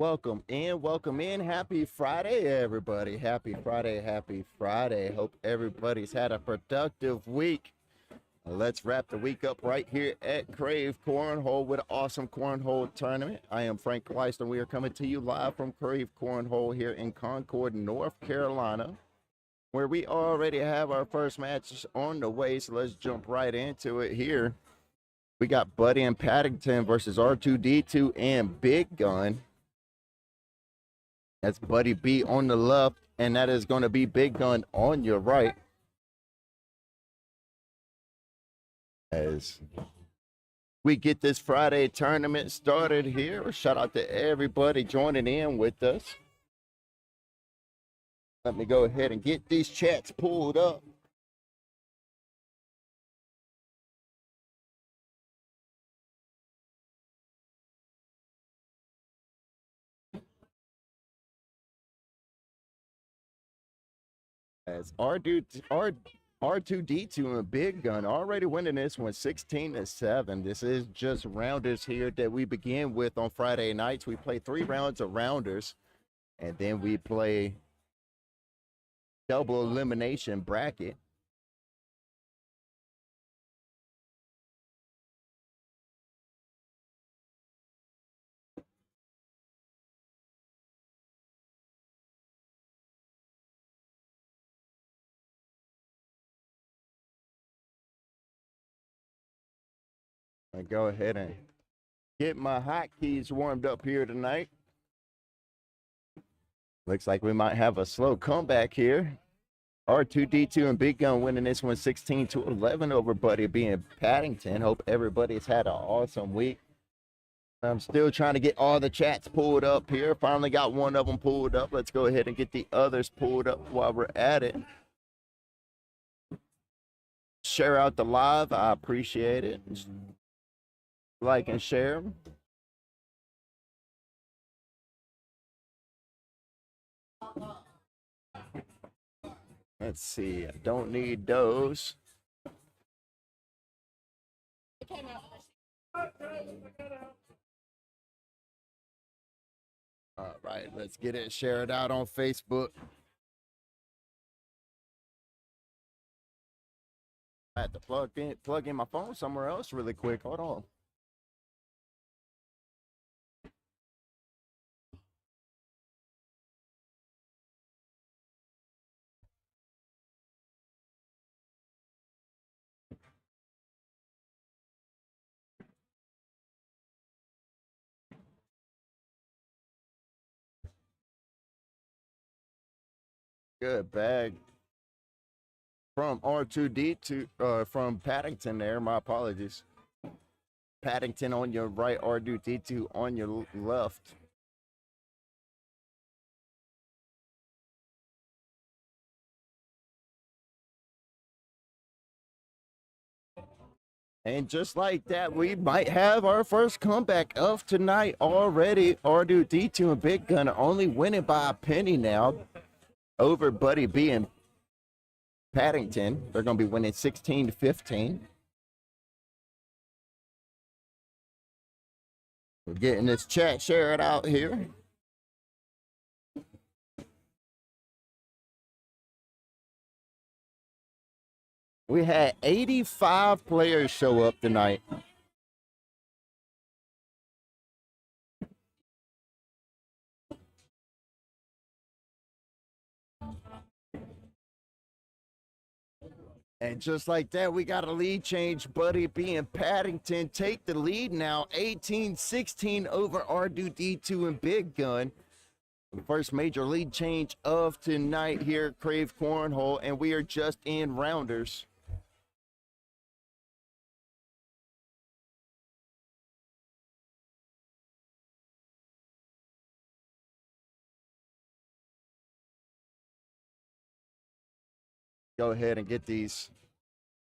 Welcome in. Happy Friday, everybody. Happy Friday, happy Friday. Hope everybody's had a productive week. Let's wrap the week up right here at Krave Cornhole with an awesome cornhole tournament. I am Frank Kleister. We are coming to you live from Krave Cornhole here in Concord, North Carolina, where we already have our first match on the way. So let's jump right into it here. We got Buddy and Paddington versus R2D2 and Big Gun. That's Buddy B on the left, and that is going to be Big Gun on your right. As we get this Friday tournament started here, shout out to everybody joining in with us. Let me go ahead and get these chats pulled up. As R2D2 and Big Gun already winning this one 16-7. This is just rounders here that we begin with on Friday nights. We play 3 rounds of rounders, and then we play double elimination bracket. I go ahead and get my hotkeys warmed up here tonight. Looks like we might have a slow comeback here. R2D2 and Big Gun winning this one 16-11 over Buddy B and Paddington. Hope everybody's had an awesome week. I'm still trying to get all the chats pulled up here. Finally got one of them pulled up. Let's go ahead and get the others pulled up while we're at it. Share out the live. I appreciate it. Like and share. Let's see. I don't need those. All right, let's get it shared out on Facebook. I had to plug in my phone somewhere else really quick. Hold on. Good bag from R2D2, from Paddington there. My apologies. Paddington on your right, R2D2 on your left. And just like that, we might have our first comeback of tonight already. R2D2 and Big Gun are only winning by a penny now over Buddy B and Paddington. They're going to be winning 16-15. We're getting this chat shared out here. We had 85 players show up tonight. And just like that, we got a lead change. Buddy B and Paddington take the lead now, 18-16 over R2D2 and Big Gun. The first major lead change of tonight here at Krave Cornhole, and we are just in rounders. Go ahead and get these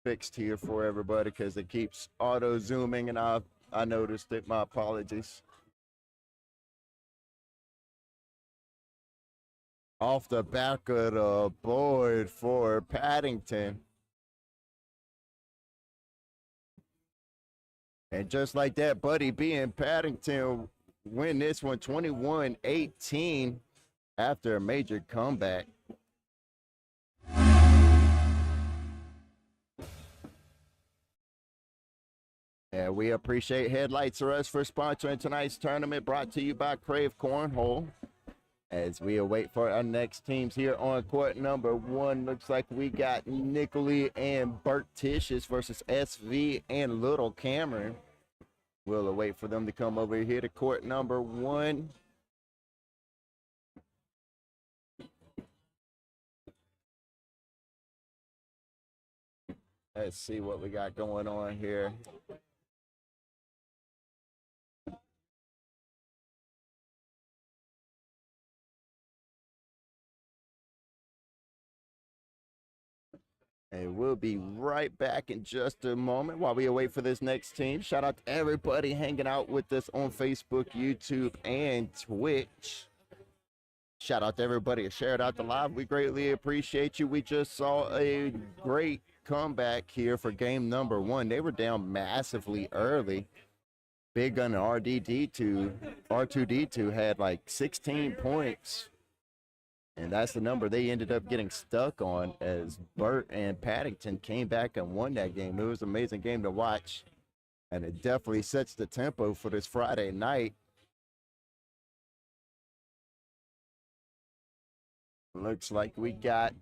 fixed here for everybody because it keeps auto zooming, and I noticed it. My apologies. Off the back of the board for Paddington. And just like that, Buddy B and Paddington win this one 21-18 after a major comeback. Yeah, we appreciate Headlights R Us for sponsoring tonight's tournament, brought to you by Krave Cornhole. As we await for our next teams here on court number 1, looks like we got Nickley and Burt Tisches versus SV and Little Cameron. We'll await for them to come over here to court number 1. Let's see what we got going on here. And we'll be right back in just a moment while we await for this next team. Shout out to everybody hanging out with us on Facebook, YouTube, and Twitch. Shout out to everybody who shared out the live. We greatly appreciate you. We just saw a great comeback here for game number 1. They were down massively early. Big Gun and R2D2 had like 16 points. And that's the number they ended up getting stuck on as Burt and Paddington came back and won that game. It was an amazing game to watch. And it definitely sets the tempo for this Friday night. Looks like we got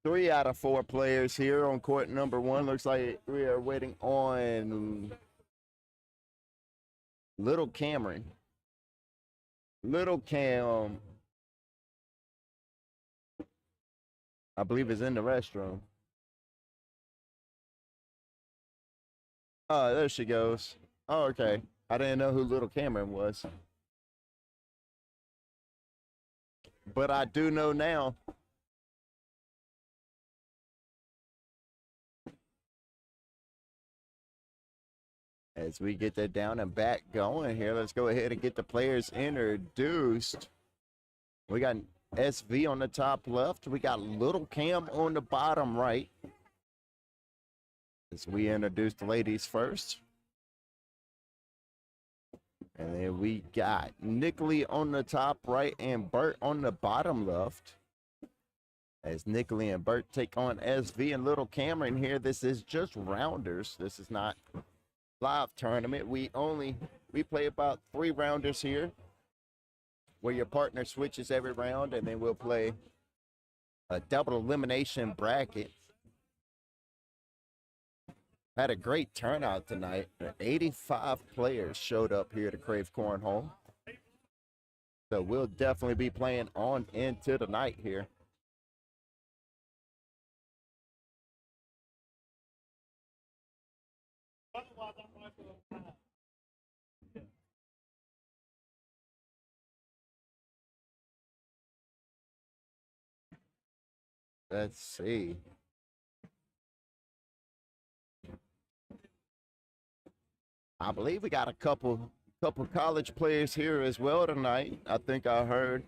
3 out of 4 players here on court number 1. Looks like we are waiting on Little Cameron. Little Cam, I believe, is in the restroom. Oh, there she goes. Oh, okay. I didn't know who Little Cameron was. But I do know now. As we get that down and back going here, let's go ahead and get the players introduced. We got SV on the top left. We got Little Cam on the bottom right. As we introduce the ladies first. And then we got Nickley on the top right and Burt on the bottom left. As Nickley and Burt take on SV and Little Cameron here. This is just rounders. This is not live tournament. We play about 3 rounders here, where your partner switches every round, and then we'll play a double elimination bracket. Had a great turnout tonight. 85 players showed up here to Krave Cornhole. So we'll definitely be playing on into the night here. Let's see. I believe we got a couple college players here as well tonight. I think I heard.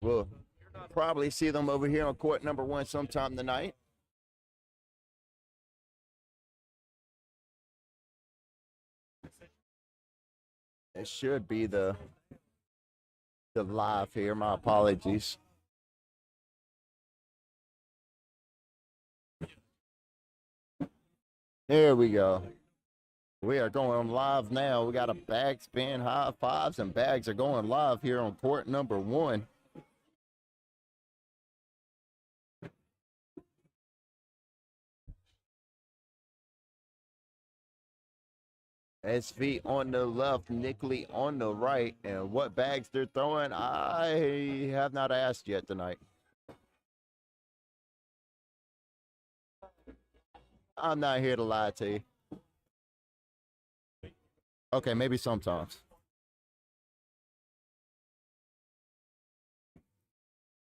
We'll probably see them over here on court number 1 sometime tonight. It should be the live here. My apologies. There we go. We are going live now. We got a bag spin, high fives, and bags are going live here on court number 1. SV on the left, Nickley on the right, and what bags they're throwing, I have not asked yet tonight. I'm not here to lie to you. Okay, maybe sometimes.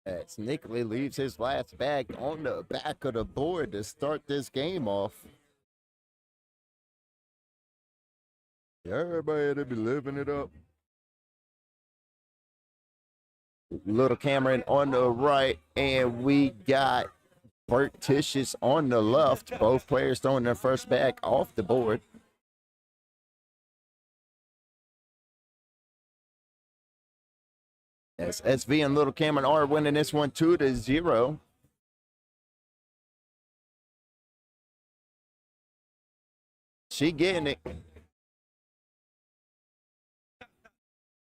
As Nickley leaves his last bag on the back of the board to start this game off. Everybody to be living it up. Little Cameron on the right, and we got Burt Tisches on the left. Both players throwing their first bag off the board. As SV and Little Cameron are winning this one 2-0. She getting it.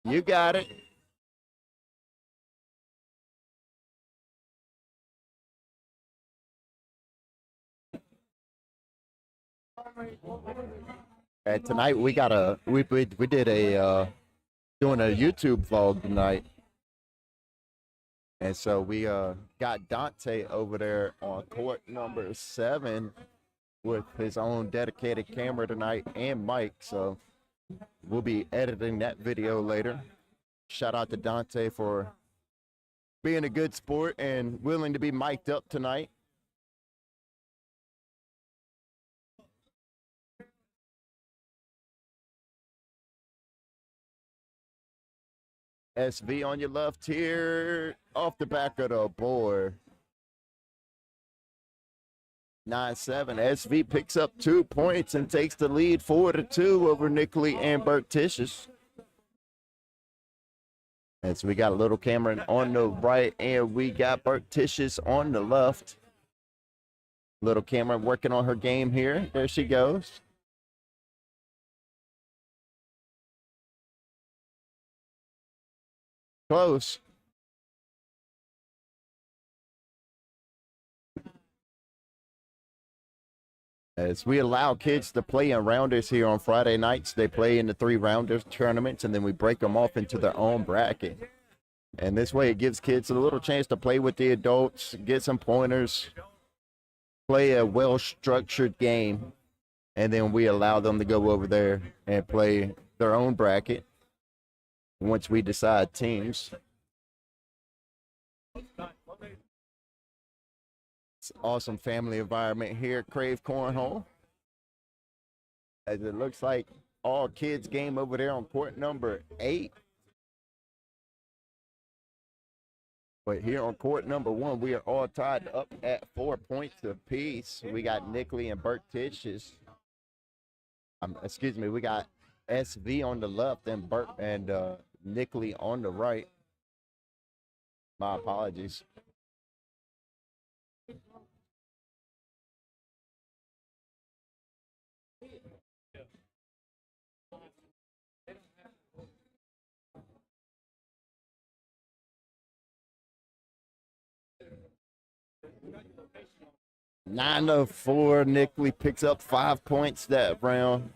You got it. And tonight we got we did a doing a YouTube vlog tonight. And so we got Dante over there on court number 7 with his own dedicated camera tonight and mic. So we'll be editing that video later. Shout out to Dante for being a good sport and willing to be mic'd up tonight. SV on your left here, off the back of the board. 9-7. SV picks up 2 points and takes the lead 4-2 over Nickley and Bertitious. As we got Little Cameron on the right and we got Bertitious on the left. Little Cameron working on her game here. There she goes. Close. As we allow kids to play in rounders here on Friday nights, they play in the 3 rounders tournaments and then we break them off into their own bracket. And this way it gives kids a little chance to play with the adults, get some pointers, play a well-structured game, and then we allow them to go over there and play their own bracket once we decide teams. It's an awesome family environment here at Krave Cornhole. As it looks like all kids game over there on court number 8. But here on court number 1, we are all tied up at 4 points apiece. We got Nickley and Bertitious. We got SV on the left and Nickley on the right. My apologies. Nine to 4, Nickley picks up 5 points that round.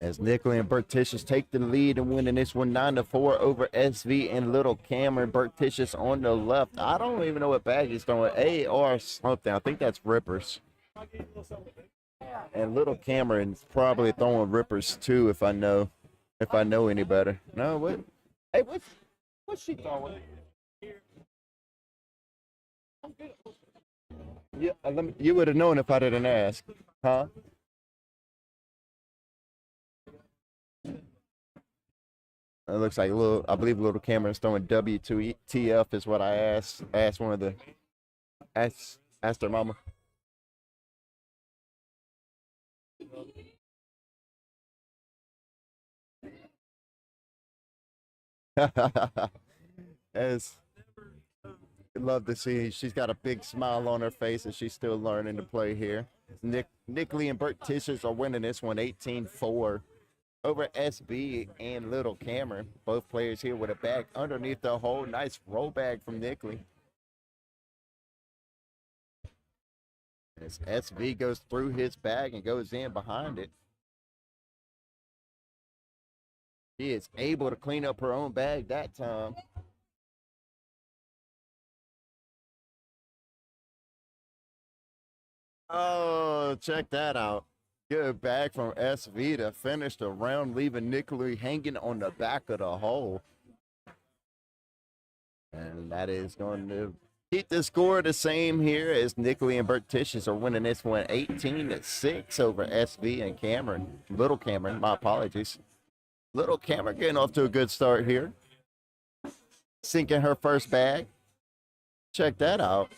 As Nickley and Bertitious take the lead and winning this one 9-4 over SV and Little Cameron. Bertitious on the left. I don't even know what bag he's throwing. A or something. I think that's Rippers. And Little Cameron's probably throwing Rippers too, if I know any better. No, what? Hey, what's she throwing? Yeah, you would have known if I didn't ask, huh? It looks like I believe Little Cameron's throwing WTF is what I asked one of the asked her mama. As love to see she's got a big smile on her face and she's still learning to play here. Nickley and Bertitious are winning this one 18-4 over SB and Little Cameron. Both players here with a bag underneath the hole. Nice roll bag from Nickley. As SV goes through his bag and goes in behind it. She is able to clean up her own bag that time. Oh, check that out. Good bag from SV to finish the round, leaving Nickley hanging on the back of the hole. And that is going to keep the score the same here as Nickley and Bertitious are winning this one 18-6 over SV and Cameron. Little Cameron, my apologies. Little Cameron getting off to a good start here. Sinking her first bag. Check that out.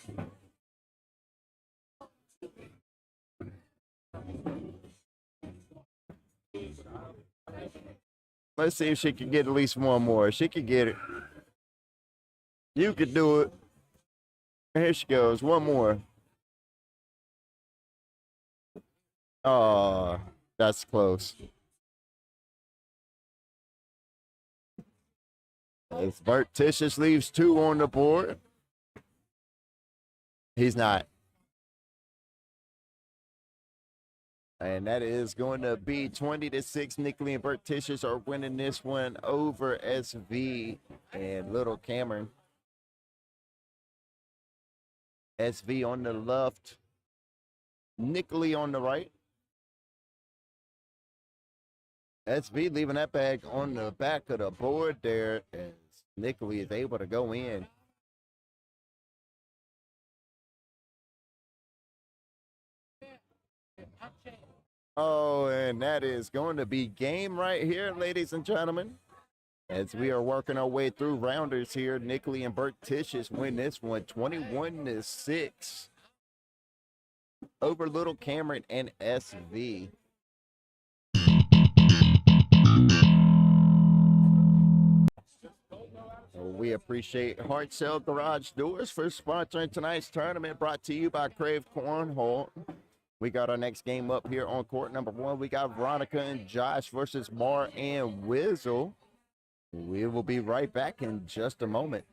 Let's see if she can get at least one more. She could get it. You could do it. Here she goes. One more. Oh, that's close. As Bertitious leaves 2 on the board. He's not. And that is going to be 20-6. Nickley and Bertitious are winning this one over SV and Little Cameron. SV on the left, Nickley on the right. SV leaving that bag on the back of the board there as Nickley is able to go in. Oh, and that is going to be game right here, ladies and gentlemen. As we are working our way through rounders here, Nickley and Bertitious win this one 21-6 over Little Cameron and SV. We appreciate Hard Sell Garage Doors for sponsoring tonight's tournament, brought to you by Krave Cornhole. We got our next game up here on court number 1. We got Veronica and Josh versus Mar and Wizzle. We will be right back in just a moment.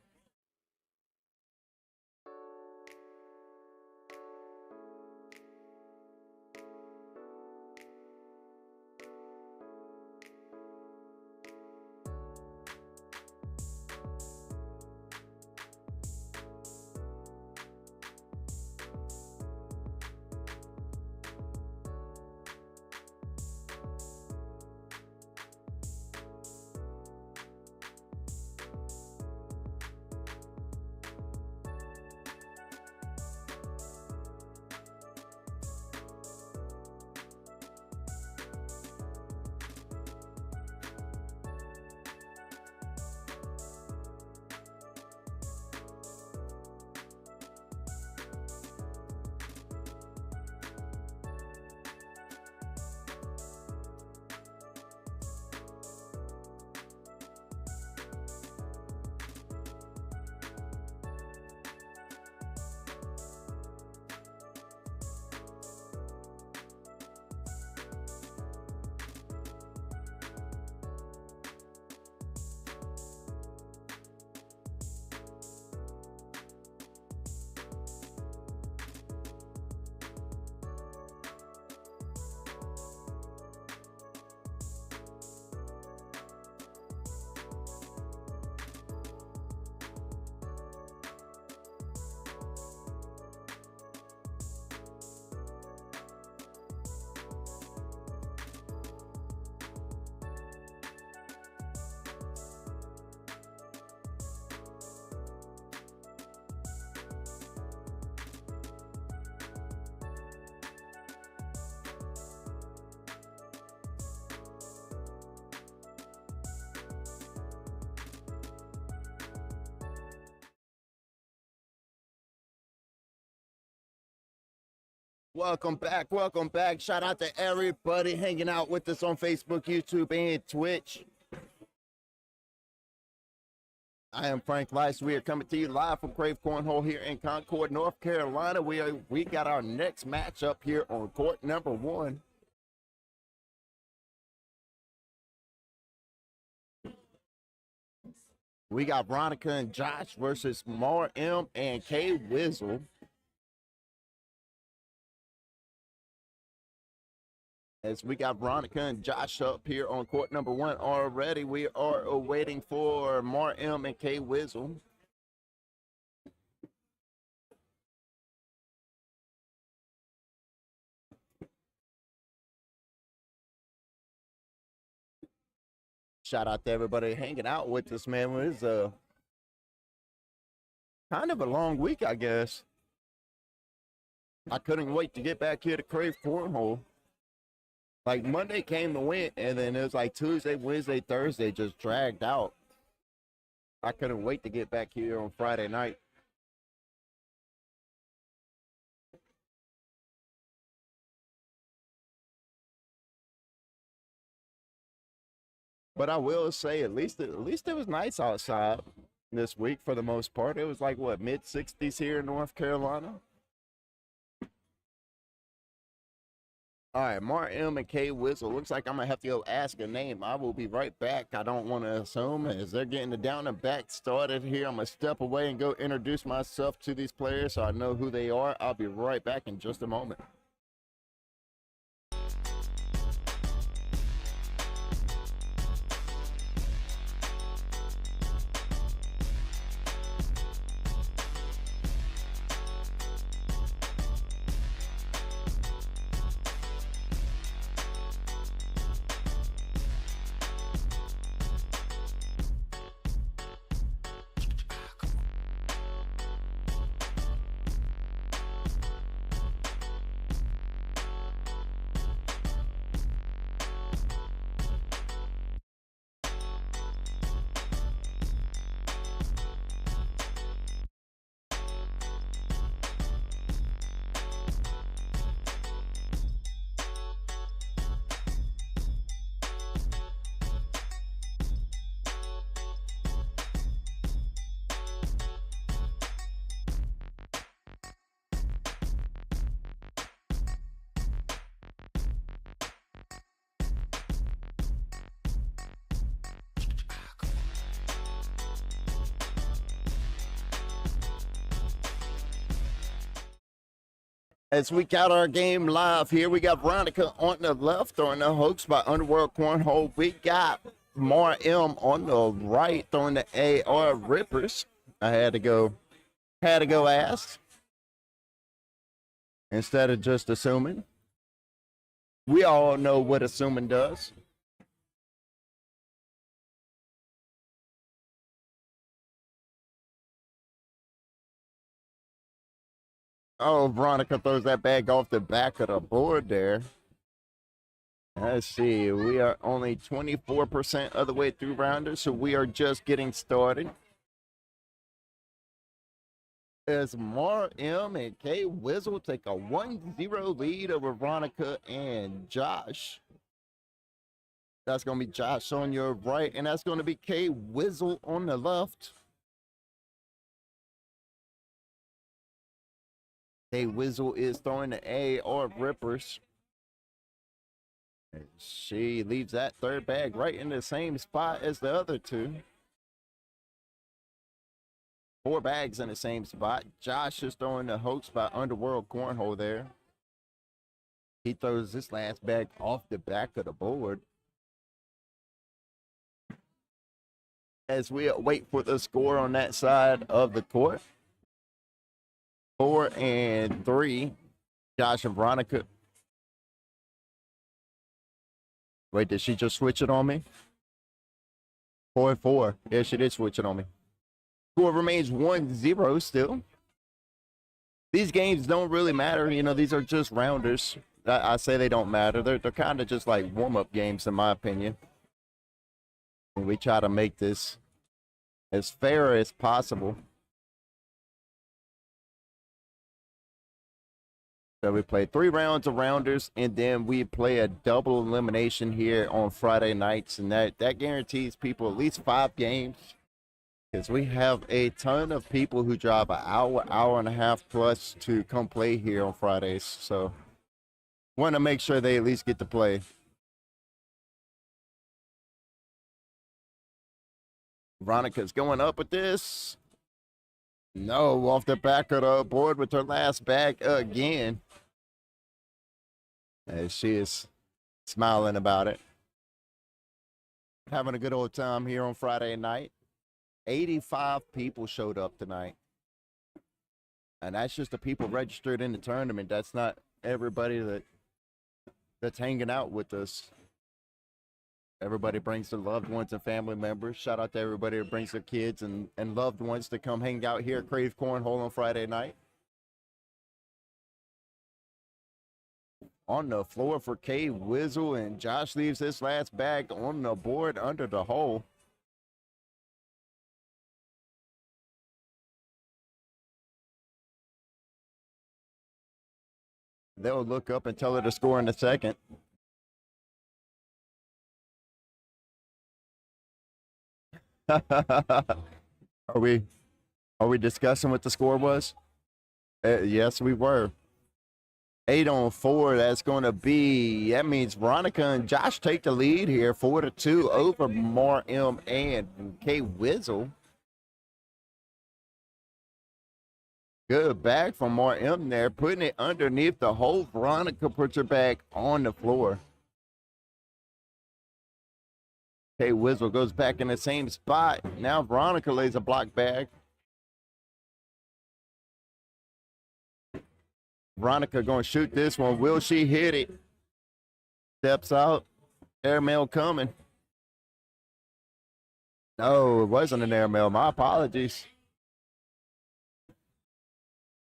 Welcome back. Welcome back. Shout out to everybody hanging out with us on Facebook, YouTube, and Twitch. I am Frank Lice. We are coming to you live from Krave Cornhole here in Concord, North Carolina. We got our next matchup here on court number 1. We got Veronica and Josh versus Mar M and K Wizzle. As we got Veronica and Josh up here on court number 1 already, we are waiting for Mar M and K Wizzle. Shout out to everybody hanging out with us, man. It was kind of a long week, I guess. I couldn't wait to get back here to Krave Cornhole. Like Monday came and went, and then it was like Tuesday, Wednesday, Thursday just dragged out. I couldn't wait to get back here on Friday night. But I will say, at least it was nice outside. this week for the most part. It was like, what, mid-60s here in North Carolina? All right, Mark M and K Whistle. Looks like I'm going to have to go ask a name. I will be right back. I don't want to assume. As they're getting the down and back started here, I'm going to step away and go introduce myself to these players so I know who they are. I'll be right back in just a moment. As we got our game live here, we got Veronica on the left throwing the hooks by Underworld Cornhole. We got Mar M on the right throwing the AR Rippers. I had to go ask instead of just assuming. We all know what assuming does. Oh, Veronica throws that bag off the back of the board there. Let's see. We are only 24% of the way through rounders, so we are just getting started. As Mar M and K Wizzle take a 1-0 lead over Veronica and Josh. That's going to be Josh on your right, and that's going to be K Wizzle on the left. K Wizzle is throwing the AR Rippers. And she leaves that third bag right in the same spot as the other two. 4 bags in the same spot. Josh is throwing the hoax by Underworld Cornhole there. He throws this last bag off the back of the board. As we wait for the score on that side of the court. 4-3, Josh and Veronica. Wait, did she just switch it on me? 4-4. Yeah, she did switch it on me. Score remains 1-0 still. These games don't really matter. You know, these are just rounders. I say they don't matter. They're kind of just like warm-up games, in my opinion. And we try to make this as fair as possible. So we play 3 rounds of rounders, and then we play a double elimination here on Friday nights, and that guarantees people at least 5 games, because we have a ton of people who drive an hour and a half plus to come play here on Fridays. So want to make sure they at least get to play. Veronica's going up with this. No, off the back of the board with her last bag again. As she is smiling about it. Having a good old time here on Friday night. 85 people showed up tonight. And that's just the people registered in the tournament. That's not everybody that's hanging out with us. Everybody brings their loved ones and family members. Shout out to everybody that brings their kids and loved ones to come hang out here at Krave Cornhole on Friday night. On the floor for K Wizzle, and Josh leaves this last bag on the board under the hole. They'll look up and tell her to score in a second. All Are we discussing what the score was? Yes, we were. 8-4. That's going to be. That means Veronica and Josh take the lead here, 4-2 over Mar M and K Wizzle. Good back from Mar M there, putting it underneath the hole. Veronica puts her back on the floor. K Wizzle goes back in the same spot. Now Veronica lays a block back. Veronica going to shoot this one. Will she hit it? Steps out. Airmail coming. No, it wasn't an airmail. My apologies.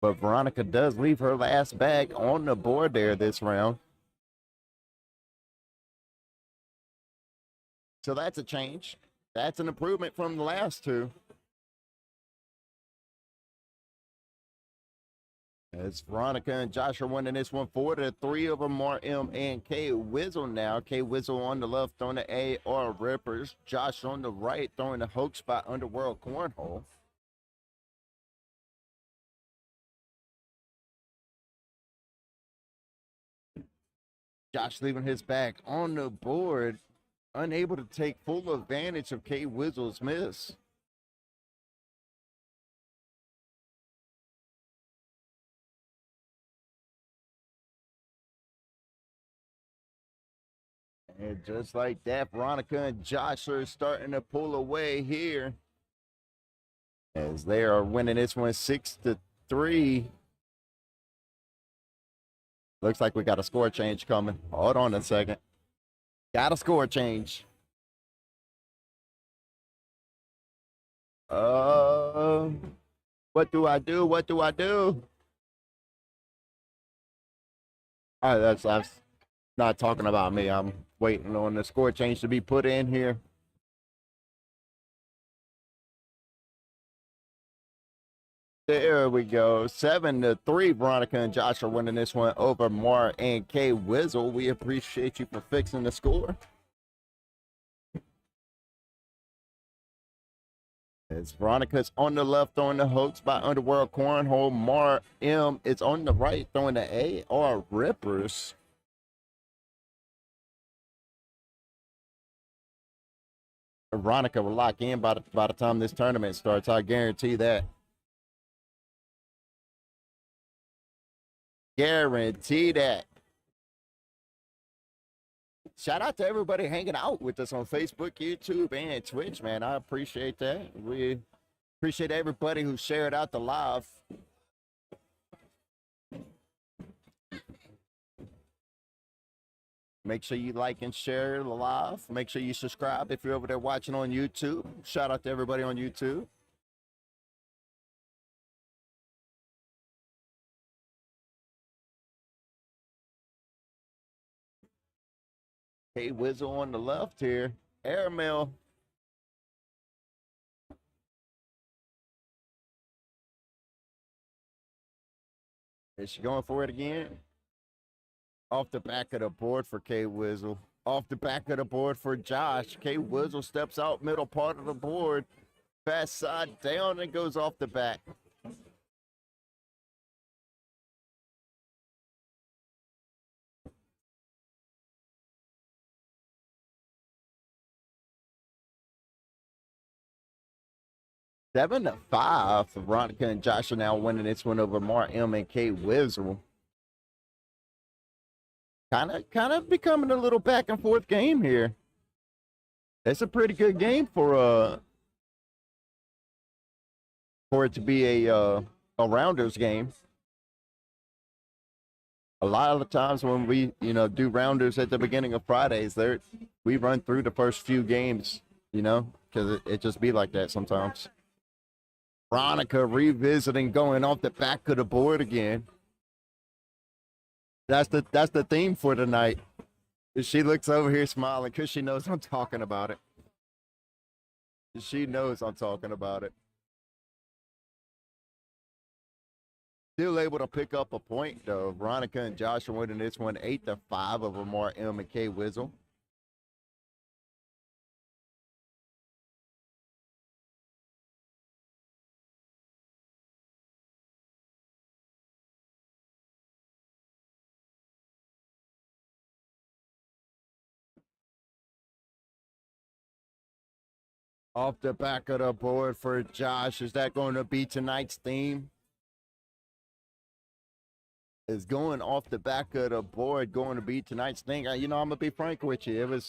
But Veronica does leave her last bag on the board there this round. So that's a change. That's an improvement from the last two. As Veronica and Josh are winning this one 4-3 over Mar M and K Wizzle now. K Wizzle on the left throwing the AR Rippers. Josh on the right throwing the hook spot Underworld Cornhole. Josh leaving his back on the board, unable to take full advantage of K Wizzle's miss. And just like that, Veronica and Josh are starting to pull away here as they are winning this one 6-3. Looks like we got a score change coming. Hold on a second. Got a score change. What do I do? What do I do? All right, that's not talking about me. I'm waiting on the score change to be put in here. There we go. 7-3. Veronica and Josh are winning this one over Mar and K Wizzle. We appreciate you for fixing the score. As Veronica's on the left throwing the hooks by Underworld Cornhole. Mar M is on the right throwing the AR Rippers. Veronica will lock in by the time this tournament starts. I guarantee that. Guarantee that. Shout out to everybody hanging out with us on Facebook, YouTube, and Twitch, man. I appreciate that. We appreciate everybody who shared out the live. Make sure you like and share the live. Make sure you subscribe if you're over there watching on YouTube. Shout out to everybody on YouTube. K Wizzle on the left here. Airmail. Is she going for it again? Off the back of the board for K Wizzle. Off the back of the board for Josh. K Wizzle steps out middle part of the board. Fast side down and goes off the back. Seven to 5. Veronica and Josh are now winning this one over Mar M and K Wizzle. Kind of becoming a little back and forth game here. It's a pretty good game for it to be a rounders game. A lot of the times when we do rounders at the beginning of Fridays, we run through the first few games, because it just be like that sometimes. Veronica revisiting, going off the back of the board again. That's the theme for tonight. She looks over here smiling because she knows I'm talking about it. She knows I'm talking about it. Still able to pick up a point though. Veronica and Josh are winning this one 8-5 over Mar M and K Wizzle. Off the back of the board for Josh. Is that going to be tonight's theme? Is going off the back of the board going to be tonight's thing? You know, I'm going to be frank with you.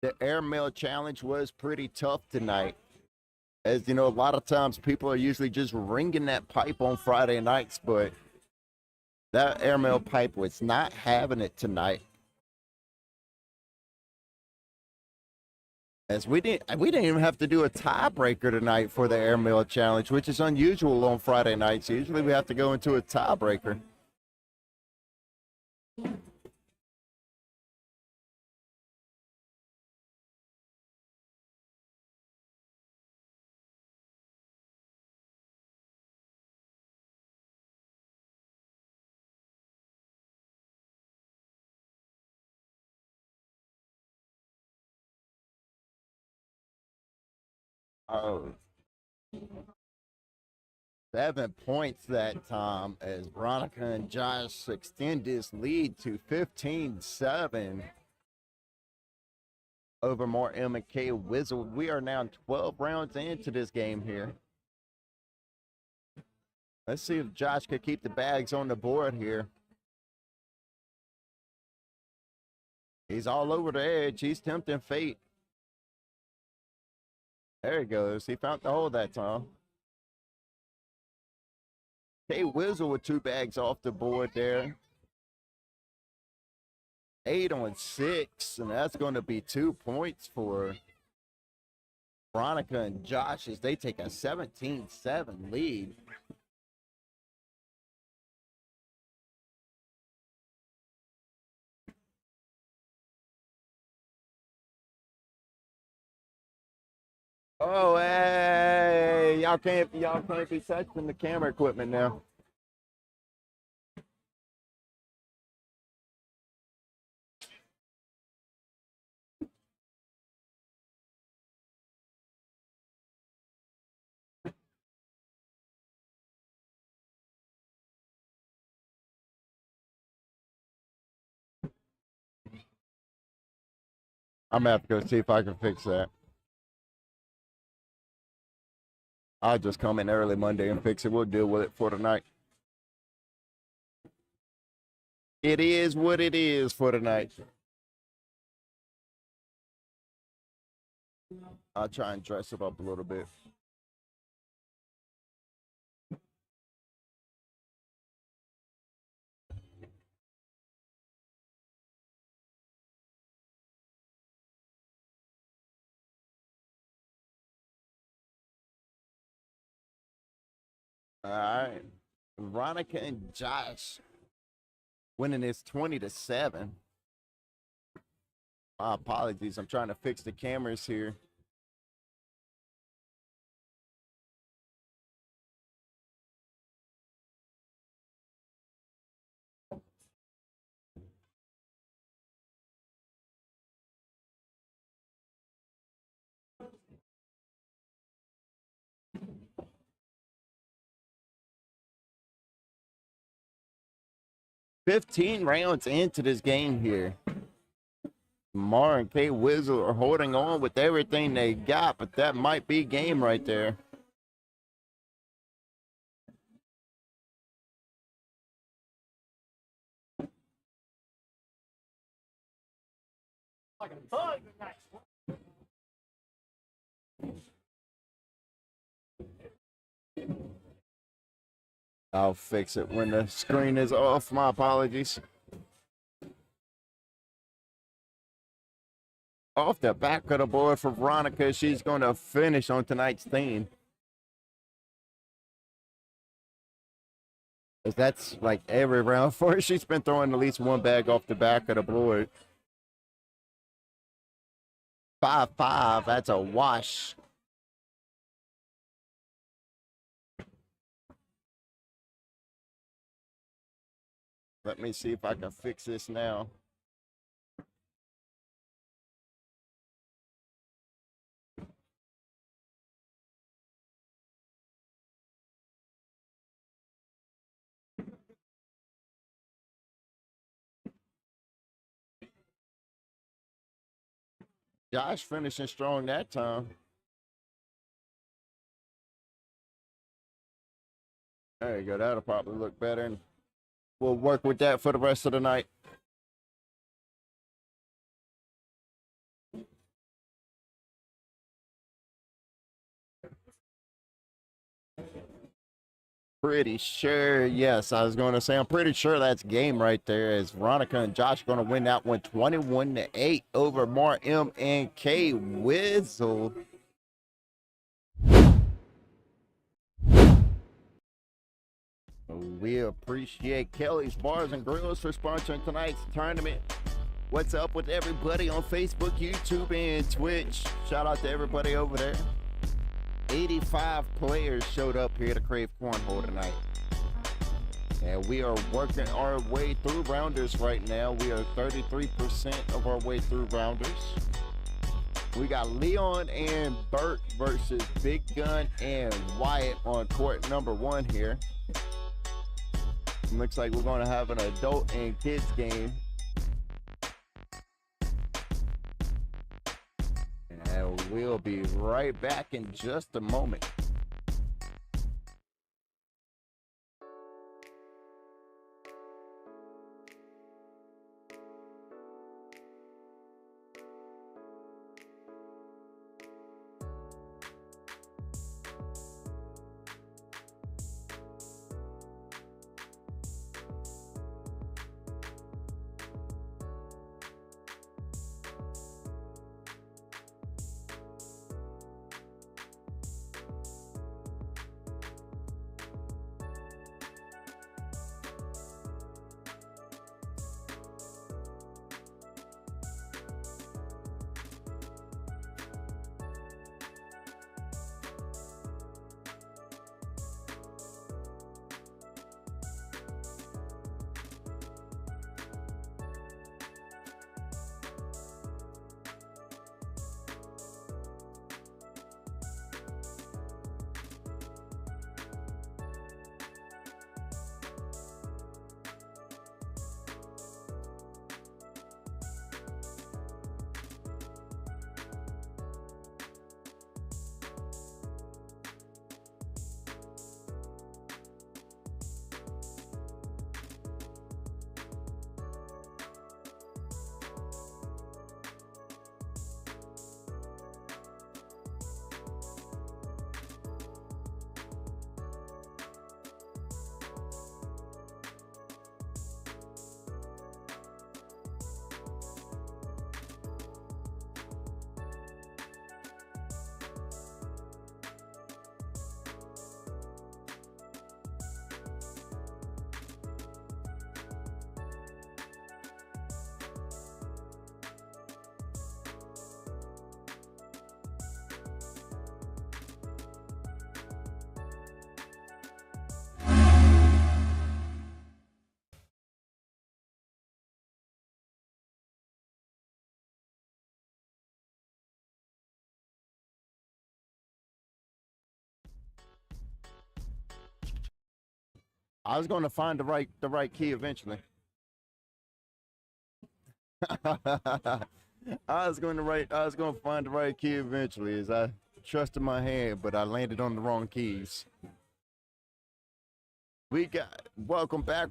The airmail challenge was pretty tough tonight. As you know, a lot of times people are usually just ringing that pipe on Friday nights, but that airmail pipe was not having it tonight. As we didn't even have to do a tiebreaker tonight for the airmail challenge, which is unusual on Friday nights. Usually we have to go into a tiebreaker. Oh, 7 points that time as Veronica and Josh extend this lead to 15-7 over more M and K Whistle. We are now 12 rounds into this game here. Let's see if Josh could keep the bags on the board here. He's all over the edge. He's tempting fate. There he goes. He found the hole that time. K Whistle with 2 bags off the board there. 8 on 6, and that's going to be 2 points for Veronica and Josh as they take a 17-7 lead. Oh, hey, y'all can't be touching the camera equipment now. I'm gonna have to go see if I can fix that. I'll just come in early Monday and fix it. We'll deal with it for tonight. It is what it is for tonight. I'll try and dress it up a little bit. All right. Veronica and Josh winning this 20-7. My apologies. I'm trying to fix the cameras here. $15 rounds into this game here. Mar and K Whistle are holding on with everything they got, but that might be game right there. Like a bug tonight. I'll fix it when the screen is off. My apologies. Off the back of the board for Veronica, she's going to finish on tonight's theme. That's like every round for her. She's been throwing at least 1 bag off the back of the board. 5-5, that's a wash. Let me see if I can fix this now. Josh finishing strong that time. There you go. That'll probably look better. And we'll work with that for the rest of the night. Pretty sure, yes. I was going to say, I'm pretty sure that's game right there. As Veronica and Josh are going to win that one 21-8 over Mar M and K Wizzle. We appreciate Kelly's Bars and Grills for sponsoring tonight's tournament. What's up with everybody on Facebook, YouTube, and Twitch? Shout out to everybody over there. 85 players showed up here to Krave Cornhole tonight. And we are working our way through rounders right now. We are 33% of our way through rounders. We got Leon and Bert versus Big Gun and Wyatt on court number 1 here. Looks like we're going to have an adult and kids game. And we'll be right back in just a moment. I was going to find the right key eventually. I was going to find the right key eventually as I trusted my hand, but I landed on the wrong keys. We got welcome back.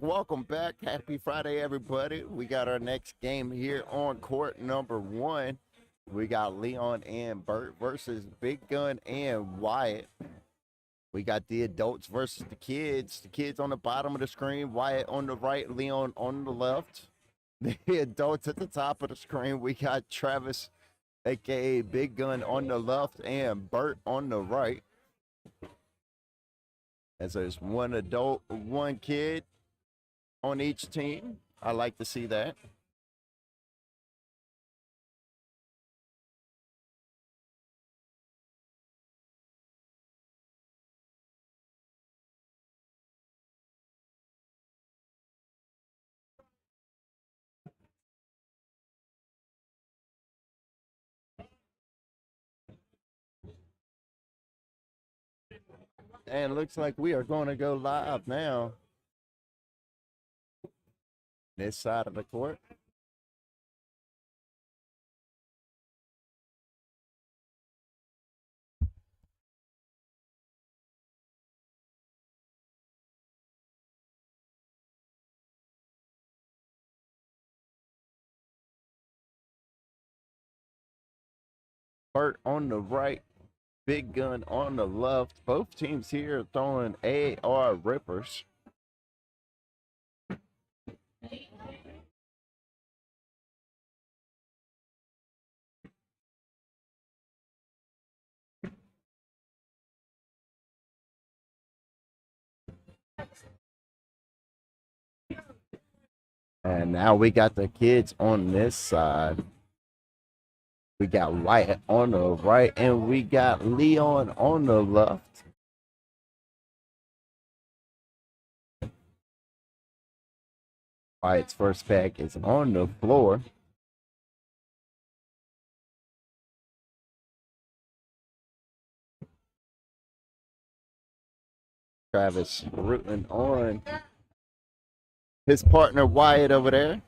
Happy Friday, everybody. We got our next game here on court number 1. We got Leon and Bert versus Big Gun and Wyatt. We got the adults versus the kids. The kids on the bottom of the screen, Wyatt on the right, Leon on the left. The adults at the top of the screen, we got Travis, aka Big Gun, on the left and Bert on the right. As there's one adult, one kid on each team. I like to see that. And it looks like we are going to go live now. This side of the court. Burt on the right, Big Gun on the left. Both teams here throwing AR rippers. And now we got the kids on this side. We got Wyatt on the right, and we got Leon on the left. Wyatt's first bag is on the floor. Travis rooting on his partner Wyatt over there.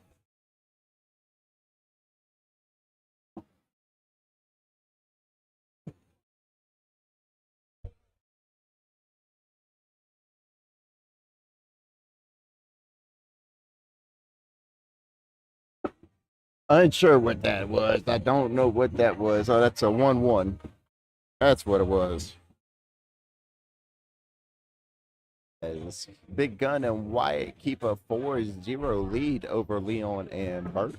Unsure what that was. I don't know what that was. Oh, that's a 1-1. That's what it was. As Big Gun and Wyatt keep a 4-0 lead over Leon and Burt.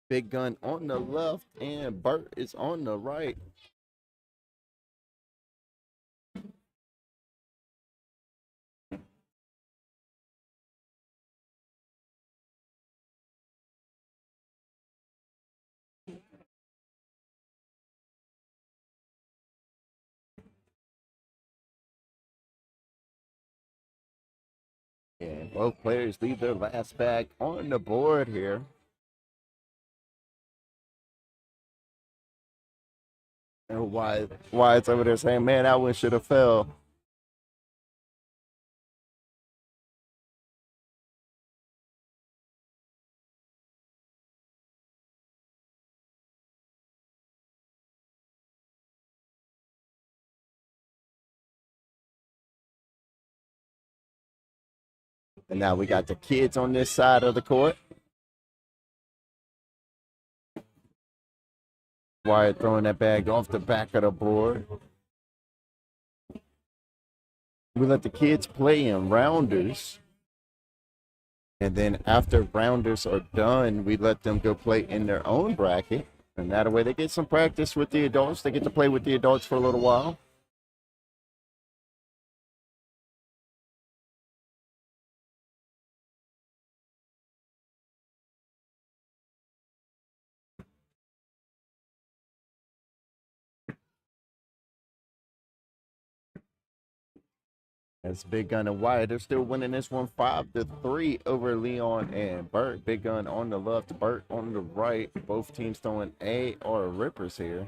Big Gun on the left and Burt is on the right. And both players leave their last bag on the board here. And Wyatt's over there saying, man, that one should have fell. And now we got the kids on this side of the court. Wyatt throwing that bag off the back of the board. We let the kids play in rounders. And then after rounders are done, we let them go play in their own bracket. And that way they get some practice with the adults. They get to play with the adults for a little while. That's Big Gun and Wyatt. They're still winning this one 5-3 over Leon and Burt. Big Gun on the left, Burt on the right. Both teams throwing AR rippers here.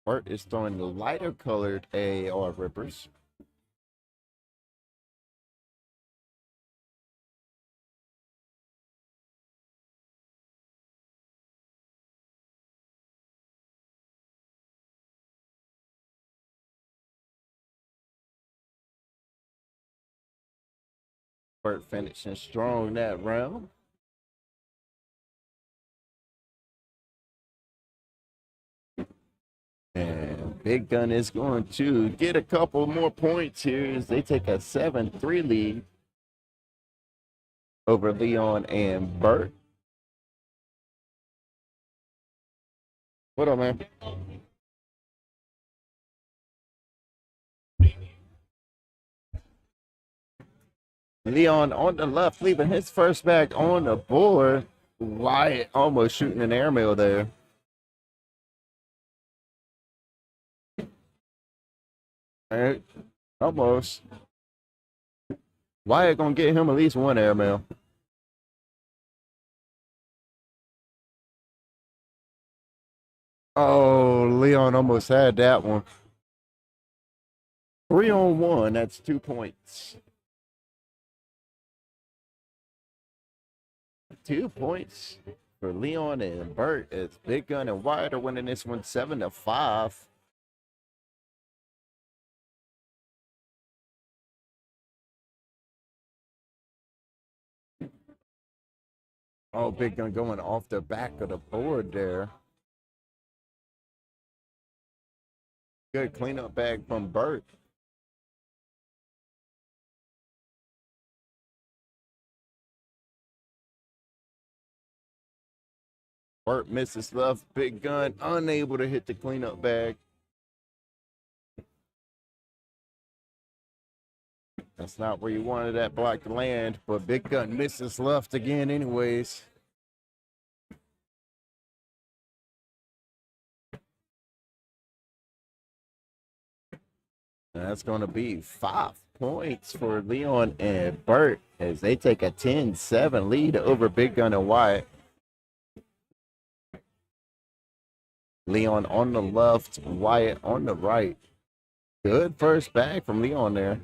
Burt is throwing the lighter colored AR rippers. Burt finishing strong that round. And Big Gun is going to get a couple more points here as they take a 7-3 lead over Leon and Burt. What up, man? Leon on the left, leaving his first bag on the board. Wyatt almost shooting an airmail there. All right, almost. Wyatt gonna get him at least one airmail. Oh, Leon almost had that one. 3-on-1, that's 2 points. 2 points for Leon and Burt. It's Big Gun and Wyatt are winning this one 7-5. Oh, big gun going off the back of the board there. Good cleanup bag from Bert. Bert misses left. Big gun unable to hit the cleanup bag. That's not where you wanted that block to land, but big gun misses left again anyways. And that's going to be 5 points for Leon and Bert as they take a 10-7 lead over Big Gun and Wyatt. Leon on the left, Wyatt on the right. Good first bag from Leon there.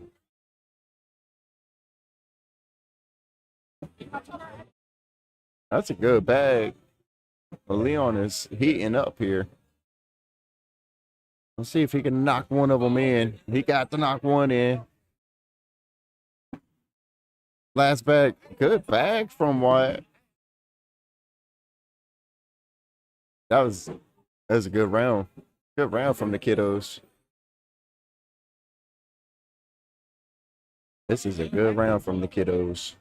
That's a good bag. But Leon is heating up here. Let's see if he can knock one of them in. He got to knock one in. Last bag. Good bag from Wyatt. That was a good round. Good round from the kiddos. This is a good round from the kiddos.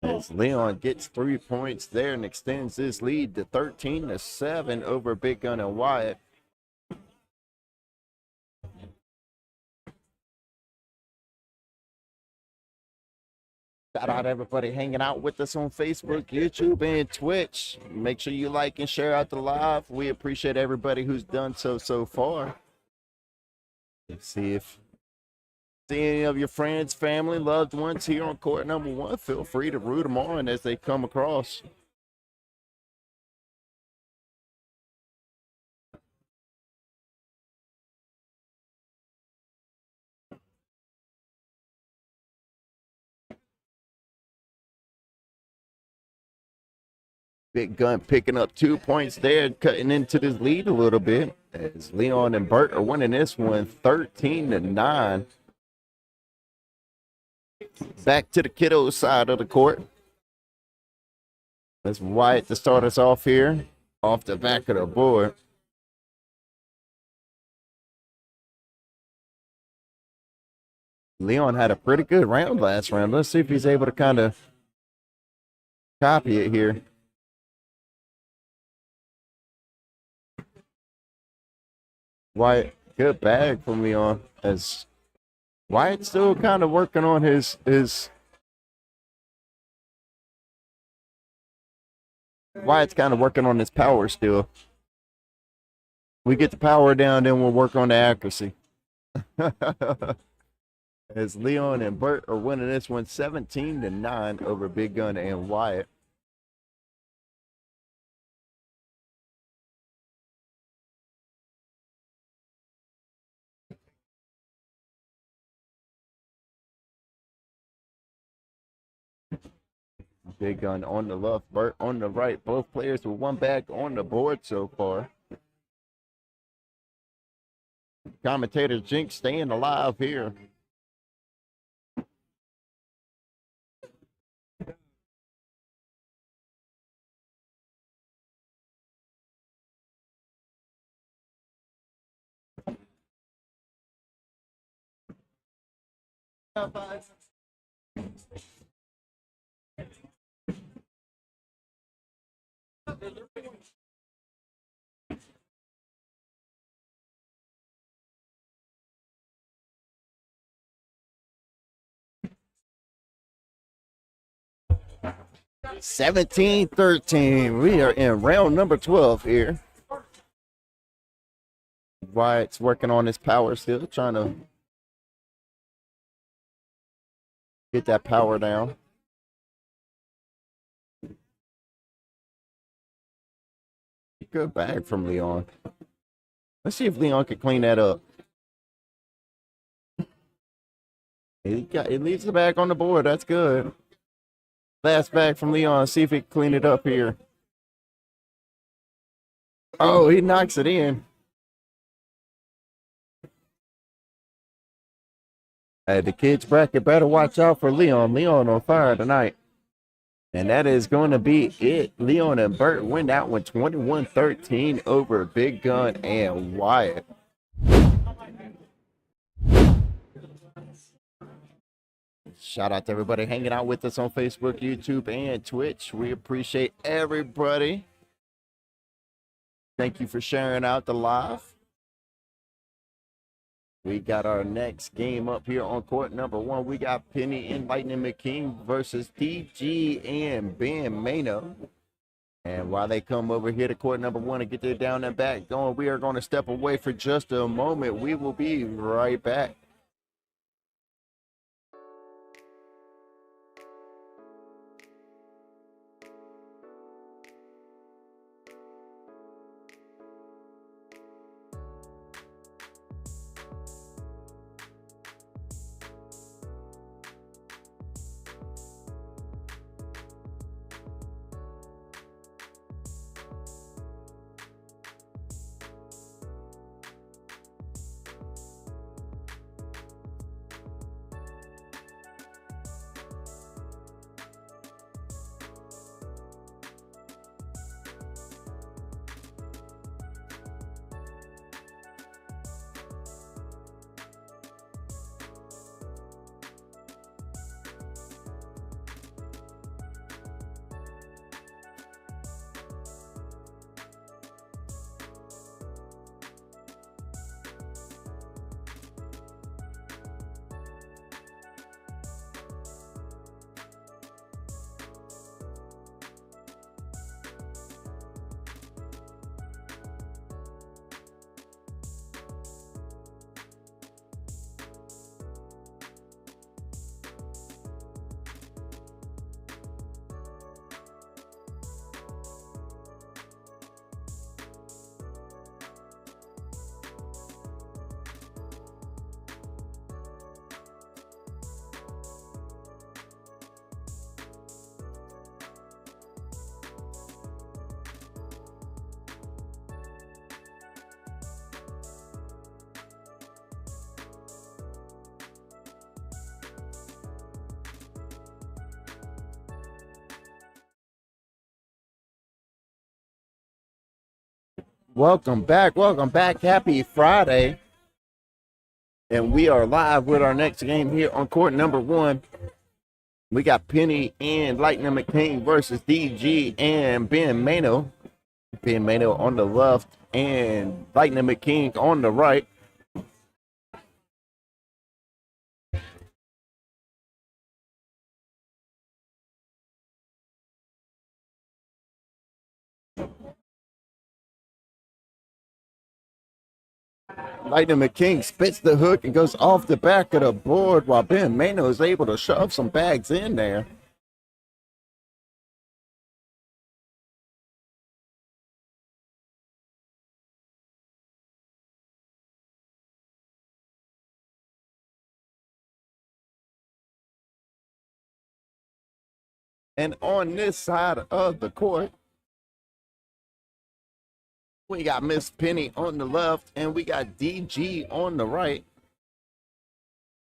As Leon gets 3 points there and extends his lead to 13-7 over Big Gun and Wyatt. Shout out everybody hanging out with us on Facebook, YouTube, and Twitch. Make sure you like and share out the live. We appreciate everybody who's done so far. Let's see if any of your friends, family, loved ones here on court number 1, feel free to root them on as they come across. Big Gun picking up 2 points there, cutting into this lead a little bit as Leon and Bert are winning this one 13-9. Back to the kiddo side of the court. That's Wyatt to start us off here, off the back of the board. Leon had a pretty good round last round. Let's see if he's able to kind of copy it here. Wyatt, good bag from Leon as Wyatt's still kind of working on his Wyatt's kind of working on his power still. We get the power down, then we'll work on the accuracy. As Leon and Bert are winning this one 17-9 over Big Gun and Wyatt. Big Gun on the left, Bert on the right. Both players with one bag on the board so far. Commentator Jinx staying alive here. (17-13). We are in round number 12 here. Wyatt's working on his power still, trying to get that power down. Good bag from Leon. Let's see if Leon can clean that up. He leaves the bag on the board. That's good. Last bag from Leon. See if he can clean it up here. Oh, he knocks it in. The kids bracket better watch out for Leon. Leon on fire tonight. And that is going to be it. Leon and Bert win that one 21-13 over Big Gun and Wyatt. Shout out to everybody hanging out with us on Facebook, YouTube, and Twitch. We appreciate everybody. Thank you for sharing out the live. We got our next game up here on court number 1. We got Penny and Lightning McKean versus DG and Ben Mano. And while they come over here to court number 1 and get their down and back going, we are going to step away for just a moment. We will be right back. Welcome back. Happy Friday. And we are live with our next game here on court number 1. We got Penny and Lightning McCain versus DG and Ben Mano. Ben Mano on the left and Lightning McCain on the right. Lightning McKing spits the hook and goes off the back of the board while Ben Mano is able to shove some bags in there. And on this side of the court, we got Miss Penny on the left and we got DG on the right.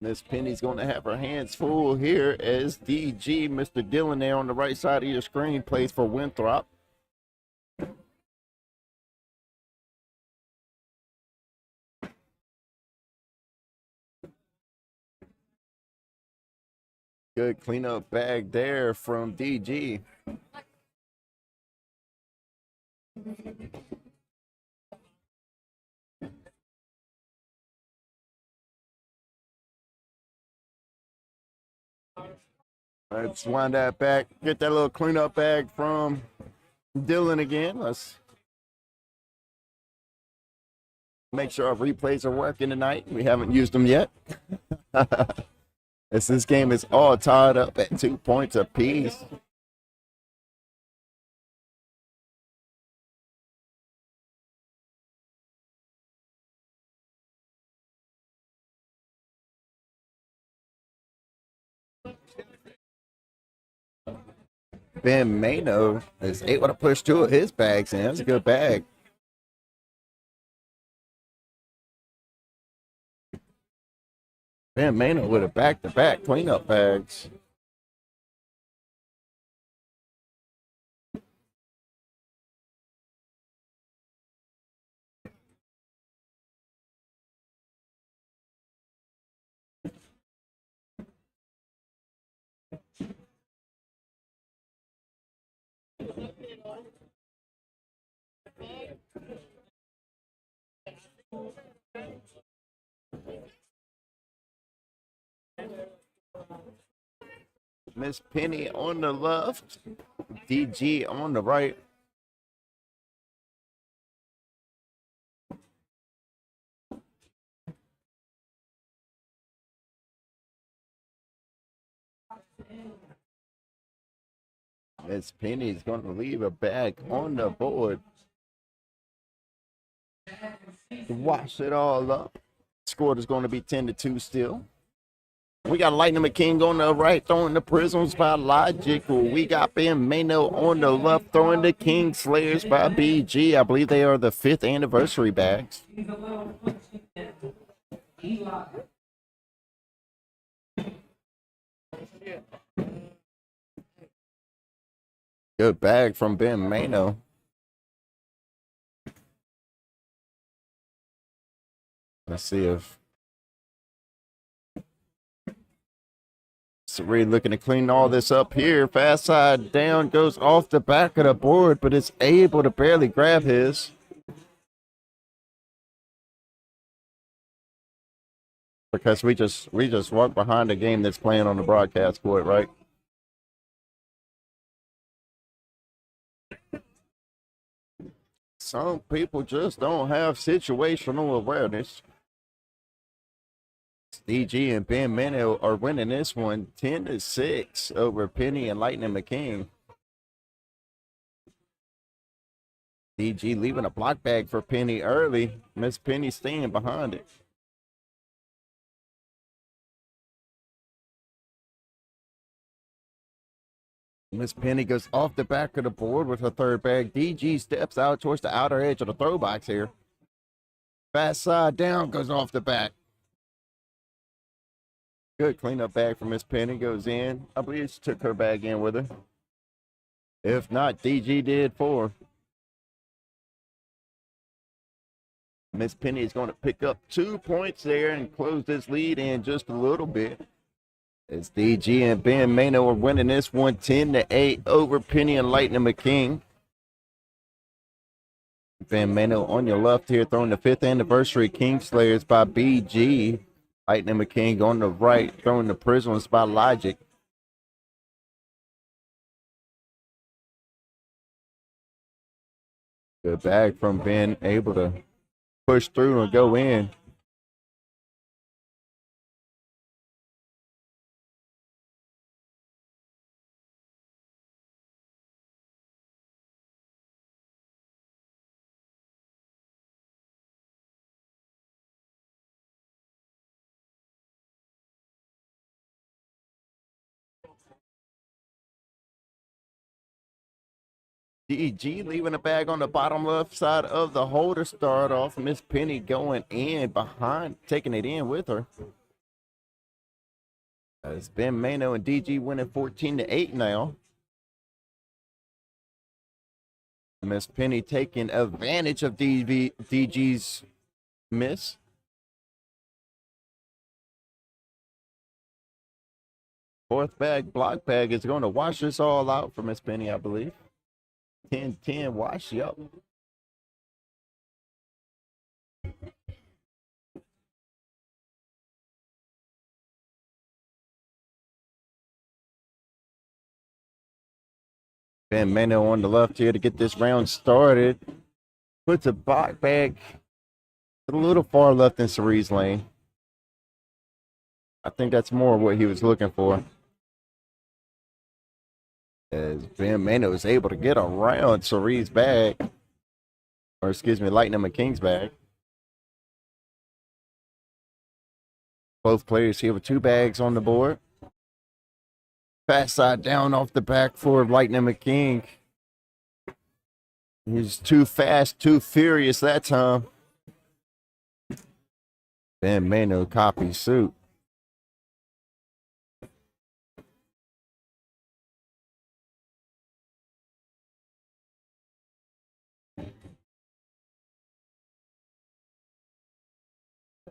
Miss Penny's going to have her hands full here as DG, Mr. Dillon there on the right side of your screen, plays for Winthrop. Good cleanup bag there from DG. Let's wind that back. Get that little cleanup bag from Dillon again. Let's make sure our replays are working tonight. We haven't used them yet. As this game is all tied up at 2 points apiece. Ben Mano is able to push 2 of his bags in. That's a good bag. Ben Mano with a back-to-back cleanup bags. Miss Penny on the left, DG on the right. Miss Penny is going to leave a bag on the board to wash it all up. Score is going to be 10-2 still. We got Lightning McKing on the right, throwing the Prisms by Logical. We got Ben Mano on the left, throwing the King Slayers by BG. I believe they are the 5th anniversary bags. Good bag from Ben Mano. Let's see if Sari looking to clean all this up here. Fast side down, goes off the back of the board, but it's able to barely grab his. Because we just walk behind a game that's playing on the broadcast court, right? Some people just don't have situational awareness. DG and Ben Mano are winning this one 10-6 over Penny and Lightning McKing. DG leaving a block bag for Penny early. Miss Penny staying behind it. Miss Penny goes off the back of the board with her third bag. DG steps out towards the outer edge of the throw box here. Fast side down, goes off the back. Good cleanup bag for Miss Penny, goes in. I believe she took her bag in with her. If not, DG did for her. Miss Penny is going to pick up 2 points there and close this lead in just a little bit. As DG and Ben Mano are winning this one 10-8 over Penny and Lightning McKing. Ben Mano on your left here, throwing the 5th anniversary King Slayers by BG. Lightning McKing on the right, throwing the Prisms by Logic. Good bag from Ben, able to push through and go in. DG leaving a bag on the bottom left side of the holder. Start off Miss Penny going in behind, taking it in with her. It's Ben Mano and DG winning 14-8 now. Miss Penny taking advantage of DG's miss. Fourth bag, block bag is going to wash this all out for Miss Penny, I believe. 10-10 wash, yep. Ben Mano on the left here to get this round started. Puts a block bag a little far left in Cerie's lane. I think that's more what he was looking for. As Ben Mano is able to get around Cerie's bag. Or excuse me, Lightning McKing's bag. Both players here with 2 bags on the board. Fast side down off the back for Lightning McKing. He's too fast, too furious that time. Ben Mano copies suit.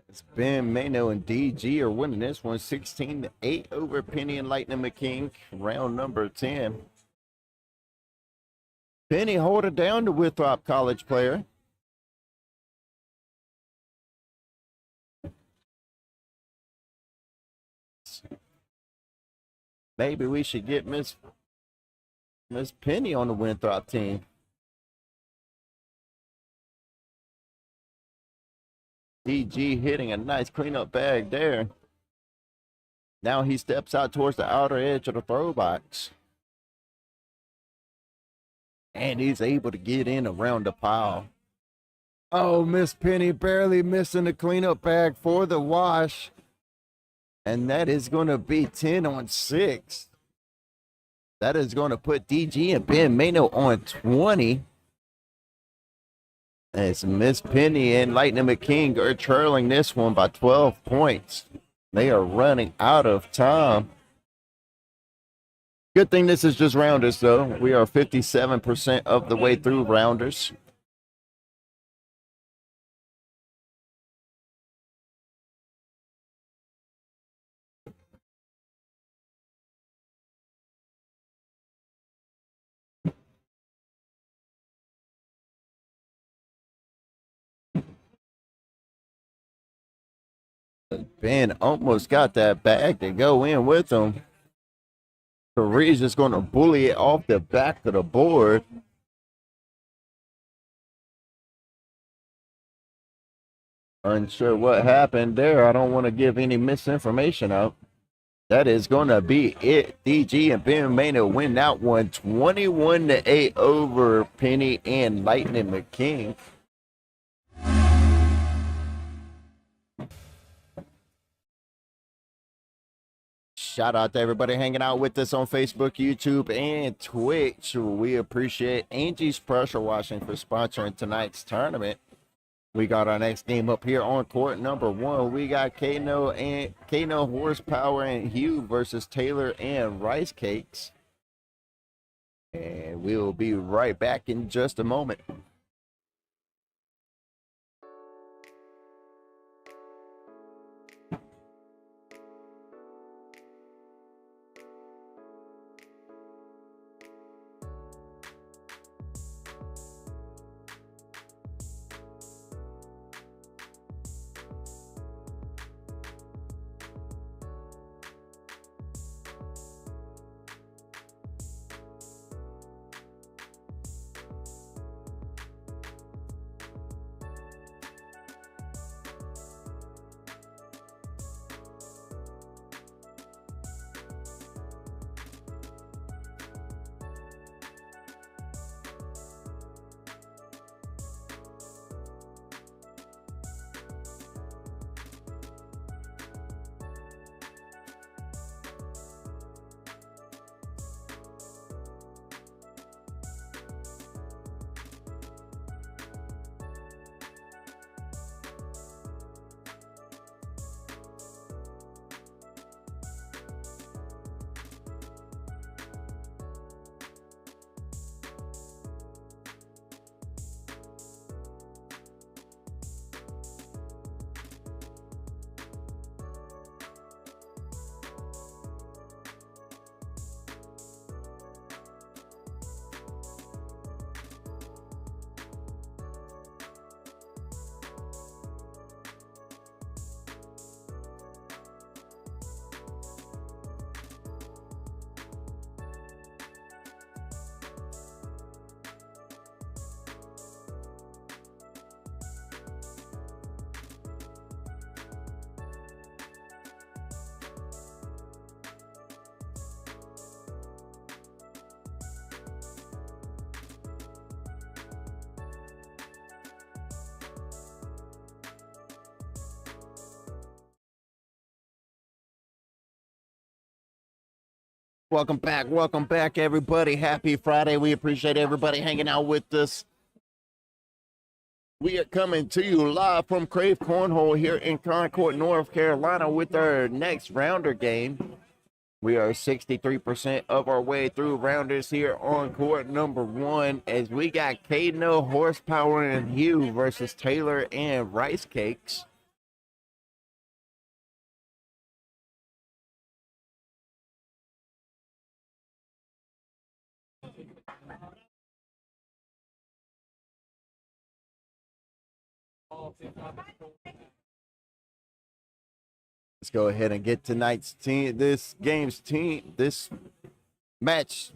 It's Ben Mano and DG are winning this one 16-8 over Penny and Lightning McKing, round number 10. Penny hold it down to Winthrop College player. Maybe we should get Miss Penny on the Winthrop team. DG hitting a nice cleanup bag there. Now he steps out towards the outer edge of the throw box. And he's able to get in around the pile. Oh, Miss Penny barely missing the cleanup bag for the wash. And that is going to be 10-6. That is going to put DG and Ben Mano on 20. As Miss Penny and Lightning McKing are trailing this one by 12 points. They are running out of time. Good thing this is just rounders, though. We are 57% of the way through rounders. Ben almost got that bag to go in with him. Reed's just going to bully it off the back of the board. Unsure what happened there. I don't want to give any misinformation out. That is going to be it. DG and Ben Mano win that one 21-8 over Penny and Lightning McKing. Shout out to everybody hanging out with us on Facebook, YouTube, and Twitch. We appreciate Angie's Pressure Washing for sponsoring tonight's tournament. We got our next game up here on court number 1. We got Kano Horsepower and Hugh versus Taylor and Rice Cakes. And we will be right back in just a moment. Welcome back, everybody. Happy Friday. We appreciate everybody hanging out with us. We are coming to you live from Krave Cornhole here in Concord, North Carolina with our next rounder game. We are 63% of our way through rounders here on court number 1 as we got Kano Horsepower and Hugh versus Taylor and Rice Cakes. Let's go ahead and get tonight's team, this match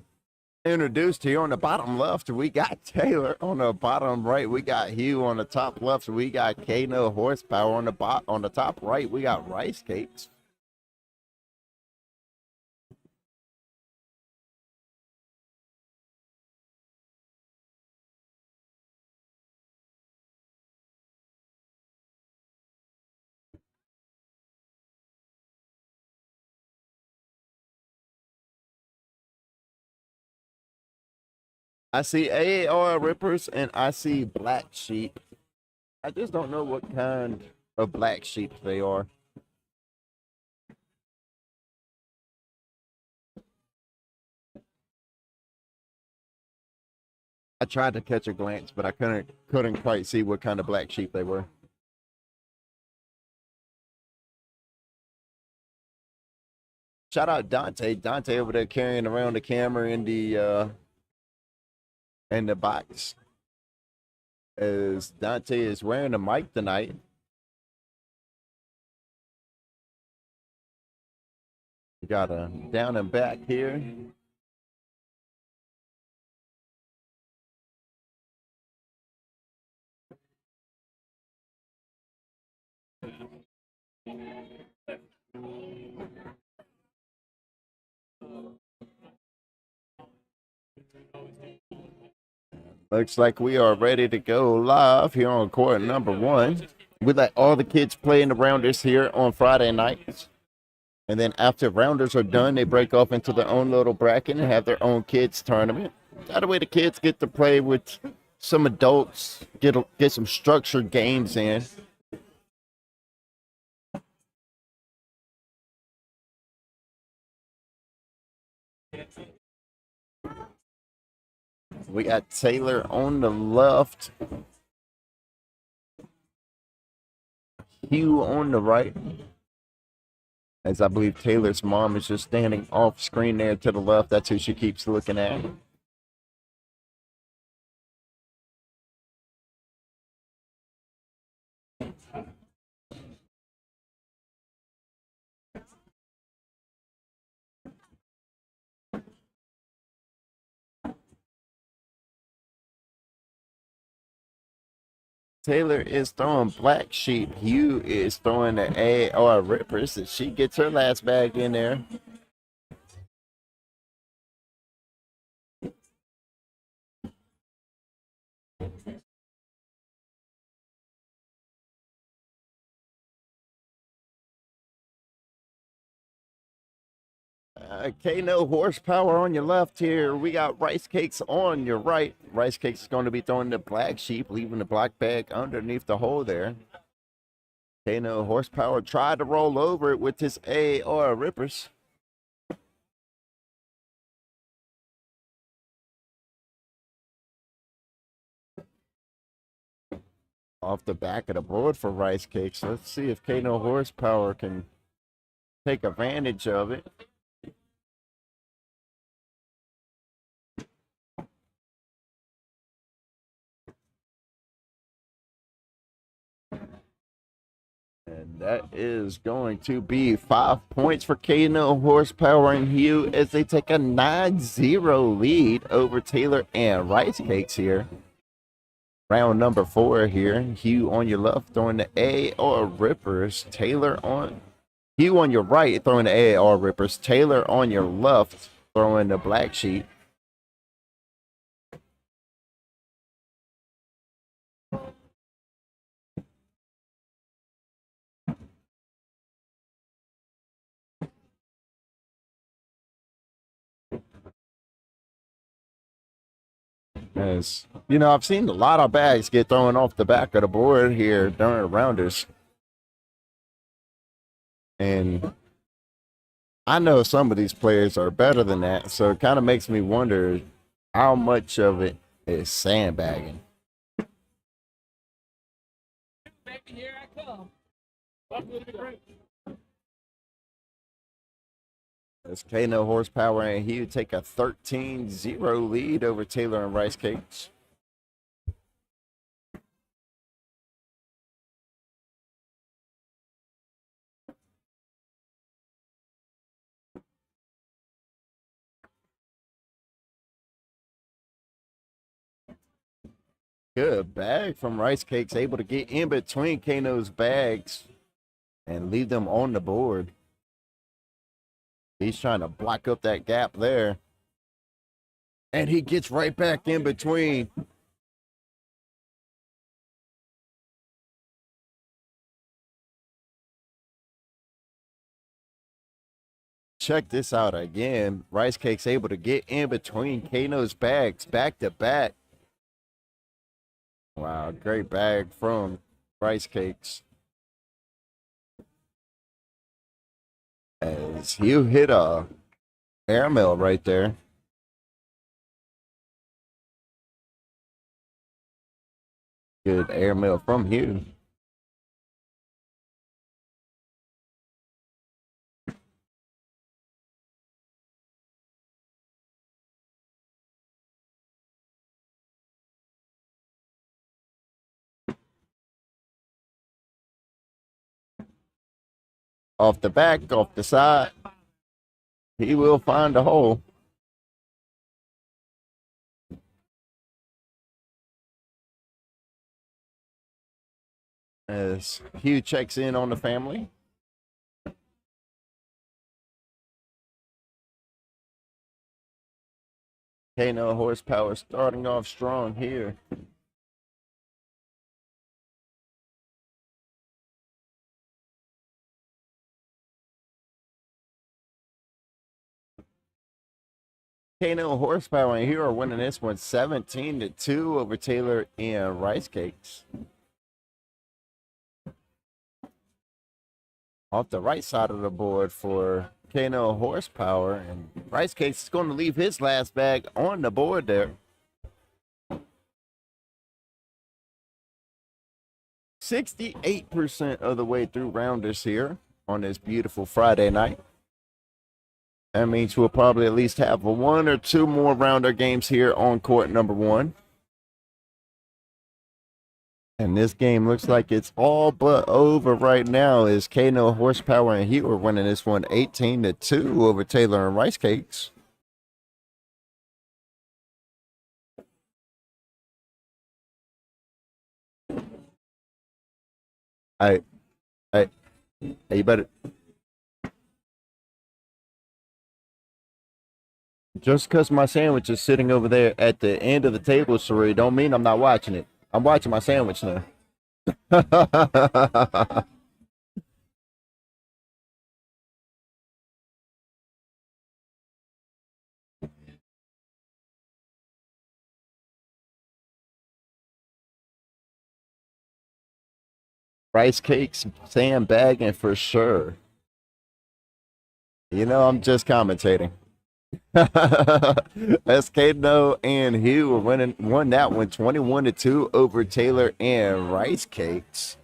introduced here. On the bottom left, we got Taylor. On the bottom right, we got Hugh. On the top left, we got Kano Horsepower. On the top right, we got Rice Cakes. I see AAR Rippers and I see Black Sheep. I just don't know what kind of Black Sheep they are. I tried to catch a glance, but I couldn't quite see what kind of Black Sheep they were. Shout out Dante. Dante over there carrying around the camera in the box. As Dante is wearing a mic tonight. We got a down and back here. Looks like we are ready to go live here on court number 1. We let all the kids play in the rounders here on Friday nights. And then after rounders are done, they break off into their own little bracket and have their own kids tournament. That way the kids get to play with some adults, get some structured games in. We got Taylor on the left, Hugh on the right, as I believe Taylor's mom is just standing off screen there to the left. That's who she keeps looking at. Taylor is throwing Black Sheep. Hugh is throwing the AR Rippers. And she gets her last bag in there. Kano Horsepower on your left here. We got Rice Cakes on your right. Rice Cakes is going to be throwing the Black Sheep, leaving the black bag underneath the hole there. Kano Horsepower tried to roll over it with his AR Rippers. Off the back of the board for Rice Cakes. Let's see if Kano Horsepower can take advantage of it. And that is going to be 5 points for Kano Horsepower and Hugh as they take a 9-0 lead over Taylor and Rice Cakes here. Round number 4 here. Hugh on your left throwing the AR Rippers. Hugh on your right throwing the AR Rippers. Taylor on your left throwing the Black Sheep. As you know, I've seen a lot of bags get thrown off the back of the board here during rounders. And I know some of these players are better than that, so it kind of makes me wonder how much of it is sandbagging. Here I come. As Kano Horsepower and Hugh take a 13-0 lead over Taylor and Rice Cakes. Good bag from Rice Cakes, able to get in between Kano's bags and leave them on the board. He's trying to block up that gap there. And he gets right back in between. Check this out again. Rice Cakes able to get in between Kano's bags back to back. Wow, great bag from Rice Cakes. As you hit a airmail right there. Good airmail from Hugh. Off the back, off the side. He will find a hole. As Hugh checks in on the family. Kano horsepower starting off strong here. Kano horsepower and Hero winning this one 17-2 over Taylor and Rice Cakes. Off the right side of the board for Kano horsepower, and Rice Cakes is going to leave his last bag on the board there. 68% of the way through rounders here on this beautiful Friday night. That means we'll probably at least have one or two more rounder games here on court number one. And this game looks like it's all but over right now as Kano horsepower and Hugh are winning this one 18-2 over Taylor and Rice Cakes. Hey, you better. Just because my sandwich is sitting over there at the end of the table, Sari, don't mean I'm not watching it. I'm watching my sandwich now. Rice Cakes, sandbagging for sure. You know, I'm just commentating. Kano and Hugh won that one 21-2 over Taylor and Rice Cakes.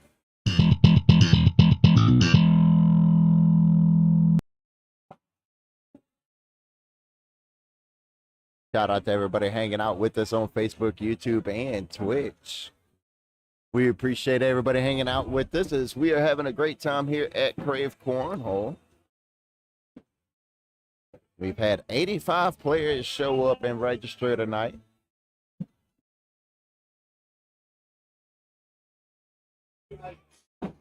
Shout out to everybody hanging out with us on Facebook, YouTube, and Twitch. We appreciate everybody hanging out with us as we are having a great time here at Krave Cornhole. We've had 85 players show up and register tonight.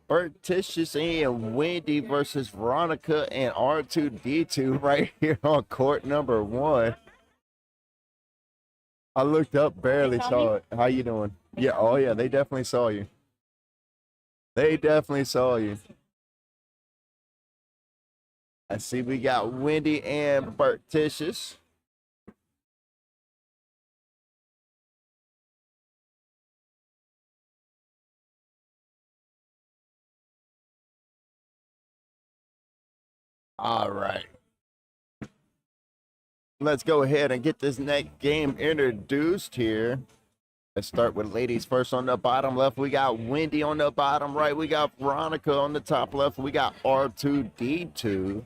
Bertitious and Wendy versus Veronica and R2D2 right here on court number one. I looked up, barely saw it. How you doing? Yeah, oh yeah, they definitely saw you. They definitely saw you. I see we got Wendy and Bertitious. All right. Let's go ahead and get this next game introduced here. Let's start with ladies first. On the bottom left, we got Wendy. On the bottom right, we got Veronica. On the top left, we got R2D2.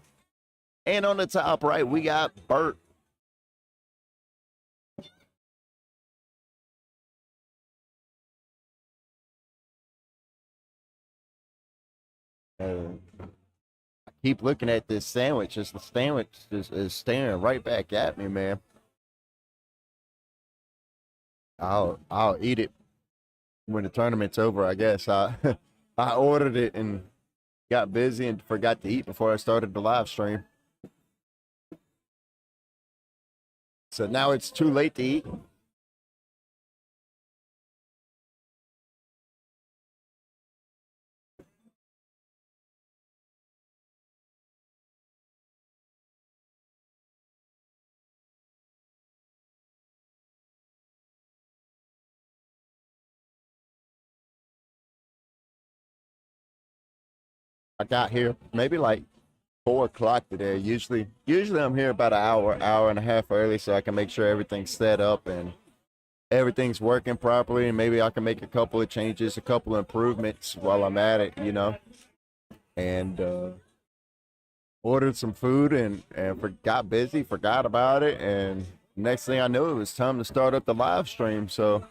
And on the top right, we got Bert. I keep looking at this sandwich. The sandwich is staring right back at me, man. I'll eat it when the tournament's over, I guess I ordered it and got busy and forgot to eat before I started the live stream. So now it's too late to eat. I got here maybe like 4 o'clock today. Usually I'm here about an hour and a half early so I can make sure everything's set up and everything's working properly, and maybe I can make a couple of changes, a couple of improvements while I'm at it, and ordered some food and got busy, forgot about it, and next thing I knew, it was time to start up the live stream. So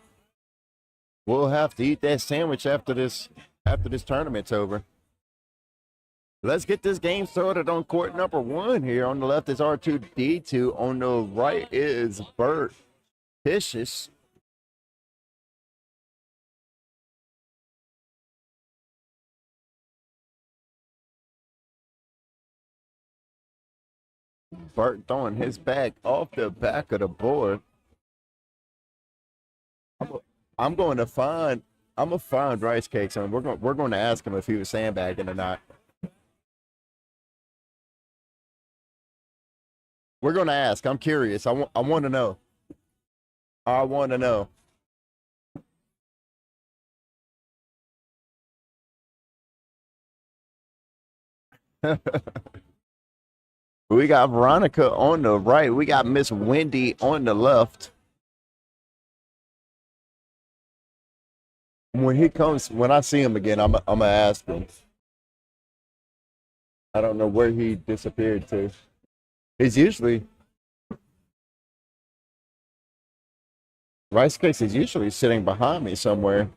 we'll have to eat that sandwich after this tournament's over. Let's get this game started on court number 1 here. On the left is R2D2. On the right is Bert Tishis. Bert throwing his bag off the back of the board. I'm going to find Rice Cakes, and we're going to ask him if he was sandbagging or not. We're going to ask. I'm curious. I want to know. I want to know. We got Veronica on the right. We got Miss Wendy on the left. When I see him again, I'm gonna ask him. I don't know where he disappeared to. He's usually Rice Cakes is usually sitting behind me somewhere.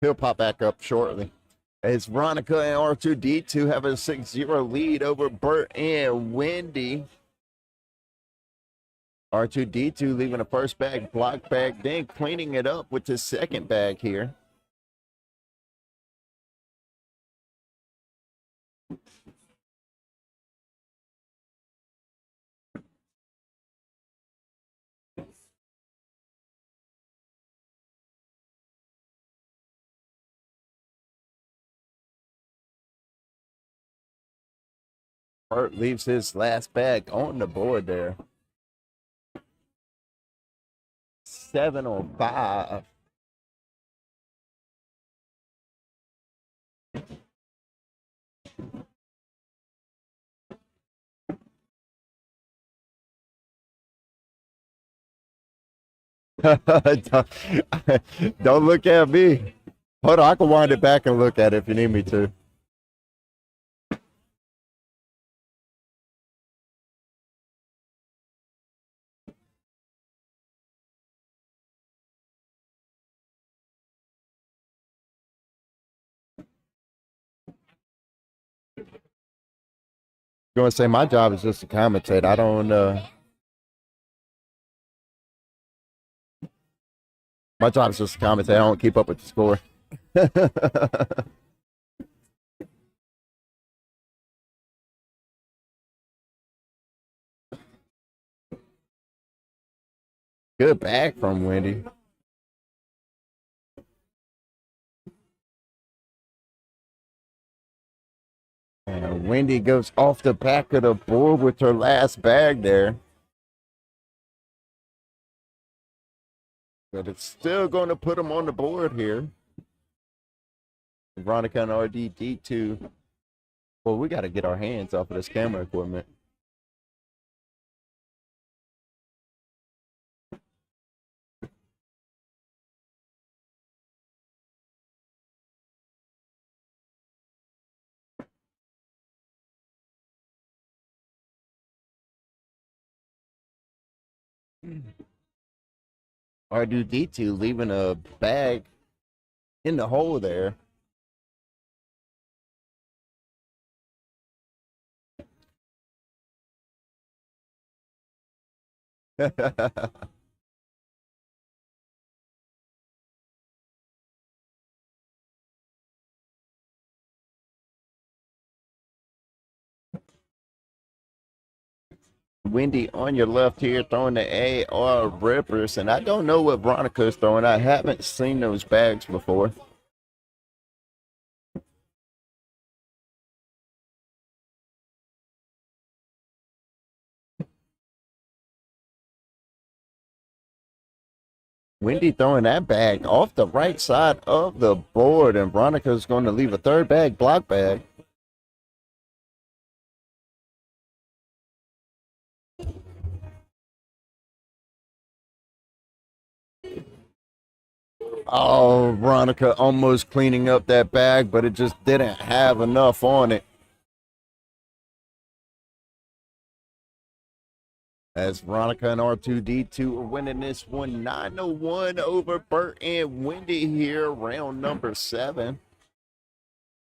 He'll pop back up shortly. As Veronica and R2D2 have a 6-0 lead over Bert and Wendy. R2D2 leaving the first bag, block bag, then cleaning it up with the second bag here. Bert leaves his last bag on the board there. 7 on 5. Don't look at me. Hold on, I can wind it back and look at it if you need me to. Going to say my job is just to commentate. I don't. My job is just to commentate. I don't keep up with the score. Good bag from Wendy. And Wendy goes off the back of the board with her last bag there. But it's still going to put them on the board here. Veronica and RDD2. Well, we got to get our hands off of this camera equipment. R2D2 leaving a bag in the hole there. Wendy on your left here throwing the AR rippers, and I don't know what Veronica's throwing. I haven't seen those bags before. Wendy throwing that bag off the right side of the board, and Veronica's going to leave a third bag, block bag. Oh, Veronica almost cleaning up that bag, but it just didn't have enough on it. As Veronica and R2D2 are winning this one 9-1 over Bert and Wendy here, round number 7.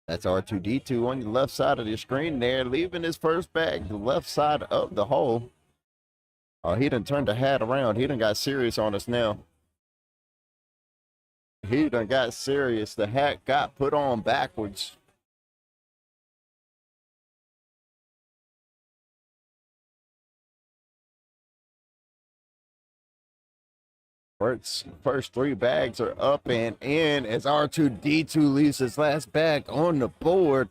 That's R2D2 on the left side of the screen there, leaving his first bag the left side of the hole. Oh, he done turned the hat around. He done got serious on us now. He done got serious. The hat got put on backwards. Bert's first 3 bags are up and in as R2D2 leaves his last bag on the board.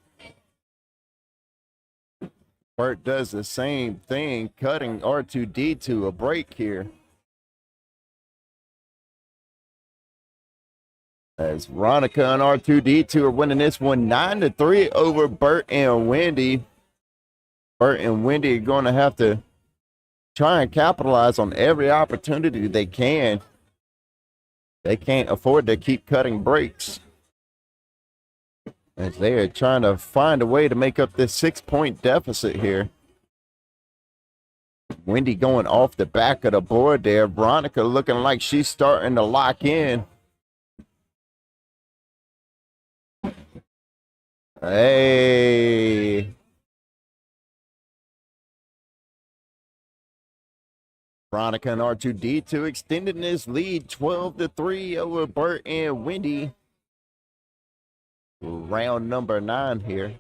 Bert does the same thing, cutting R2D2 a break here. As Veronica and R2D2 are winning this one 9-3 over Bert and Wendy. Bert and Wendy are going to have to try and capitalize on every opportunity they can. They can't afford to keep cutting breaks, as they are trying to find a way to make up this 6-point deficit here. Wendy going off the back of the board there. Veronica looking like she's starting to lock in. Hey. Veronica and R2D2 extending this lead 12-3 over Bert and Wendy. Round number 9 here.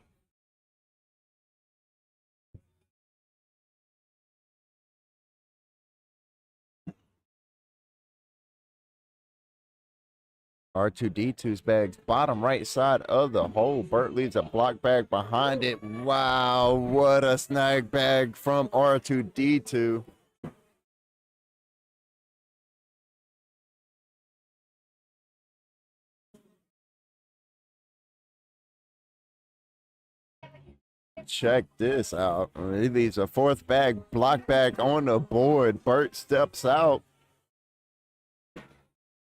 R2D2's bag's bottom right side of the hole. Bert leaves a block bag behind it. Wow, what a snag bag from R2D2. Check this out. He leaves a 4th bag, block bag on the board. Bert steps out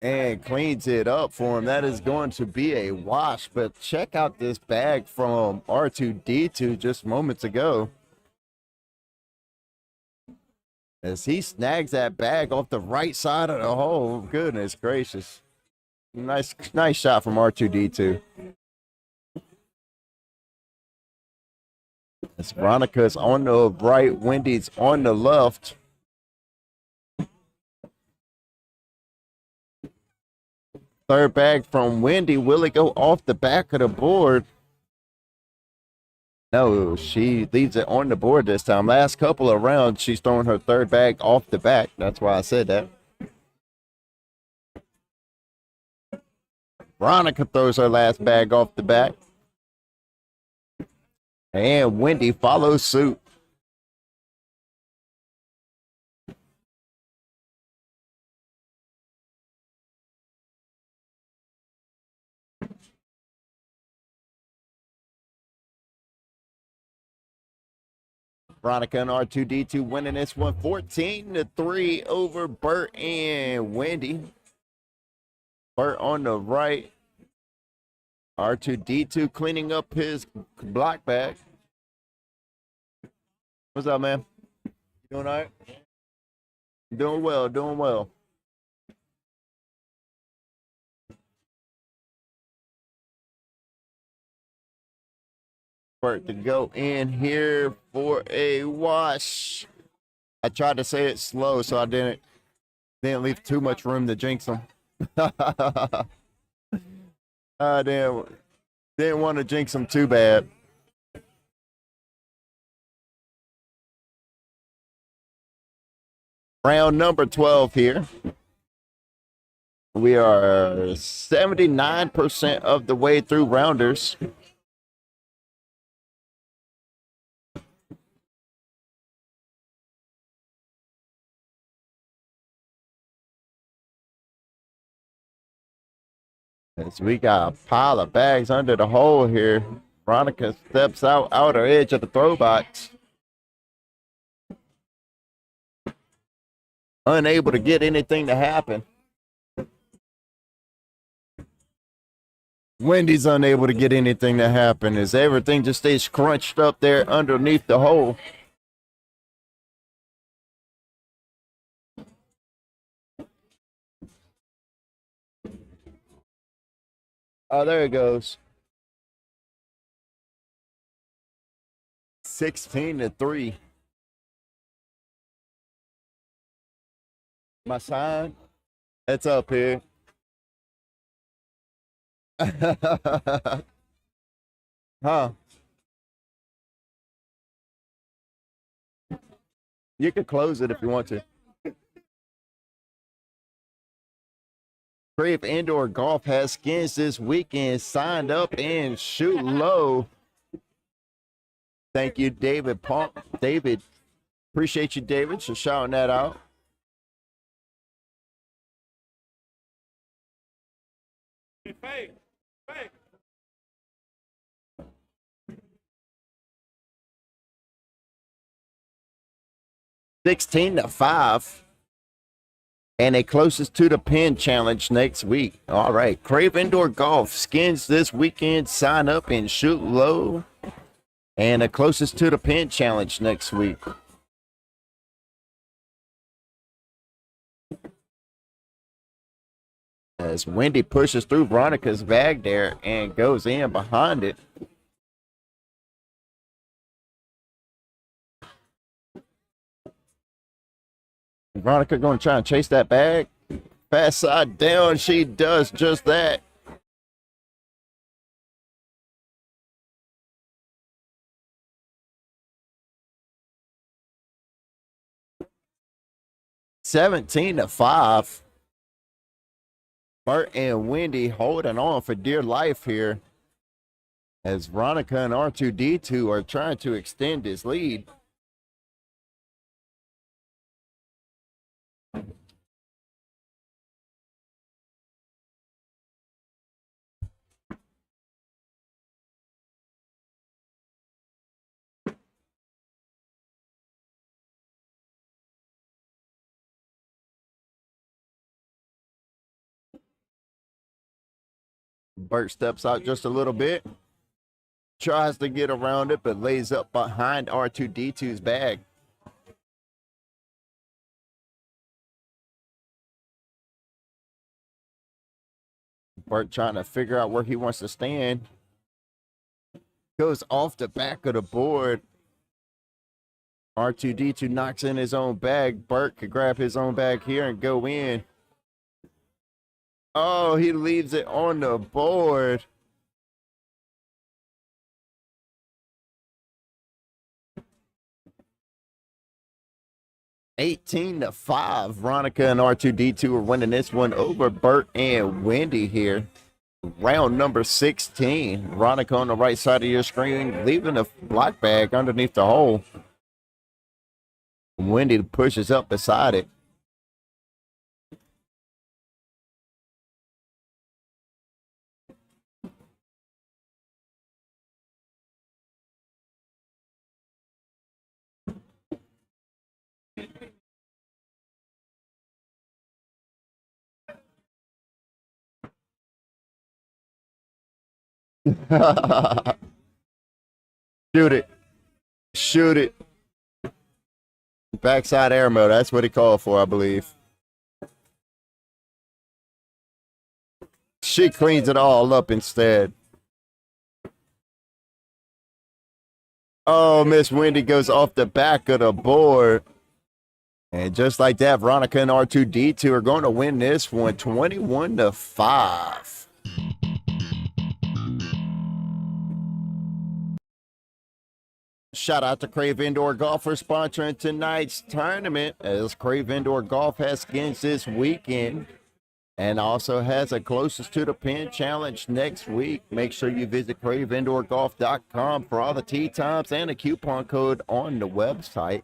and cleans it up for him. That is going to be a wash, but check out this bag from R2D2 just moments ago, as he snags that bag off the right side of the hole. Goodness gracious. Nice shot from R2D2. As Veronica's on the right, Wendy's on the left. Third bag from Wendy. Will it go off the back of the board? No, she leaves it on the board this time. Last couple of rounds, she's throwing her third bag off the back. That's why I said that. Veronica throws her last bag off the back. And Wendy follows suit. Veronica and R2D2 winning this one 14-3 over Bert and Wendy. Bert on the right. R2D2 cleaning up his block bag. What's up, man? You doing all right? Doing well, doing well. For it to go in here for a wash. I tried to say it slow so I didn't leave too much room to jinx them. I didn't want to jinx them too bad. Round number 12 here. We are 79% of the way through rounders. As we got a pile of bags under the hole here. Veronica steps out outer edge of the throw box. Unable to get anything to happen. Wendy's unable to get anything to happen as everything just stays crunched up there underneath the hole. Oh, there it goes. 16-3. My sign, it's up here. Huh? You can close it if you want to. Krave Indoor Golf has skins this weekend. Signed up and shoot low. Thank you, David Pump. David, appreciate you, David, for shouting that out. Fake. 16-5. And a closest to the pin challenge next week. All right. Krave Indoor Golf skins this weekend. Sign up and shoot low. And a closest to the pin challenge next week. As Wendy pushes through Veronica's bag there and goes in behind it. Veronica going to try and chase that bag. Fast side down. She does just that. $17-5. Bert and Wendy holding on for dear life here as Veronica and R2D2 are trying to extend his lead. Bert steps out just a little bit, tries to get around it, but lays up behind R2D2's bag. Bert trying to figure out where he wants to stand. Goes off the back of the board. R2D2 knocks in his own bag. Bert could grab his own bag here and go in. Oh, he leaves it on the board. $18-5. Veronica and R2D2 are winning this one over Bert and Wendy here. Round number 16. Veronica on the right side of your screen, leaving the black bag underneath the hole. Wendy pushes up beside it. Shoot it. Shoot it. Backside air mode. That's what he called for, I believe. She cleans it all up instead. Oh, Miss Wendy goes off the back of the board. And just like that, Veronica and R2D2 are going to win this one 21-5. Shout out to Krave Indoor Golf for sponsoring tonight's tournament, as Krave Indoor Golf has skins this weekend and also has a closest to the pin challenge next week. Make sure you visit craveindoorgolf.com for all the tee times and a coupon code on the website.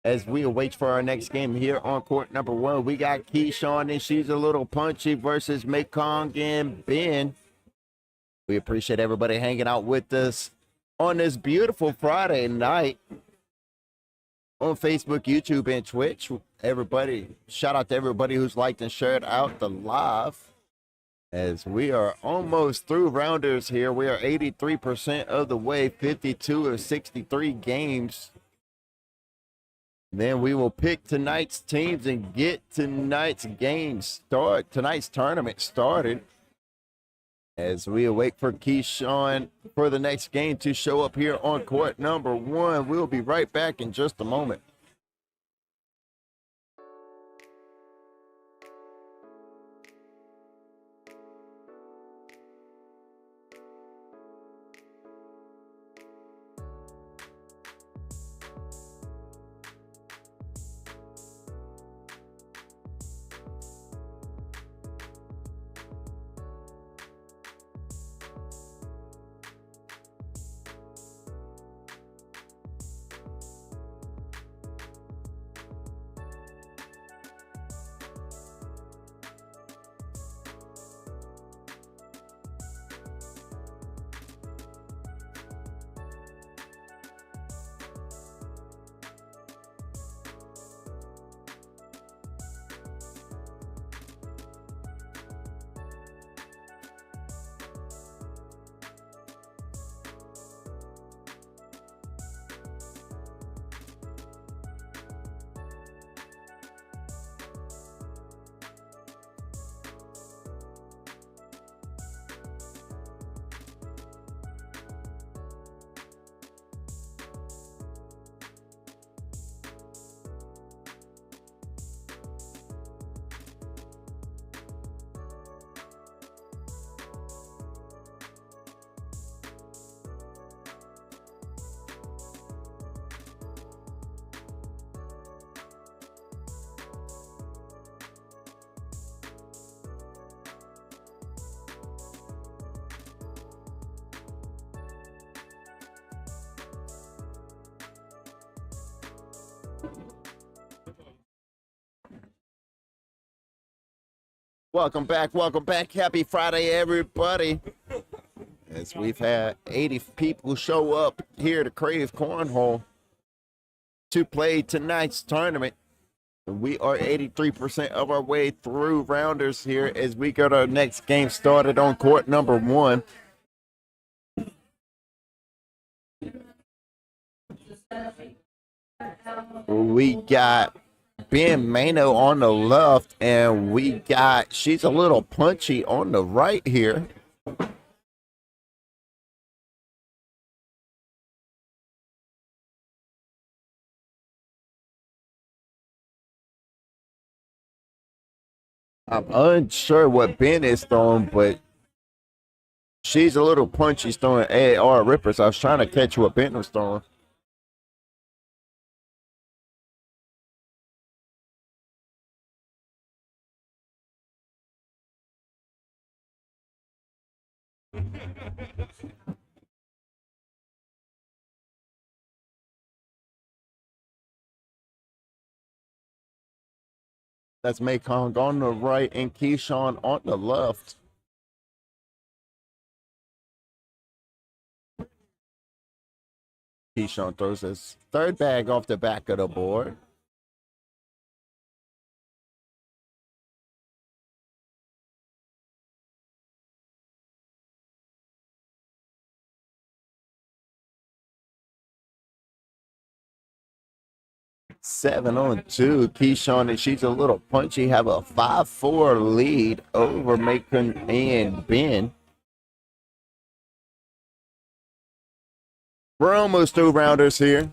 As we await for our next game here on court number 1, we got Keyshawn, and she's a little punchy versus Mekong and Ben. We appreciate everybody hanging out with us on this beautiful Friday night on Facebook, YouTube, and Twitch. Everybody, shout out to everybody who's liked and shared out the live. As we are almost through rounders here, we are 83% of the way, 52 of 63 games. Then we will pick tonight's teams and get tonight's tonight's tournament started. As we await for Keyshawn for the next game to show up here on court number 1. We'll be right back in just a moment. Welcome back. Happy Friday, everybody. As we've had 80 people show up here to Krave Cornhole to play tonight's tournament. We are 83% of our way through rounders here as we got our next game started on court number 1. We got Ben Mano on the left, and she's a little punchy on the right here. I'm unsure what Ben is throwing, but she's a little punchy. She's throwing AR rippers. I was trying to catch what Ben was throwing. That's Mekong on the right and Keyshawn on the left. Keyshawn throws his third bag off the back of the board. Seven on 2. Keyshawn, and she's a little punchy, have a 5-4 lead over Macon and Ben. We're almost 2 rounders here.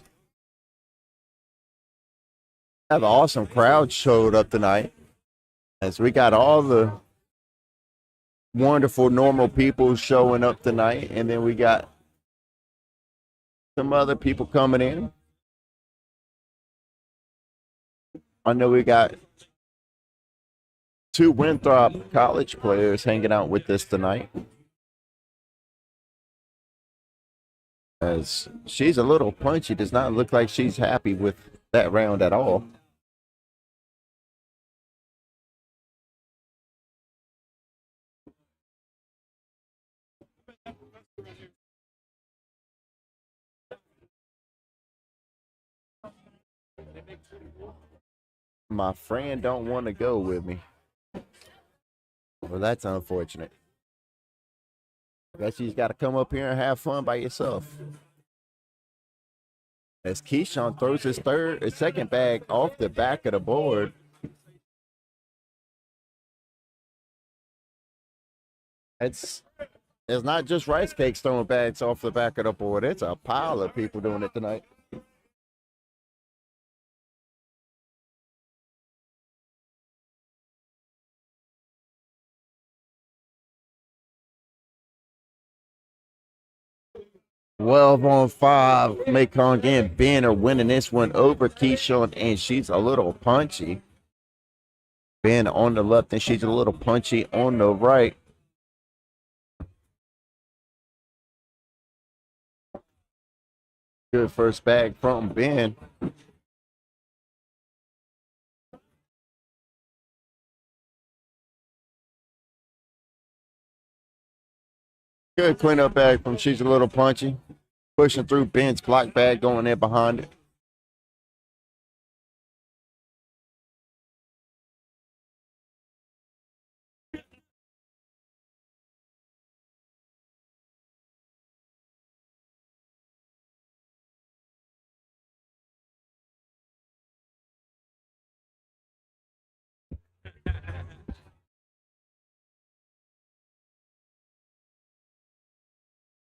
Have an awesome crowd showed up tonight, as we got all the wonderful normal people showing up tonight, and then we got some other people coming in. I know we got 2 Winthrop College players hanging out with us tonight, as she's a little punchy. Does not look like she's happy with that round at all. My friend don't want to go with me. Well, that's unfortunate. I guess you's got to come up here and have fun by yourself. As Keyshawn throws his second bag off the back of the board. It's not just Rice Cakes throwing bags off the back of the board. It's a pile of people doing it tonight. Well, on 5, Mekong and Ben are winning this one over Keyshawn, and she's a little punchy. Ben on the left, and she's a little punchy on the right. Good first bag from Ben. Good cleanup bag from She's a Little Punchy. Pushing through Ben's block bag, going in behind it.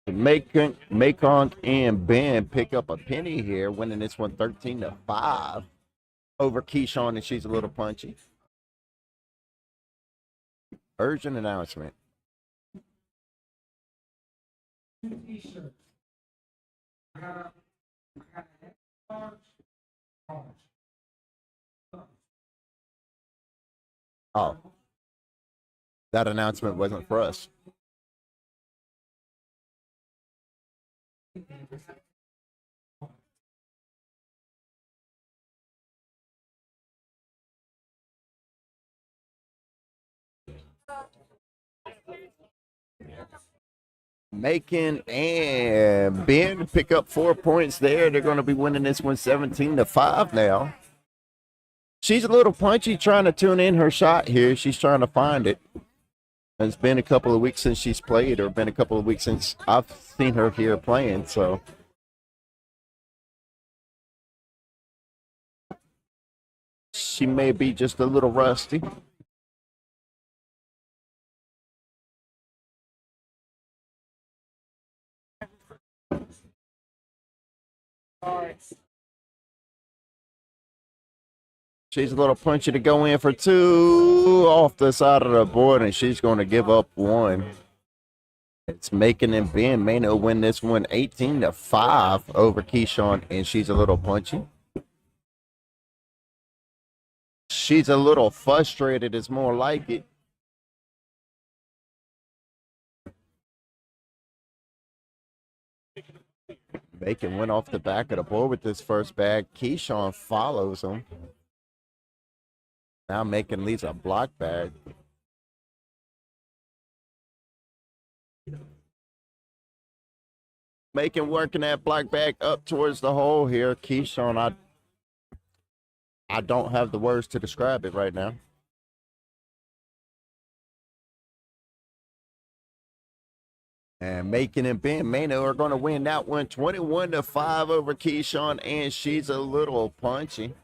Mekong and Ben pick up a penny here, winning this one 13-5 over Keyshawn, and She's a Little Punchy. Urgent announcement. Oh, that announcement wasn't for us. Macon and Ben pick up 4 points there. They're going to be winning this one 17-5 now. She's a Little Punchy trying to tune in her shot here. She's trying to find it. It's been a couple of weeks since she's played, or been a couple of weeks since I've seen her here playing, so. She may be just a little rusty. She's a Little Punchy to go in for 2 off the side of the board, and she's going to give up 1. It's Macon and Ben. Mano win this one 18-5 over Keyshawn, and She's a Little Punchy. She's a little frustrated, is more like it. Macon went off the back of the board with this first bag. Keyshawn follows him. Now Macon leaves a block bag. Macon working that block bag up towards the hole here. Keyshawn, I don't have the words to describe it right now. And Macon and Ben Mano are going to win that one 21-5 over Keyshawn, and She's a Little Punchy.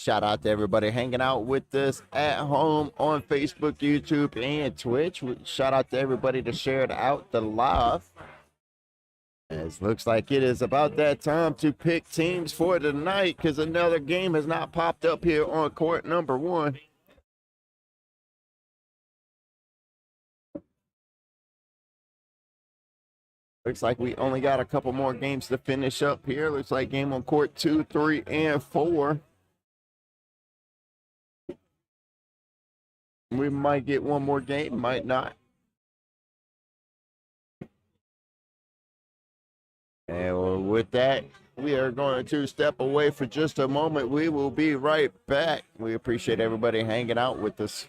Shout out to everybody hanging out with us at home on Facebook, YouTube, and Twitch. Shout out to everybody that shared out the live. As looks like it is about that time to pick teams for tonight because another game has not popped up here on court number 1. Looks like we only got a couple more games to finish up here. Looks like game on court 2, 3, and 4. We might get one more game, might not. And with that, we are going to step away for just a moment. We will be right back. We appreciate everybody hanging out with us.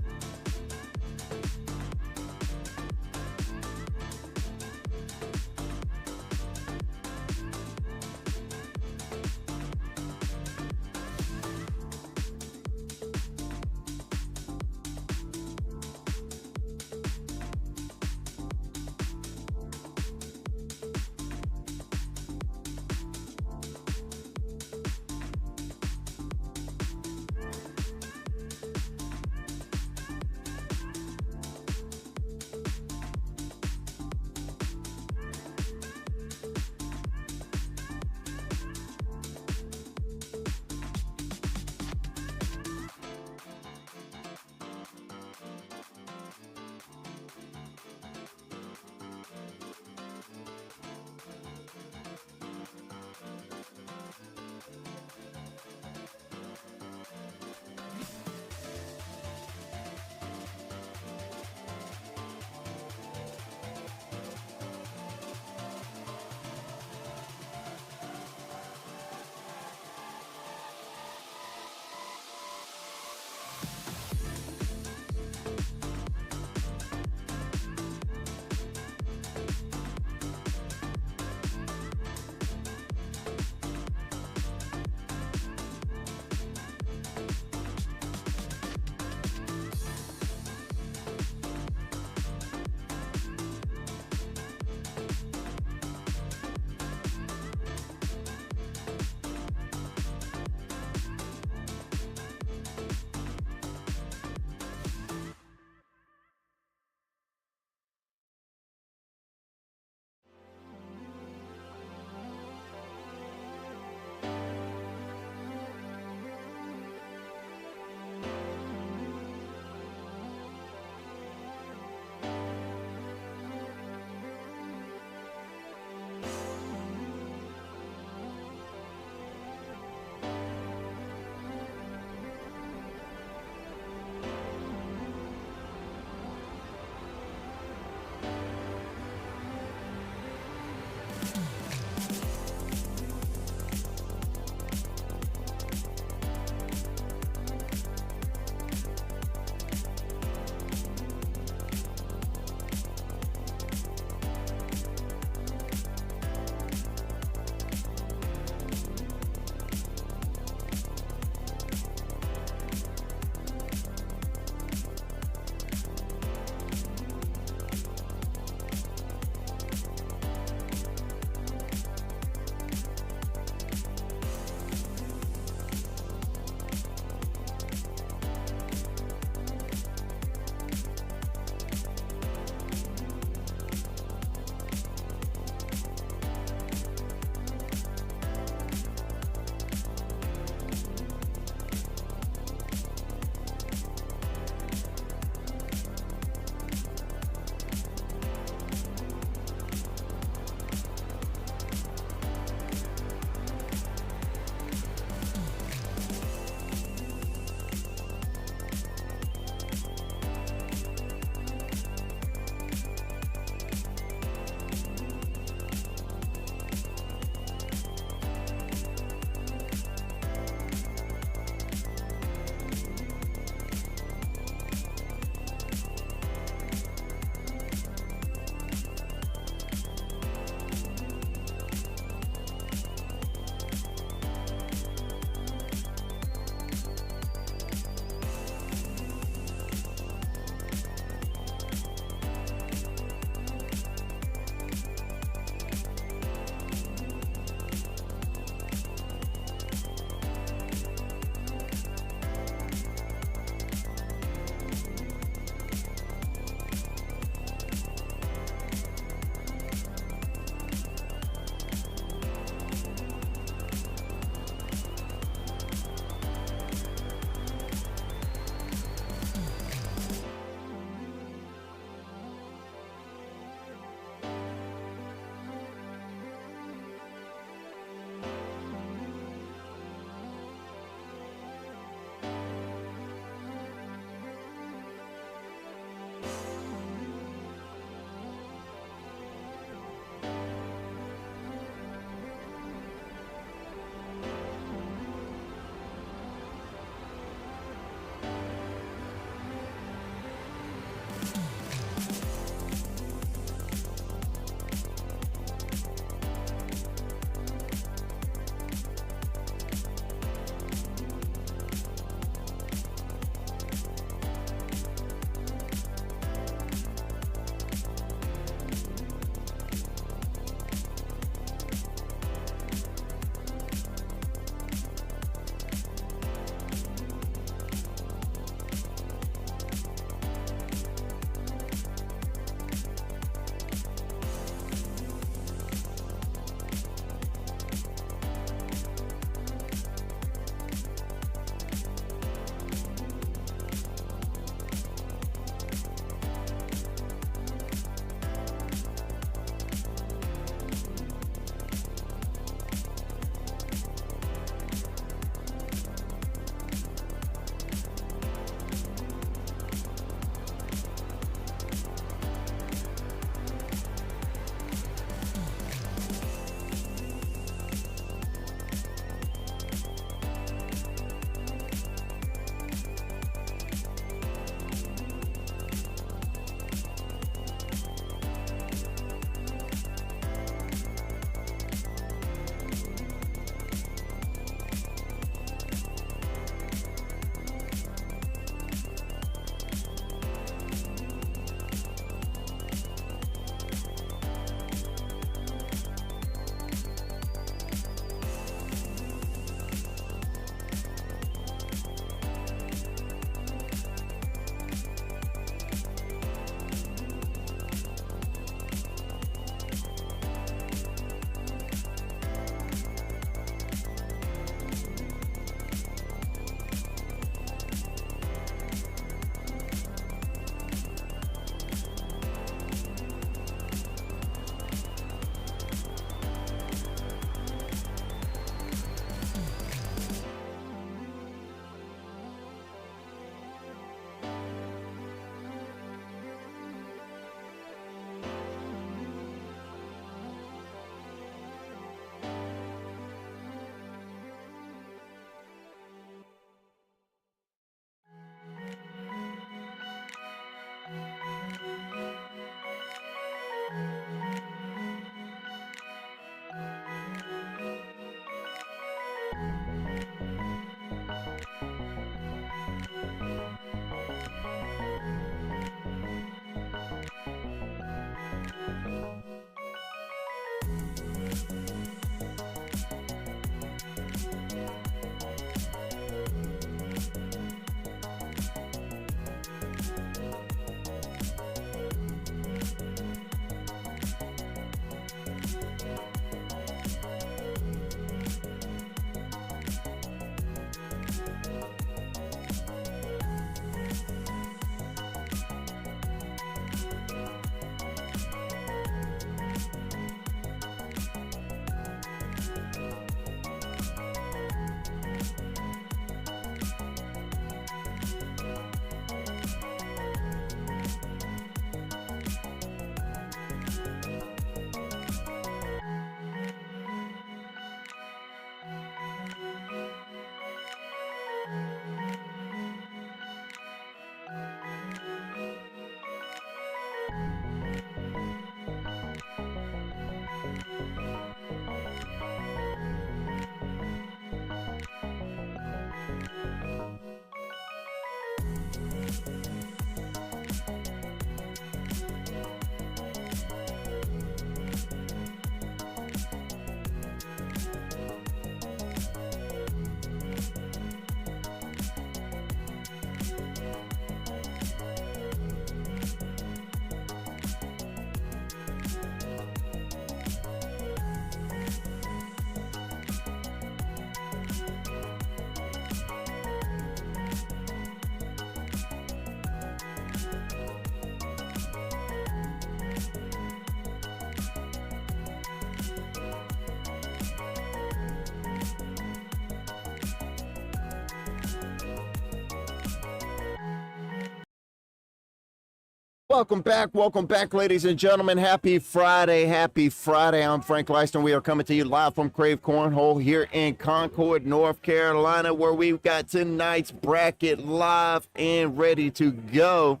Welcome back, ladies and gentlemen. Happy Friday, happy Friday. I'm Frank Leiston. We are coming to you live from Krave Cornhole here in Concord, North Carolina, where we've got tonight's bracket live and ready to go.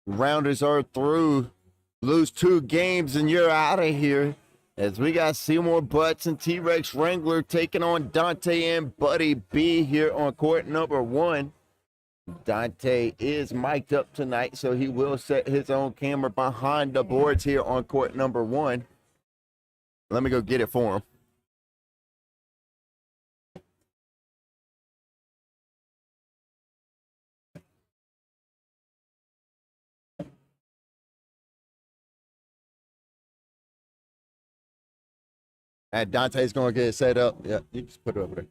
Rounders are through. Lose 2 games and you're out of here. As we got Seymour Butts and T-Rex Wrangler taking on Dante and Buddy B here on court number 1. Dante is mic'd up tonight, so he will set his own camera behind the boards here on court number 1. Let me go get it for him. And Dante's going to get it set up. Yeah, you just put it over there.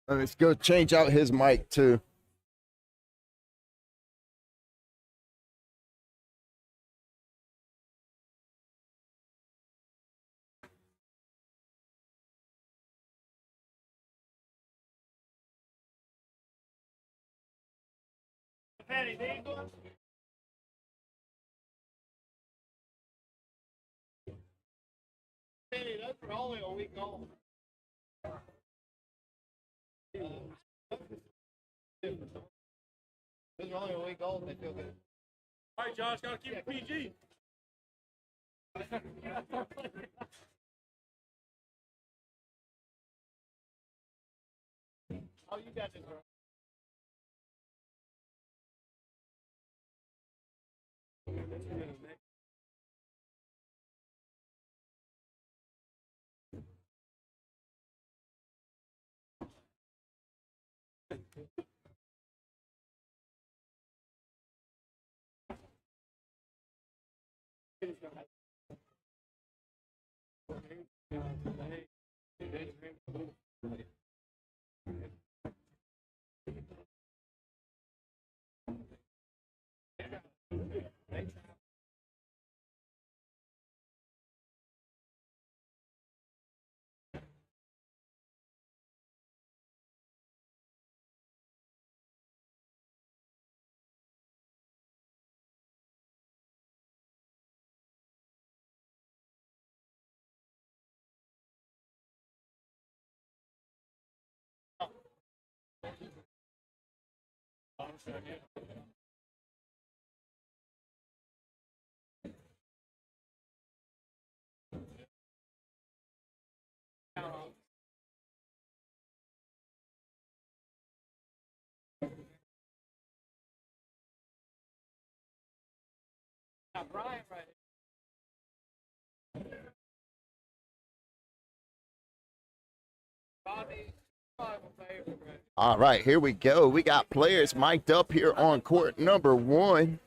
Let's go change out his mic too. That's only a week old. It's only a week old. They feel good. All right, Josh, gotta keep it PG. Oh, you got this, bro. All right, here we go. We got players mic'd up here on court number 1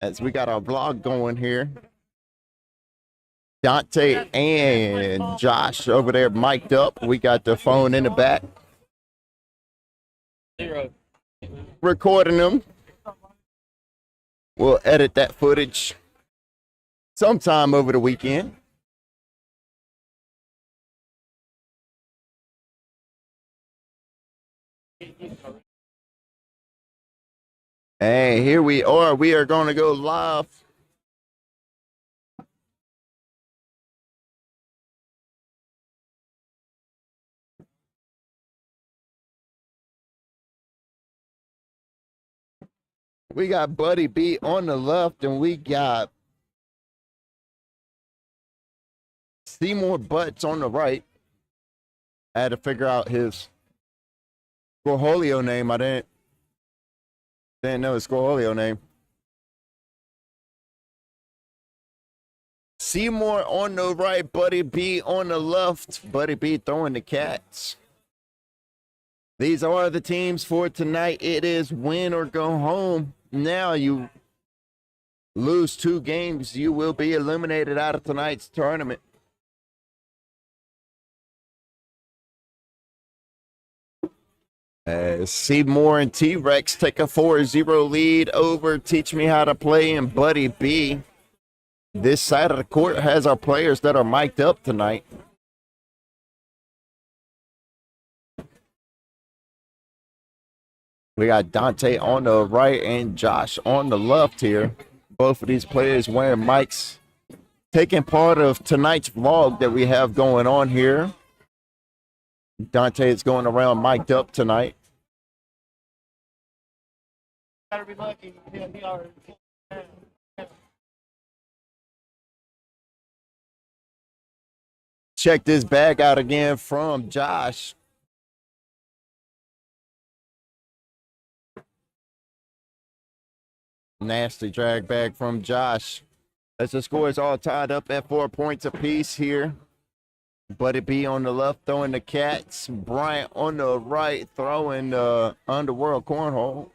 as we got our vlog going here. Dante and Josh over there mic'd up. We got the phone in the back. Recording them. We'll edit that footage sometime over the weekend. Hey, here we are. We are going to go live. We got Buddy B on the left, and we got Seymour Butts on the right. I had to figure out his Cornholio name. I didn't know his Cornholio name. Seymour on the right, Buddy B on the left. Buddy B throwing the cats. These are the teams for tonight. It is win or go home. Now you lose 2 games, you will be eliminated out of tonight's tournament. Seymour and T-Rex take a 4-0 lead over Teach Me How to Play and Buddy B. This side of the court has our players that are mic'd up tonight. We got Dante on the right and Josh on the left here. Both of these players wearing mics, taking part of tonight's vlog that we have going on here. Dante is going around mic'd up tonight. Gotta be lucky. Yeah, he already. Check this bag out again from Josh. Nasty drag bag from Josh. As the score is all tied up at 4 points apiece here. Buddy B on the left throwing the cats. Bryant on the right throwing the Underworld Cornhole.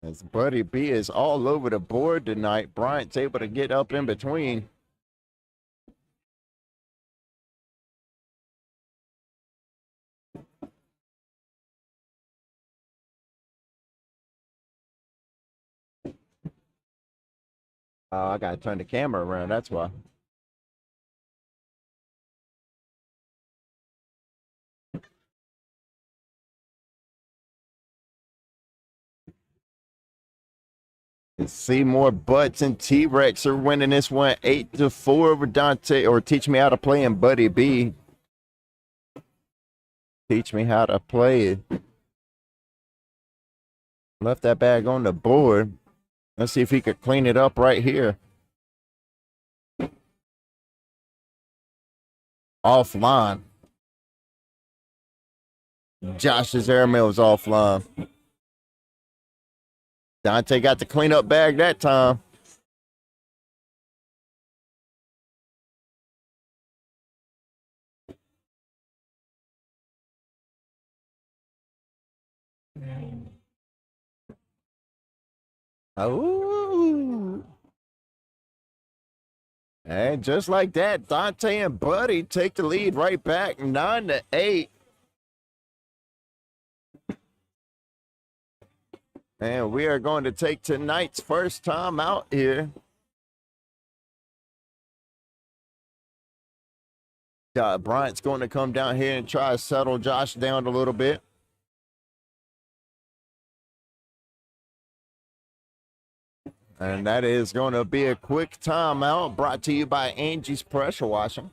As Buddy B is all over the board tonight, Bryant's able to get up in between. Oh, I gotta turn the camera around, that's why. Seymour Butts and T-Rex are winning this one 8-4 over Dante, or Teach Me How to Play and Buddy B. Teach Me How to Play. Left that bag on the board. Let's see if he could clean it up right here. Offline. Josh's airmail is offline. Dante got the cleanup bag that time. Oh. And just like that, Dante and Buddy take the lead right back, 9-8. And we are going to take tonight's first time out here. Bryant's going to come down here and try to settle Josh down a little bit. And that is going to be a quick timeout brought to you by Angie's Pressure Washing.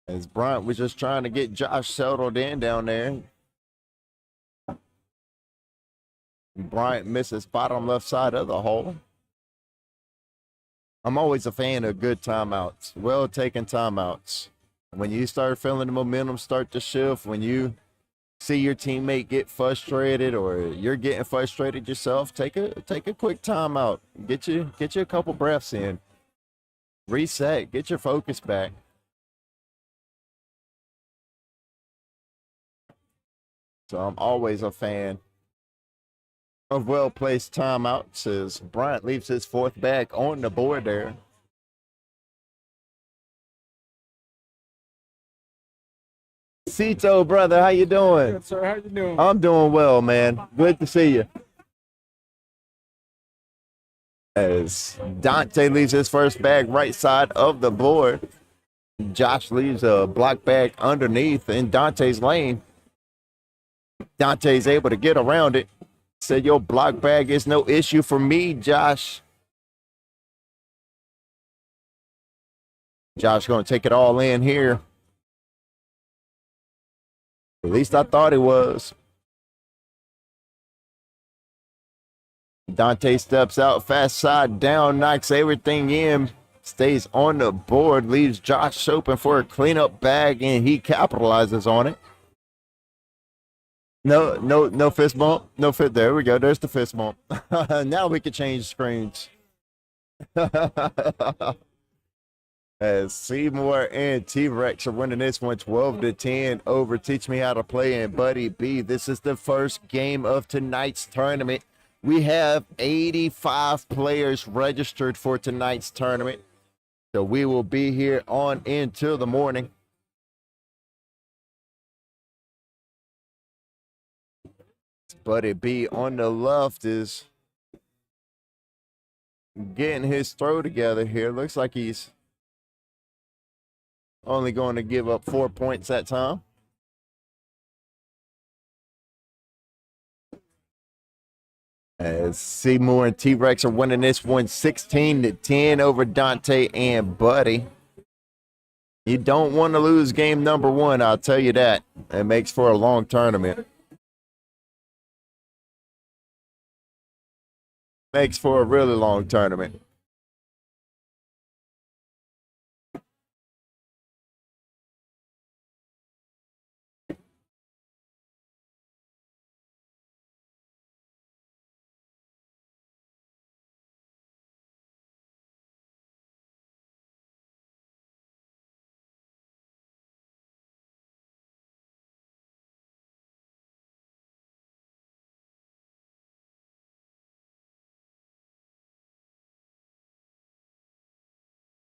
As Bryant was just trying to get Josh settled in down there. Bryant misses bottom left side of the hole. I'm always a fan of good timeouts, well-taken timeouts. When you start feeling the momentum start to shift, when you see your teammate get frustrated or you're getting frustrated yourself, take a quick timeout. Get you a couple breaths in. Reset, get your focus back. So I'm always a fan of well-placed timeouts as Bryant leaves his fourth bag on the board there. Cito, brother, how you doing? Good, sir. How you doing? I'm doing well, man. Good to see you. As Dante leaves his first bag right side of the board, Josh leaves a block bag underneath in Dante's lane. Dante's able to get around it. Said your block bag is no issue for me, Josh. Josh going to take it all in here. At least I thought he was. Dante steps out, fast side down, knocks everything in, stays on the board, leaves Josh open for a cleanup bag, and he capitalizes on it. No fist bump. No fit. There we go. There's the fist bump. Now we can change screens. As Seymour and T-Rex are winning this one 12-10 over Teach Me How to Play and Buddy B. This is the first game of tonight's tournament. We have 85 players registered for tonight's tournament. So we will be here on until the morning. Buddy B on the left is getting his throw together here. Looks like he's only going to give up 4 points that time. As Seymour and T-Rex are winning this one 16-10 over Dante and Buddy. You don't want to lose game number one, I'll tell you that. It makes for a long tournament. Makes for a really long tournament.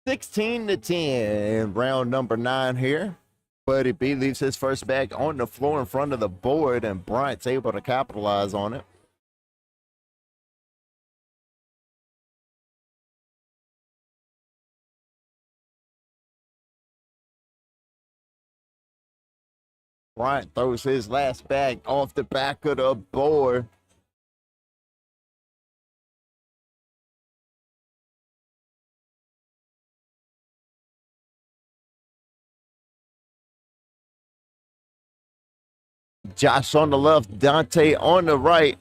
$16-10 in round number 9 here. Buddy B leaves his first bag on the floor in front of the board, and Bryant's able to capitalize on it. Bryant throws his last bag off the back of the board. Josh on the left, Dante on the right.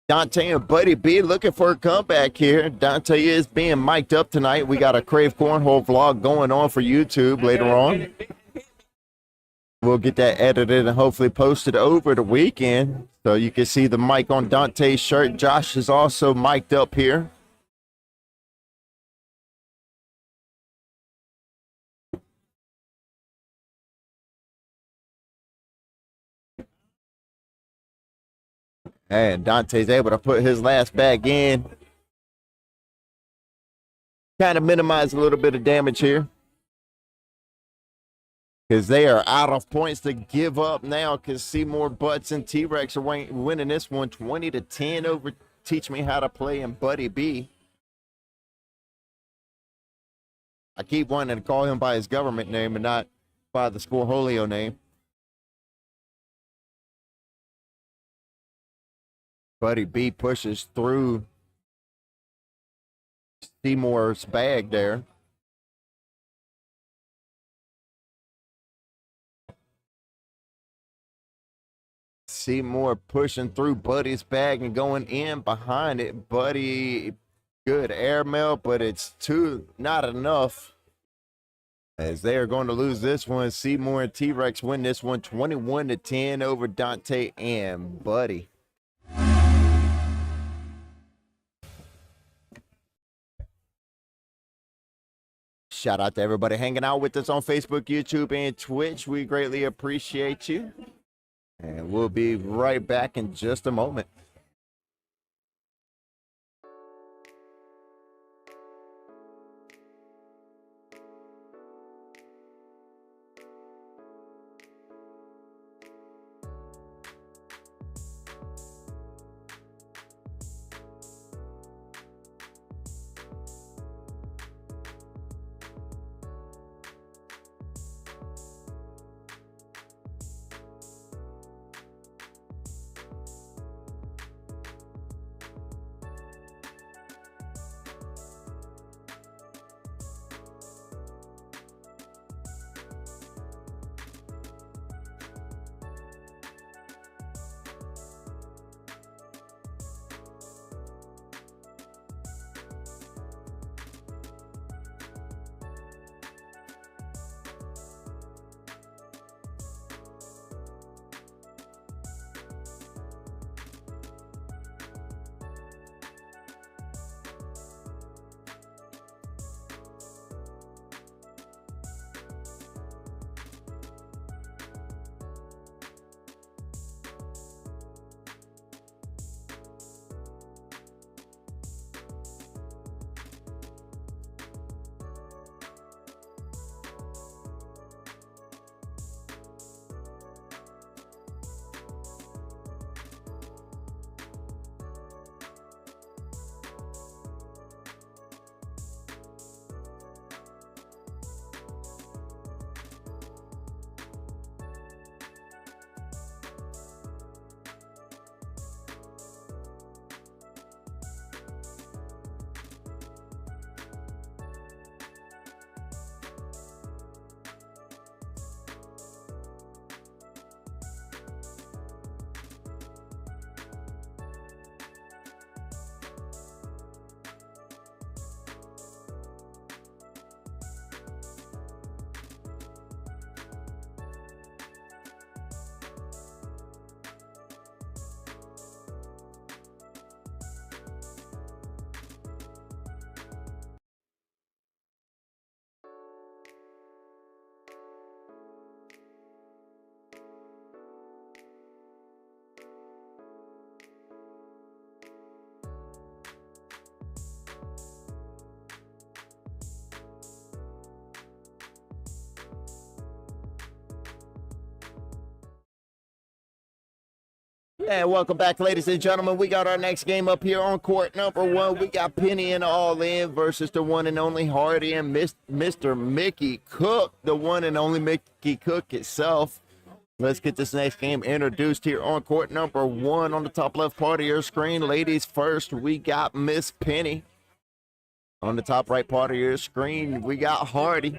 Dante and Buddy B looking for a comeback here. Dante is being mic'd up tonight. We got a Krave Cornhole vlog going on for YouTube later on. We'll get that edited and hopefully posted over the weekend. So you can see the mic on Dante's shirt. Josh is also mic'd up here. And Dante's able to put his last bag in. Kind of minimize a little bit of damage here, because they are out of points to give up now, because Seymour Butts and T-Rex are winning this one 20-10 over Teach Me How to Play and Buddy B. I keep wanting to call him by his government name and not by the Sportfolio name. Buddy B pushes through Seymour's bag there. Seymour pushing through Buddy's bag and going in behind it. Buddy, good airmail, but it's not enough, as they are going to lose this one. Seymour and T-Rex win this one 21-10 over Dante and Buddy. Shout out to everybody hanging out with us on Facebook, YouTube, and Twitch. We greatly appreciate you. And we'll be right back in just a moment. And welcome back, ladies and gentlemen. We got our next game up here on court number 1. We got Penny and All In versus the one and only Hardy and Mr. Mickey Cook, the one and only Mickey Cook itself. Let's get this next game introduced here on court number 1. On the top left part of your screen, ladies first, we got Miss Penny. On the top right part of your screen, we got Hardy.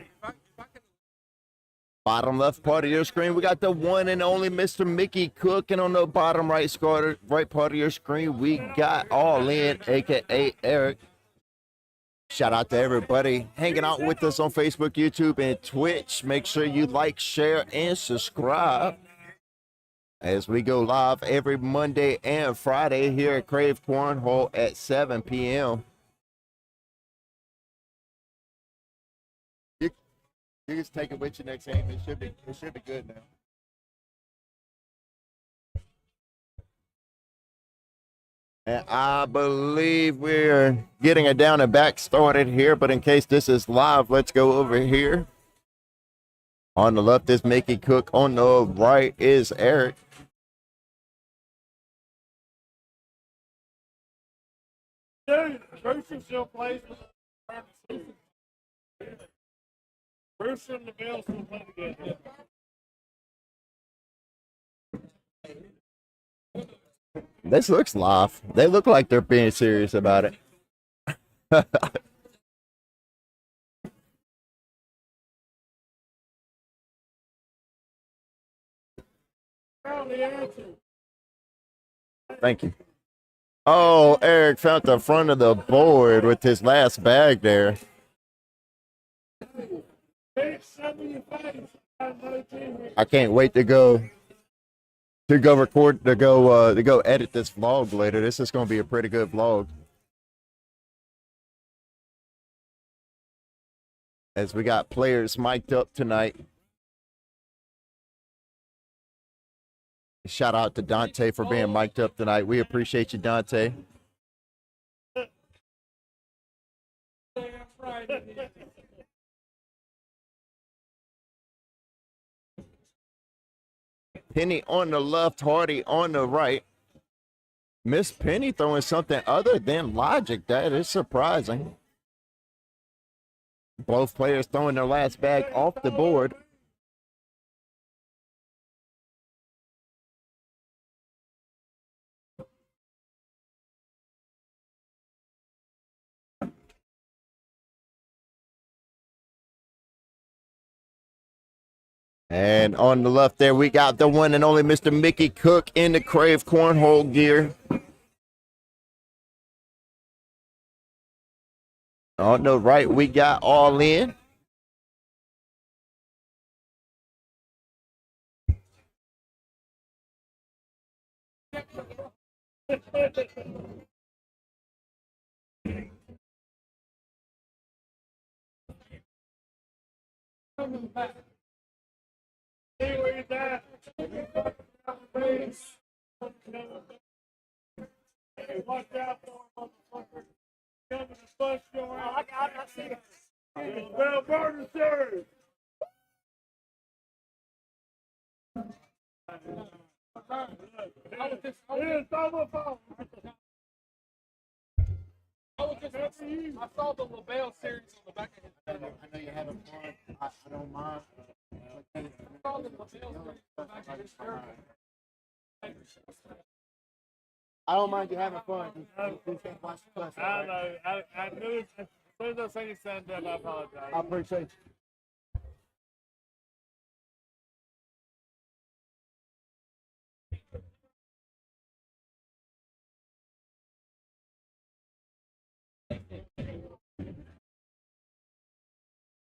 Bottom left part of your screen, we got the one and only Mr. Mickey Cook. And on the bottom right part of your screen, we got All In, a.k.a. Eric. Shout out to everybody hanging out with us on Facebook, YouTube, and Twitch. Make sure you like, share, and subscribe as we go live every Monday and Friday here at Krave Cornhole at 7 p.m. You just take it with you next game. It should be good now. And I believe we're getting a down and back started here, but in case this is live, let's go over here. On the left is Mickey Cook. On the right is Eric. Dude, Brewster still plays with Brewster and the Bills still play together. This looks live. They look like they're being serious about it. Thank you. Oh, Eric found the front of the board with his last bag there. I can't wait to go record, to go edit this vlog later. This is going to be a pretty good vlog. As we got players mic'd up tonight. Shout out to Dante for being mic'd up tonight. We appreciate you, Dante. Penny on the left, Hardy on the right. Miss Penny throwing something other than logic. That is surprising. Both players throwing their last bag off the board. And on the left there, we got the one and only Mr. Mickey Cook in the Krave Cornhole gear. On the right, we got All In. Hey, where you at? Hey, watch out for him, motherfucker. Coming to bust your ass. I see it. Well, Burger, sir. I saw the LaBelle series on the back of his head. I know you're having fun. I don't mind. I saw the LaBelle series on the back of his shirt. I don't mind you having fun. Just can't watch the plus. I know. I knew it. As soon as I said you said that, I apologize. I appreciate you.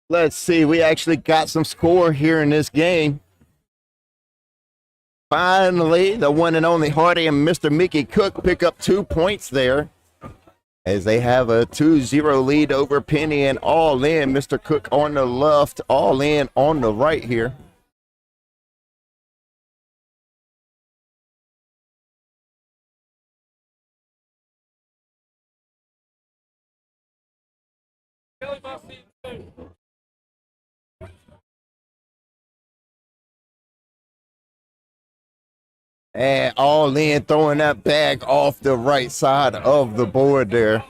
Let's see. We actually got some score here in this game. Finally, the one and only Hardy and Mr. Mickey Cook pick up 2 points there as they have a 2-0 lead over Penny and All In. Mr. Cook on the left, All In on the right here. And all in, throwing that bag off the right side of the board there.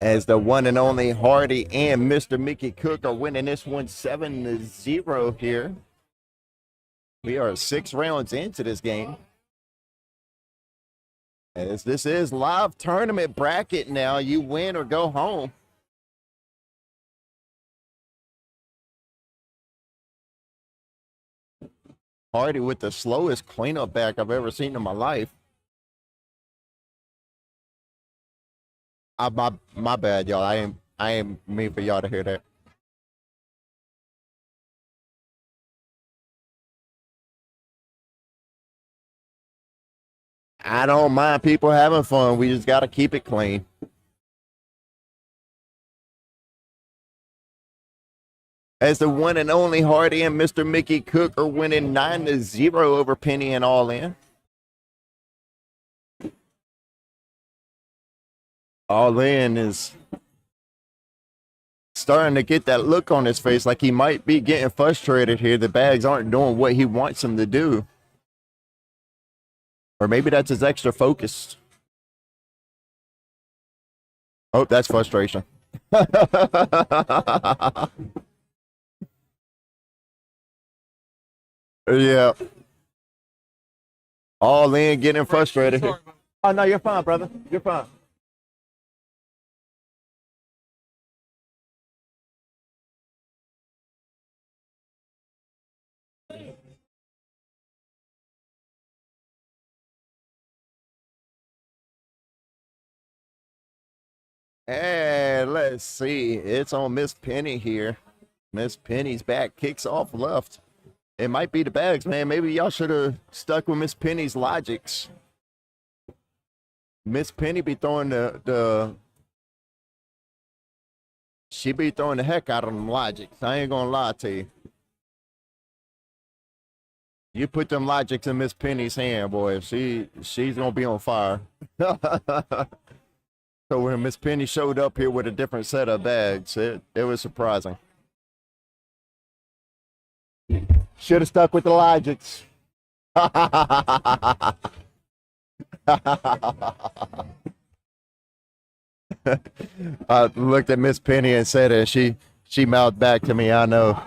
As the one and only Hardy and Mr. Mickey Cook are winning this one 7-0 here. We are 6 rounds into this game. As this is live tournament bracket now, you win or go home. Hardy with the slowest cleanup back I've ever seen in my life. My bad, y'all. I am mean for y'all to hear that. I don't mind people having fun. We just got to keep it clean. As the one and only Hardy and Mr. Mickey Cook are winning 9-0 over Penny and All In. All In is starting to get that look on his face like he might be getting frustrated here. The bags aren't doing what he wants them to do. Or maybe that's his extra focus. Oh, that's frustration. Yeah. All In getting frustrated here. Oh, no, you're fine, brother. You're fine. And let's see. It's on Miss Penny here. Miss Penny's back, kicks off left. It might be the bags, man. Maybe y'all should have stuck with Miss Penny's logics. Miss Penny be throwing she be throwing the heck out of them logics. I ain't gonna lie to you. You put them logics in Miss Penny's hand, boy. She's gonna be on fire. So when Miss Penny showed up here with a different set of bags, it was surprising. Should have stuck with the logics. I looked at Miss Penny and said it. She mouthed back to me, I know.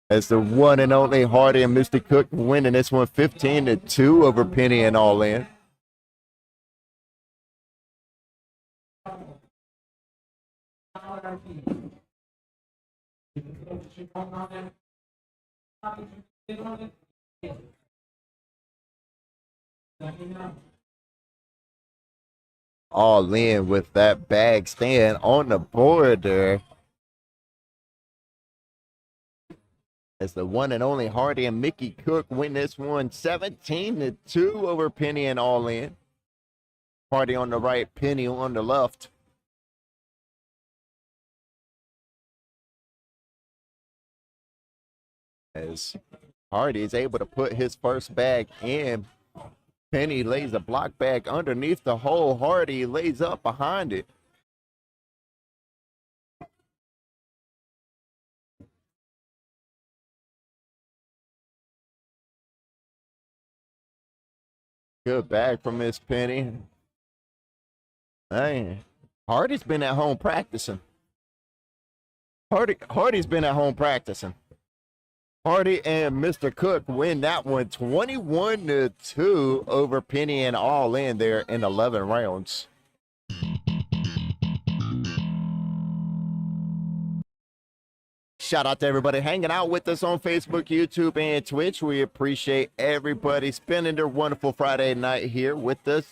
As the one and only Hardy and Mr. Cook winning this one 15-2 over Penny and All In. All In with that bag stand on the board there. As the one and only Hardy and Mickey Cook win this one 17-2 over Penny and All In. Hardy on the right, Penny on the left. As Hardy is able to put his first bag in, Penny lays a block bag underneath the hole. Hardy lays up behind it. Good bag from Miss Penny. Dang. Hardy's been at home practicing. Hardy's been at home practicing. Hardy and Mr. Cook win that one 21-2 over Penny and All In there in 11 rounds. Shout out to everybody hanging out with us on Facebook, YouTube, and Twitch. We appreciate everybody spending their wonderful Friday night here with us.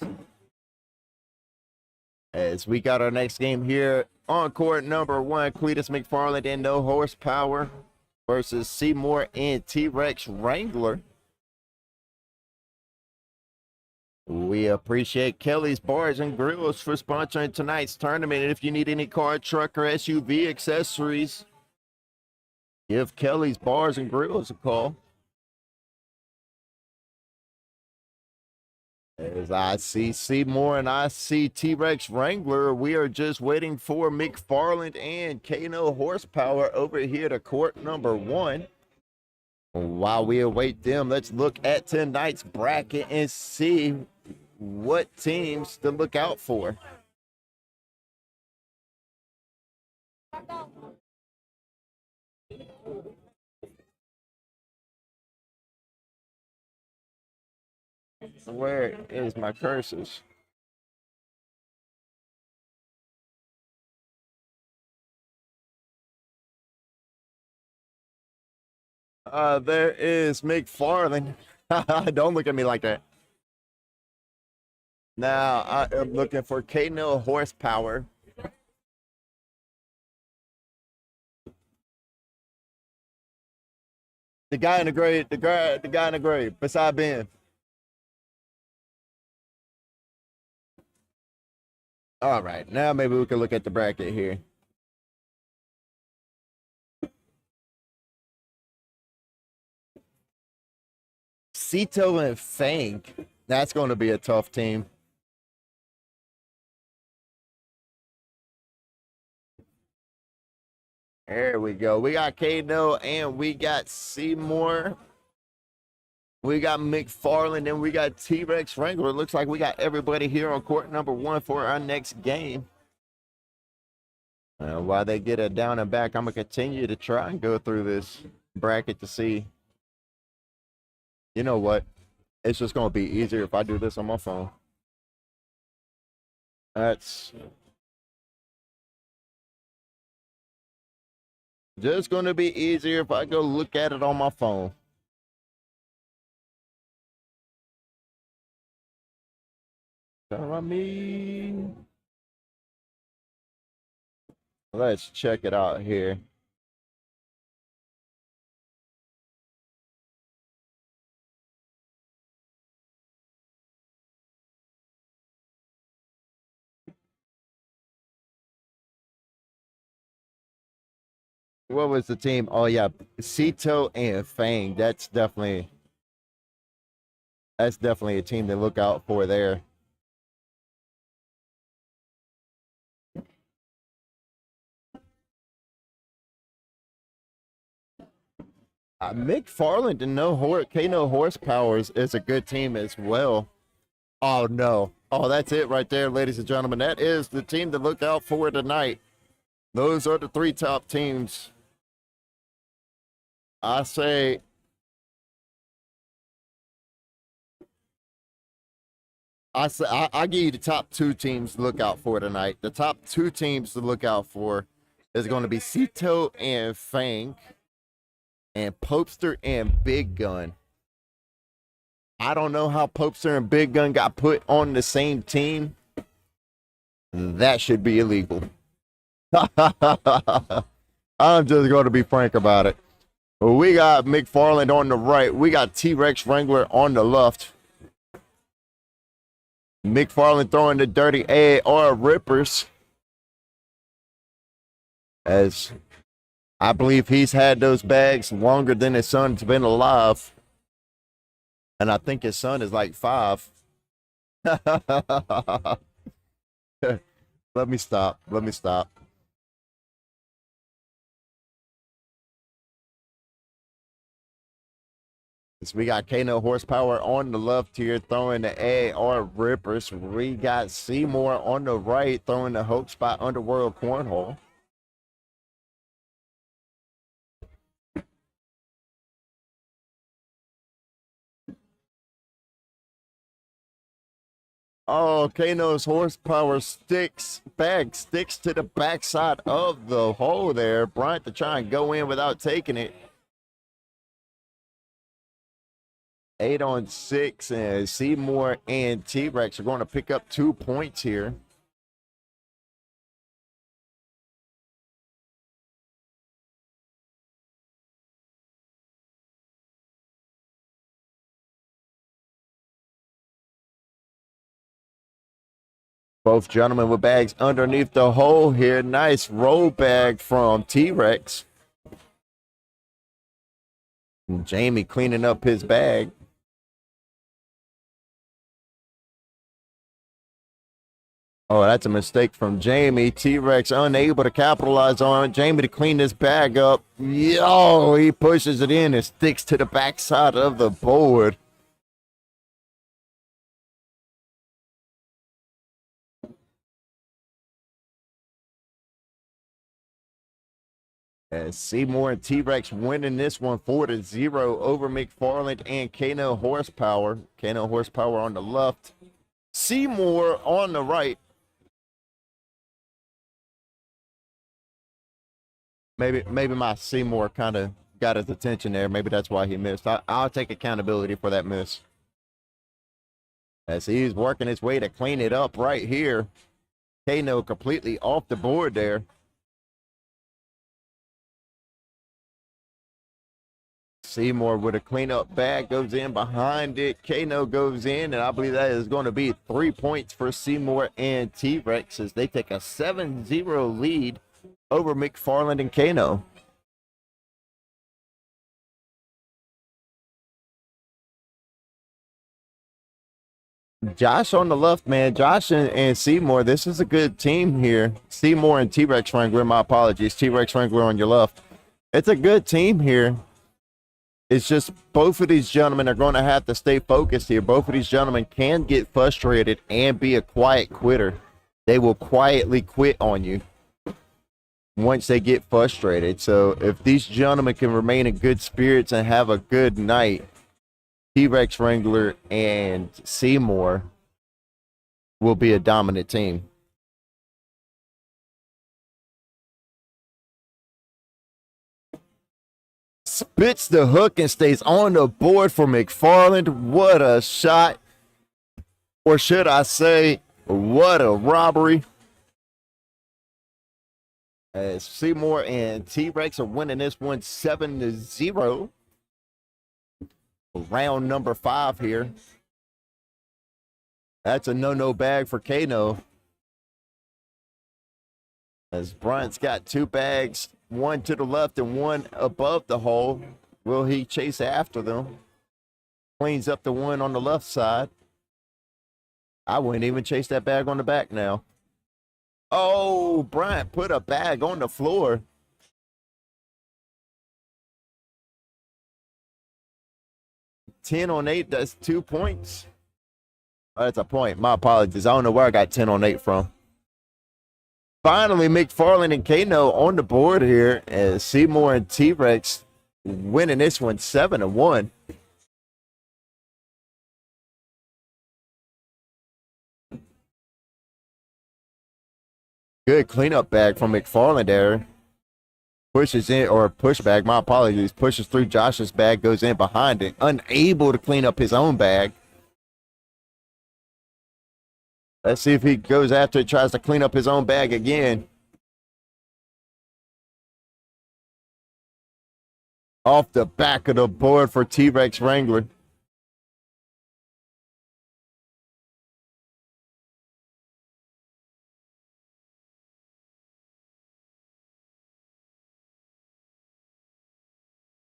As we got our next game here on court number 1, Cletus McFarland and No Horsepower versus Seymour and T-Rex Wrangler. We appreciate Kelly's Bars and Grills for sponsoring tonight's tournament. And if you need any car, truck, or SUV accessories, give Kelly's Bars and Grills a call. As I see Seymour and I see T-Rex Wrangler, we are just waiting for McFarland and Kano Horsepower over here to court number 1. While we await them, let's look at tonight's bracket and see what teams to look out for. Where is my cursors? There is McFarland. Don't look at me like that. Now I am looking for K-No Horsepower. The guy in the gray, the guy in the gray, beside Ben. All right, now maybe we can look at the bracket here. Cito and Fang. That's going to be a tough team. There we go. We got Kano and we got Seymour. We got McFarland and we got T-Rex Wrangler. It looks like we got everybody here on court number 1 for our next game. While they get it down and back, I'm going to continue to try and go through this bracket to see. You know what? It's just going to be easier if I do this on my phone. That's just going to be easier if I go look at it on my phone. Let's check it out here. What was the team? Oh yeah, Cito and Fang. That's definitely a team to look out for there. McFarland and Kano Horsepower is a good team as well. Oh no. Oh, that's it right there, ladies and gentlemen. That is the team to look out for tonight. Those are the 3 top teams. I say I give you the top 2 teams to look out for tonight. The top 2 teams to look out for is going to be Cito and Fang and Popester and Big Gun. I don't know how Popester and Big Gun got put on the same team. That should be illegal. I'm just going to be frank about it. We got McFarland on the right. We got T-Rex Wrangler on the left. McFarland throwing the dirty AR rippers. As I believe he's had those bags longer than his son's been alive. And I think his son is like 5. Let me stop. We got Kano Horsepower on the left here throwing the AR rippers. We got Seymour on the right throwing the Hope Spot Underworld Cornhole. Oh, Kano's Horsepower bag sticks to the backside of the hole there. Bryant to try and go in without taking it. 8 on 6, and Seymour and T-Rex are going to pick up 2 points here. Both gentlemen with bags underneath the hole here. Nice roll bag from T-Rex. Jamie cleaning up his bag. Oh, that's a mistake from Jamie. T-Rex unable to capitalize on it. Jamie to clean this bag up. Yo, he pushes it in and sticks to the backside of the board. As Seymour and T-Rex winning this one 4-0 over McFarland and Kano Horsepower. Kano Horsepower on the left. Seymour on the right. Maybe my Seymour kind of got his attention there. Maybe that's why he missed. I'll take accountability for that miss. As he's working his way to clean it up right here. Kano completely off the board there. Seymour with a cleanup bag goes in behind it. Kano goes in, and I believe that is going to be 3 points for Seymour and T-Rex as they take a 7-0 lead over McFarland and Kano. Josh on the left, man. Josh and Seymour, this is a good team here. Seymour and T-Rex Wrangler, my apologies. T-Rex Wrangler on your left. It's a good team here. It's just both of these gentlemen are going to have to stay focused here. Both of these gentlemen can get frustrated and be a quiet quitter. They will quietly quit on you once they get frustrated. So if these gentlemen can remain in good spirits and have a good night, T-Rex Wrangler and Seymour will be a dominant team. Spits the hook and stays on the board for McFarland. What a shot. Or should I say, what a robbery. As Seymour and T-Rex are winning this one 7-0. Round number 5 here. That's a no-no bag for Kano. As Bryant's got 2 bags, one to the left and one above the hole. Will he chase after them? Cleans up the one on the left side. I wouldn't even chase that bag on the back now. Oh, Bryant put a bag on the floor. $10 on 8, that's 2 points. Oh, that's a point. My apologies. I don't know where I got 10 on 8 from. Finally, McFarland and Kano on the board here as Seymour and T-Rex winning this one 7-1. Good cleanup bag from McFarland there. Pushes in, or push bag, my apologies. Pushes through Josh's bag, goes in behind it. Unable to clean up his own bag. Let's see if he goes after it, tries to clean up his own bag again. Off the back of the board for T-Rex Wrangler.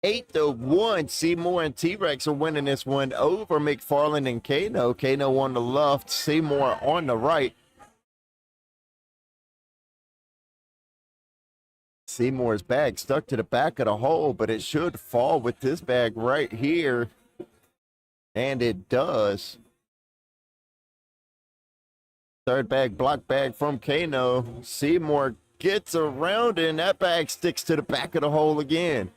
Eight to 1. Seymour and T-Rex are winning this one over McFarland and Kano. Kano on the left, Seymour on the right. Seymour's bag stuck to the back of the hole, but it should fall with this bag right here. And it does. Third bag, block bag from Kano. Seymour gets around it, and that bag sticks to the back of the hole again.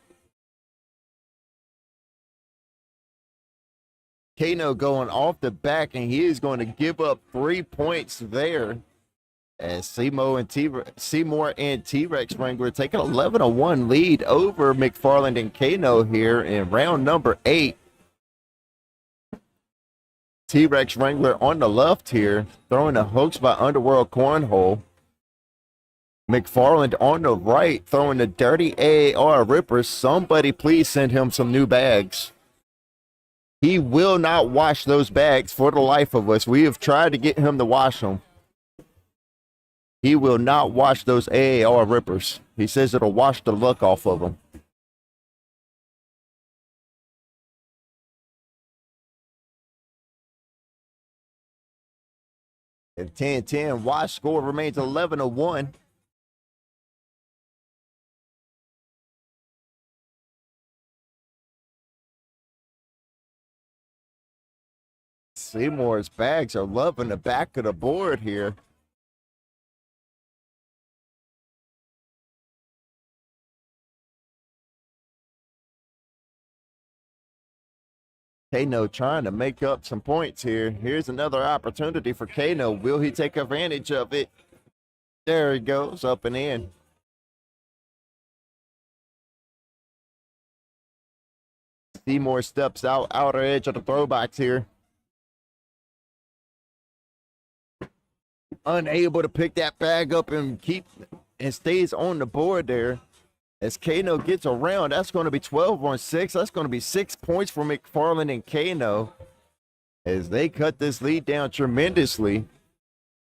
Kano going off the back, and he is going to give up 3 points there. As Seymour and T-Rex Wrangler take an 11-1 lead over McFarland and Kano here in round number 8. T-Rex Wrangler on the left here, throwing a hooks by Underworld Cornhole. McFarland on the right, throwing the dirty AAR rippers. Somebody please send him some new bags. He will not wash those bags for the life of us. We have tried to get him to wash them. He will not wash those AAR rippers. He says it'll wash the luck off of them. And 10-10, wash score remains 11-1. Seymour's bags are loving the back of the board here. Kano trying to make up some points here. Here's another opportunity for Kano. Will he take advantage of it? There he goes, up and in. Seymour steps out, outer edge of the throw box here. Unable to pick that bag up and stays on the board there. As Kano gets around, that's going to be 12-6. That's going to be 6 points for McFarland and Kano as they cut this lead down tremendously.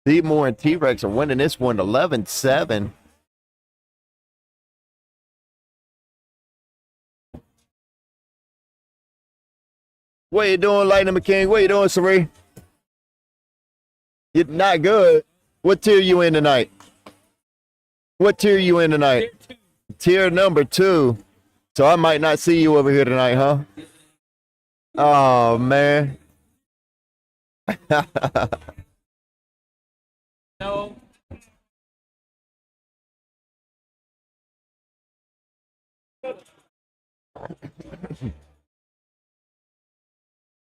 Seymour and T-Rex are winning this one 11-7. What you doing, Lightning McKing? What you doing, Sari? You're not good. What tier you in tonight? What tier you in tonight? Tier number 2. So I might not see you over here tonight, huh? Oh, man. No.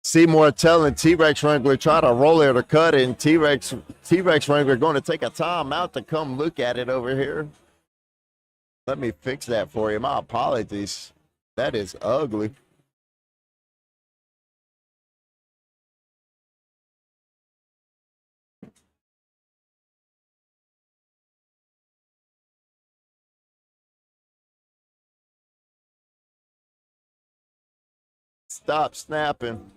Seymour telling T-Rex Wrangler try to roll it or cut it, and T-Rex Wrangler going to take a time out to come look at it over here. Let me fix that for you. My apologies. That is ugly. Stop snapping.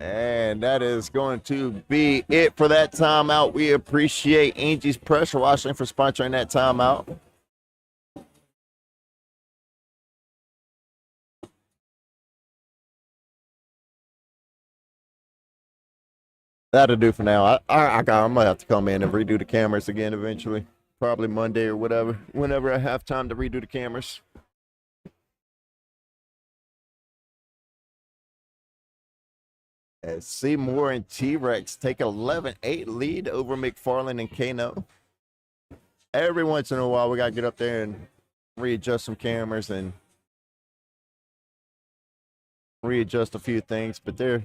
And that is going to be it for that timeout. We appreciate Angie's Pressure Washing for sponsoring that timeout. That'll do for now. I'm going to have to come in and redo the cameras again eventually. Probably Monday or whatever, whenever I have time to redo the cameras. As Seymour and T-Rex take an 11-8 lead over McFarland and Kano. Every once in a while, we got to get up there and readjust some cameras and readjust a few things, but they're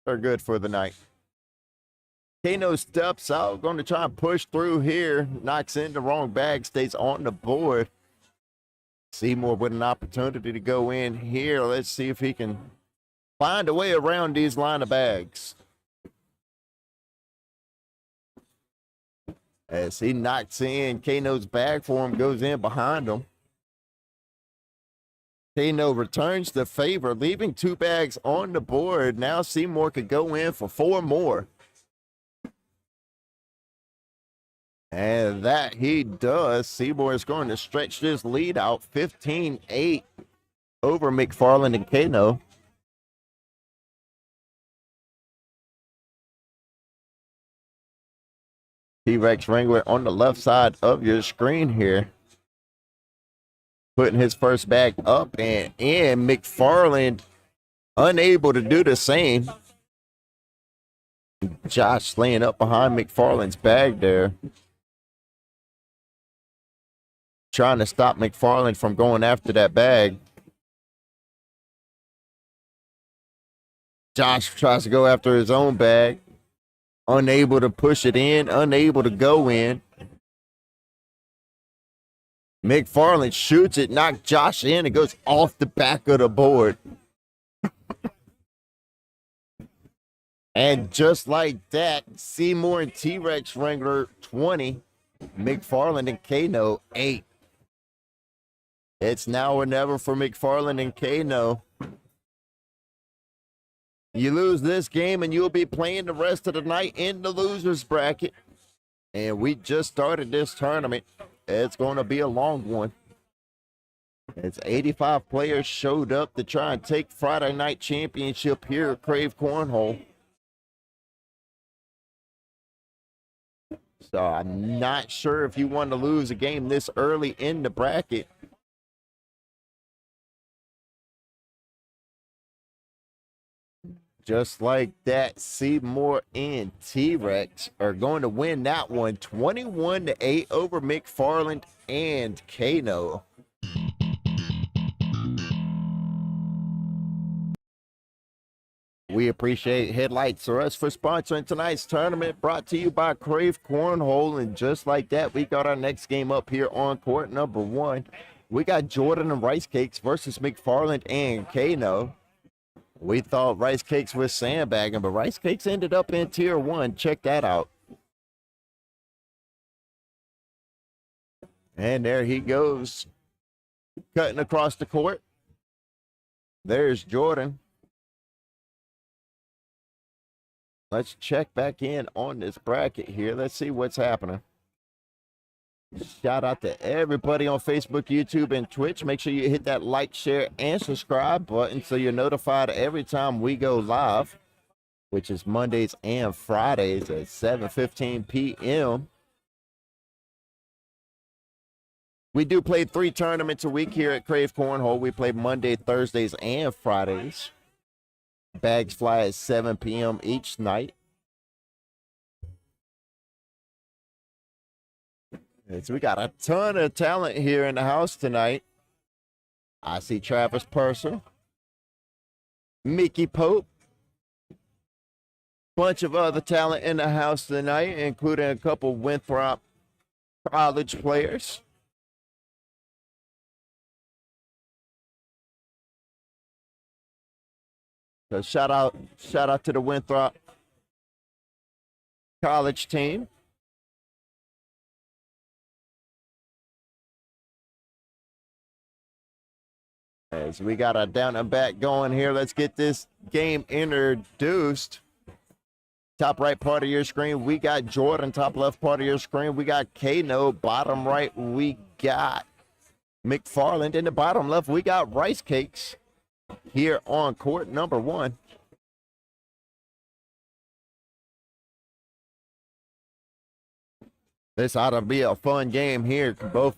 good for the night. Kano steps out, going to try and push through here, knocks in the wrong bag, stays on the board. Seymour with an opportunity to go in here. Let's see if he can find a way around these line of bags. As he knocks in, Kano's bag for him, goes in behind him. Kano returns the favor, leaving 2 bags on the board. Now Seymour could go in for 4 more. And that he does. Seymour is going to stretch this lead out 15-8 over McFarland and Kano. T-Rex Wrangler on the left side of your screen here. Putting his first bag up and in. McFarland unable to do the same. Josh laying up behind McFarland's bag there. Trying to stop McFarland from going after that bag. Josh tries to go after his own bag. Unable to push it in, unable to go in. McFarland shoots it, knocks Josh in. It goes off the back of the board. And just like that, Seymour and T-Rex Wrangler 20, McFarland and Kano 8. It's now or never for McFarland and Kano. You lose this game and you'll be playing the rest of the night in the loser's bracket. And we just started this tournament. It's going to be a long one. As 85 players showed up to try and take Friday night championship here at Krave Cornhole. So I'm not sure if you want to lose a game this early in the bracket. Just like that, Seymour and T-Rex are going to win that one 21-8 over McFarland and Kano. We appreciate Headlights or Us for sponsoring tonight's tournament, brought to you by Krave Cornhole. And just like that, we got our next game up here on court number 1. We got Jordan and Rice Cakes versus McFarland and Kano. We thought Rice Cakes was sandbagging, but Rice Cakes ended up in tier 1. Check that out. And there he goes, cutting across the court. There's Jordan. Let's check back in on this bracket here. Let's see what's happening. Shout out to everybody on Facebook, YouTube, and Twitch. Make sure you hit that like, share, and subscribe button so you're notified every time we go live, which is Mondays and Fridays at 7:15 p.m. We do play 3 tournaments a week here at Krave Cornhole. We play Monday, Thursdays, and Fridays. Bags fly at 7 p.m. each night. So we got a ton of talent here in the house tonight. I see Travis Purser, Mickey Pope, bunch of other talent in the house tonight, including a couple Winthrop College players. So shout out to the Winthrop College team. As we got a down and back going here, let's get this game introduced. Top right part of your screen, we got Jordan. Top left part of your screen, we got Kano. Bottom right, we got McFarland. In the bottom left, we got Rice Cakes here on court number 1. This ought to be a fun game here. Both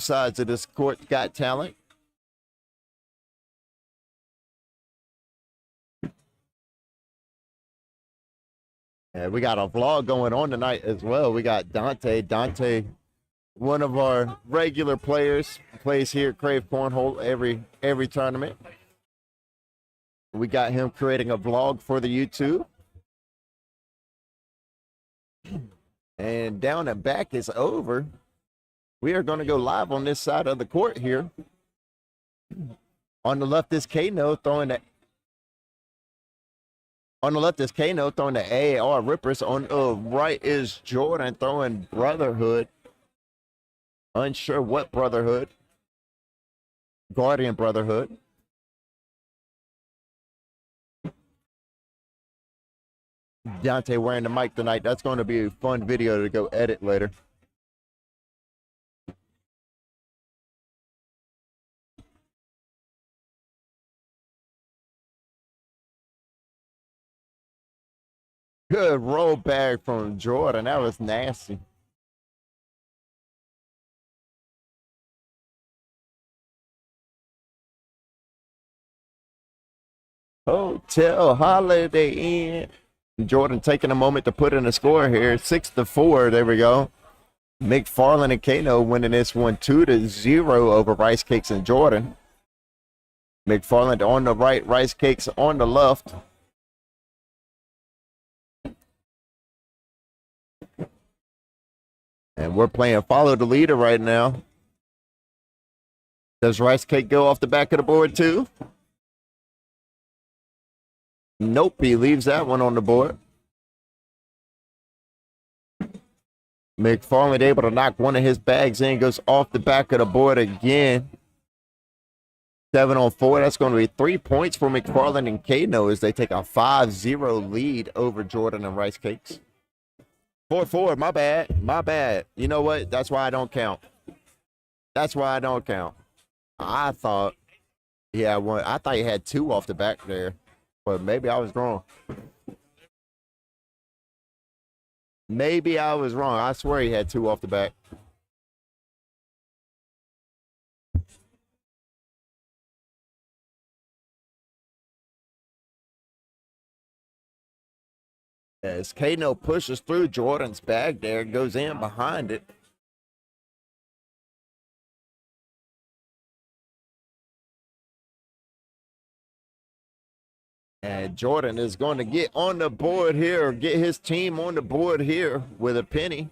sides of this court got talent. And we got a vlog going on tonight as well. We got Dante. Dante, one of our regular players, plays here at Krave Cornhole every tournament. We got him creating a vlog for the YouTube. And down and back is over. We are going to go live on this side of the court here. On the left is Kano throwing the AR Rippers. On the right is Jordan throwing Brotherhood. Unsure what Brotherhood. Guardian Brotherhood. Dante wearing the mic tonight. That's going to be a fun video to go edit later. Good roll back from Jordan. That was nasty. Hotel Holiday Inn. Jordan taking a moment to put in a score here. 6-4. There we go. McFarland and Kano winning this one 2-0 over Rice Cakes and Jordan. McFarland on the right, Rice Cakes on the left. And we're playing follow the leader right now. Does Rice Cake go off the back of the board too? Nope, he leaves that one on the board. McFarland able to knock one of his bags in, goes off the back of the board again. 7-4. That's going to be 3 points for McFarland and Kano as they take a 5-0 lead over Jordan and Rice Cakes. 4-4. My bad. You know what? That's why I don't count. That's why I don't count. I thought he had one. I thought he had two off the back there, but maybe I was wrong. Maybe I was wrong. I swear he had two off the back. As Kano pushes through Jordan's bag there, goes in behind it. And Jordan is going to get on the board here, or get his team on the board here with a penny.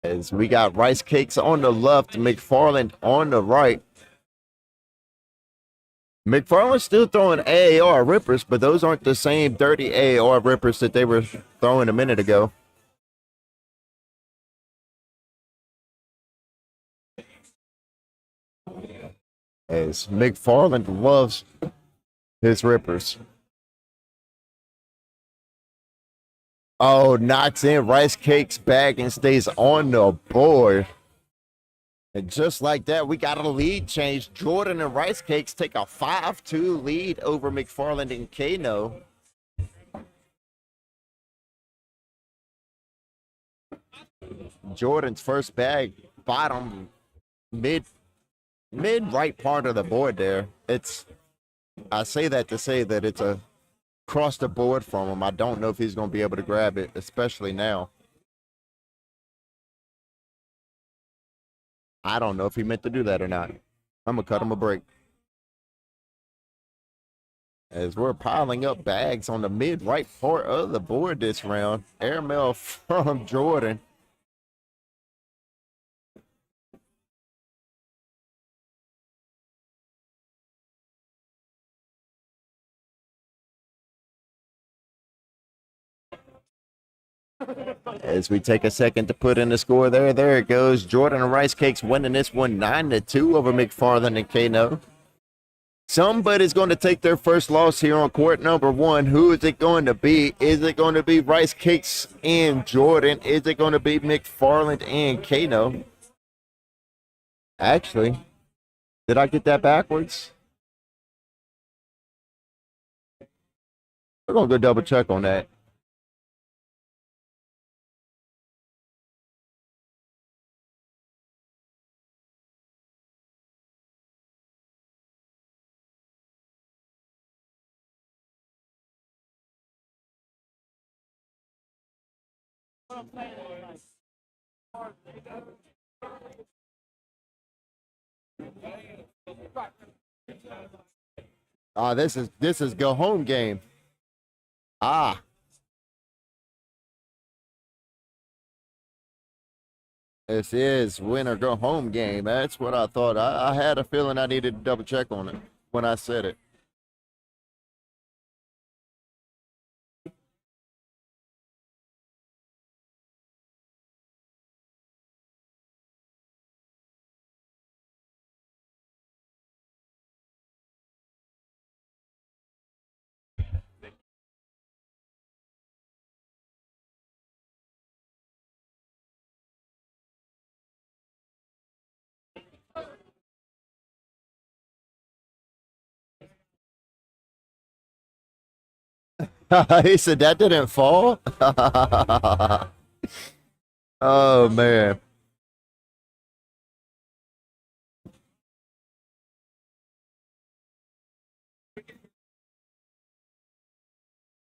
As we got Rice Cakes on the left, McFarland on the right. McFarland's still throwing AAR rippers, but those aren't the same dirty AAR rippers that they were throwing a minute ago. As McFarland loves his rippers. Oh, knocks in Rice Cakes bag and stays on the board. And just like that, we got a lead change. Jordan and Rice Cakes take a 5-2 lead over McFarland and Kano. Jordan's first bag, bottom, mid right part of the board there. I say that to say that it's a across the board from him. I don't know if he's going to be able to grab it, especially now. I don't know if he meant to do that or not. I'm going to cut him a break. As we're piling up bags on the mid-right part of the board this round. Airmail from Jordan. As we take a second to put in the score there. There it goes. Jordan and Rice Cakes winning this one 9-2 over McFarland and Kano. Somebody's going to take their first loss here on court number one. Who is it going to be? Is it going to be Rice Cakes and Jordan? Is it going to be McFarland and Kano? Actually, did I get that backwards? We're going to go double check on that. This is go home game. This is win or go home game. That's what I thought. I had a feeling I needed to double check on it when I said it. He said that didn't fall. Oh man.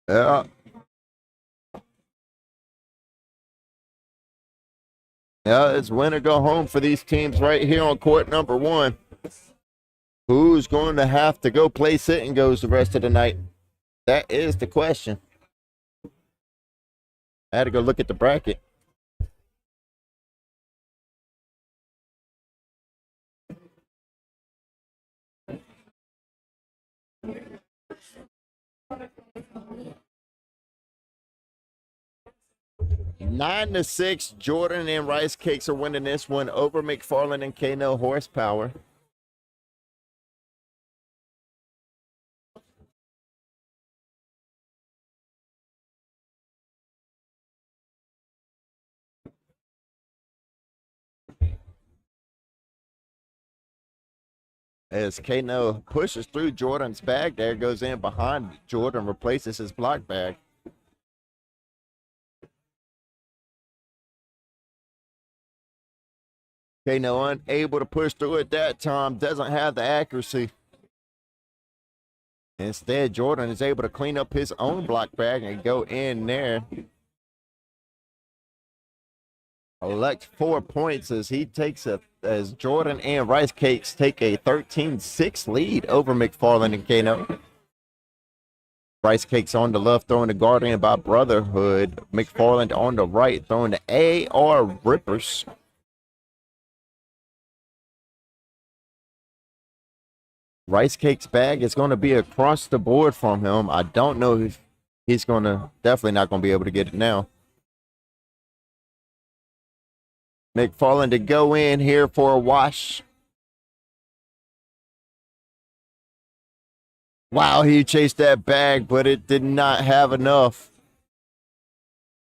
Yeah. Yeah, it's win or go home for these teams right here on court number one. Who's going to have to go play sit and goes the rest of the night? That is the question. I had to go look at the bracket. Nine to 6, Jordan and Rice Cakes are winning this one over McFarland and Kano Horsepower. As Kano pushes through Jordan's bag there, goes in behind Jordan, replaces his block bag. Kano unable to push through at that time, doesn't have the accuracy. Instead, Jordan is able to clean up his own block bag and go in there. Elect 4 points as he takes as Jordan and Rice Cakes take a 13-6 lead over McFarland and Kano. Rice Cakes on the left throwing the Guardian by Brotherhood. McFarland on the right throwing the AR Rippers. Rice Cakes bag is going to be across the board from him. I don't know if he's definitely not going to be able to get it now. McFarland to go in here for a wash. Wow, he chased that bag, but it did not have enough.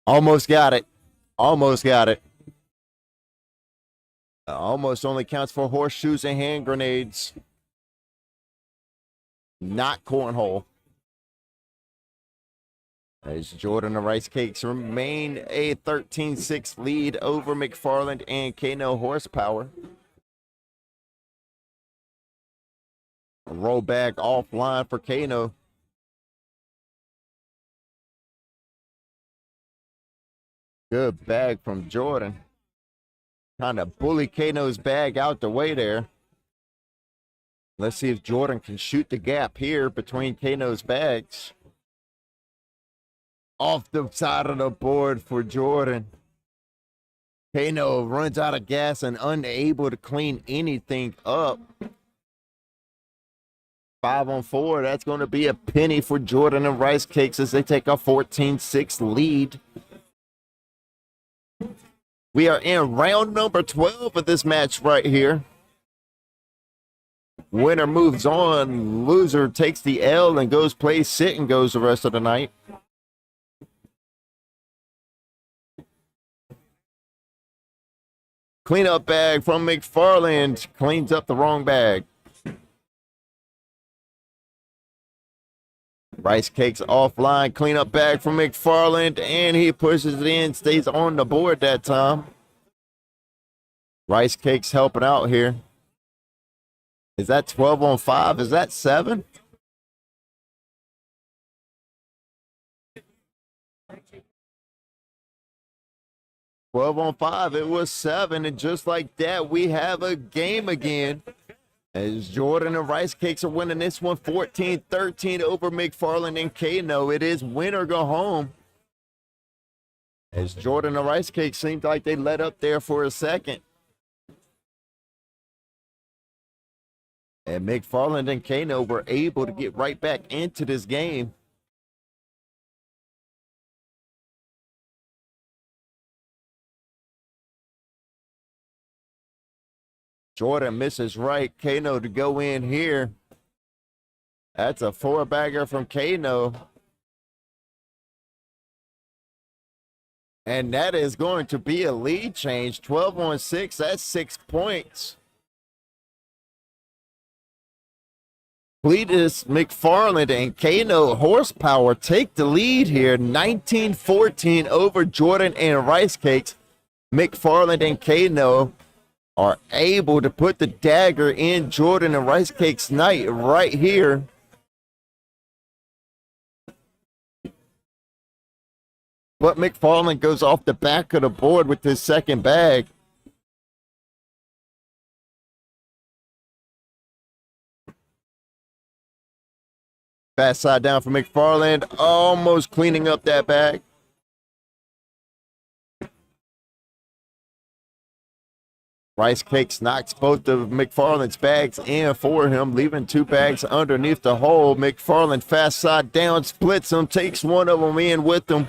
Almost got it. Almost got it. Almost only counts for horseshoes and hand grenades. Not cornhole. As Jordan and Rice Cakes remain a 13-6 lead over McFarland and Kano Horsepower. A roll back offline for Kano. Good bag from Jordan. Kind of bully Kano's bag out the way there. Let's see if Jordan can shoot the gap here between Kano's bags. Off the side of the board for Jordan. Kano runs out of gas and unable to clean anything up. 5-on-4. That's going to be a penny for Jordan and Rice Cakes as they take a 14-6 lead. We are in round number 12 of this match right here. Winner moves on. Loser takes the L and goes play sit and goes the rest of the night. Cleanup bag from McFarland. Cleans up the wrong bag. Rice Cakes offline. Cleanup bag from McFarland. And he pushes it in. Stays on the board that time. Rice Cakes helping out here. Is that 12-on-5? Is that 7? It was 7, and just like that, we have a game again. As Jordan and Rice Cakes are winning this one 14-13 over McFarland and Kano. It is win or go home. As Jordan and Rice Cakes seemed like they let up there for a second. And McFarland and Kano were able to get right back into this game. Jordan misses right. Kano to go in here. That's a 4-bagger from Kano. And that is going to be a lead change. 12-on-6. That's 6 points. Cletus McFarland and Kano Horsepower take the lead here. 19-14 over Jordan and Rice Cakes. McFarland and Kano are able to put the dagger in Jordan and Rice Cakes' night right here. But McFarland goes off the back of the board with his second bag. Fast side down for McFarland, almost cleaning up that bag. Rice Cakes knocks both of McFarland's bags in for him, leaving 2 bags underneath the hole. McFarland fast side down, splits them, takes one of them in with him.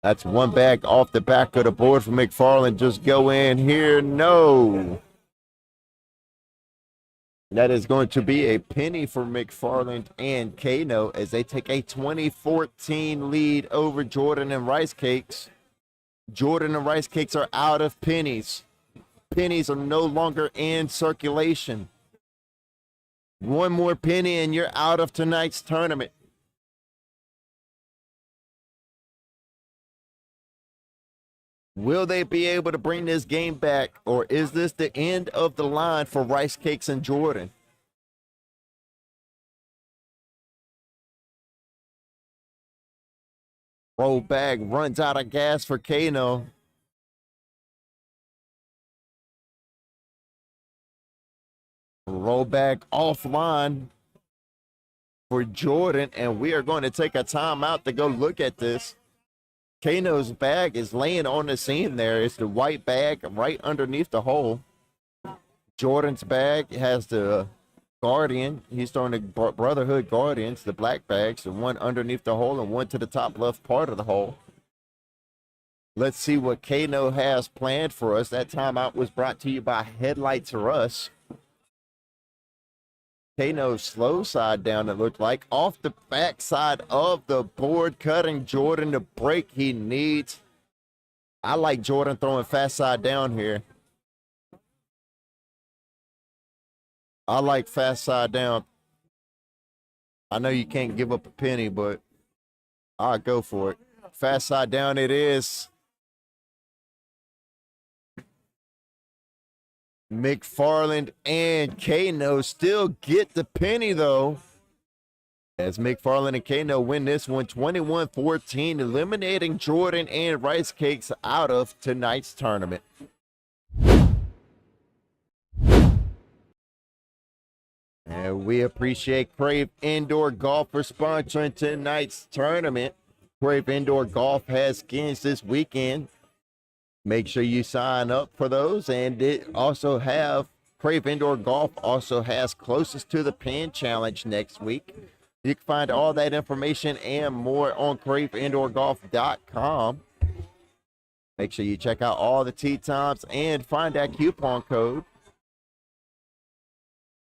That's 1 bag off the back of the board for McFarland. Just go in here. No. That is going to be a penny for McFarland and Kano as they take a 20-14 lead over Jordan and Rice Cakes. Jordan and Rice Cakes are out of pennies. pennies are no longer in circulation. One more penny and you're out of tonight's tournament. Will they be able to bring this game back, or is this the end of the line for Rice Cakes and Jordan? Roll bag runs out of gas for Kano. Roll back offline for Jordan, and we are going to take a timeout to go look at this. Kano's bag is laying on the scene there. It's the white bag right underneath the hole. Jordan's bag has the Guardian. He's throwing the Brotherhood Guardians, the black bags, the one underneath the hole and one to the top left part of the hole. Let's see what Kano has planned for us. That timeout was brought to you by Headlights R Us. Kano's slow side down, it looked like. Off the back side of the board, cutting Jordan the break he needs. I like Jordan throwing fast side down here. I like fast side down. I know you can't give up a penny, but I'll go for it. Fast side down it is. McFarland and Kano still get the penny, though, as McFarland and Kano win this one 21-14, eliminating Jordan and Rice Cakes out of tonight's tournament. And we appreciate Krave Indoor Golf for sponsoring tonight's tournament. Krave Indoor Golf has skins this weekend. Make sure you sign up for those. And it also have, Krave Indoor Golf also has Closest to the Pin Challenge next week. You can find all that information and more on KraveIndoorGolf.com. Make sure you check out all the tee times and find that coupon code.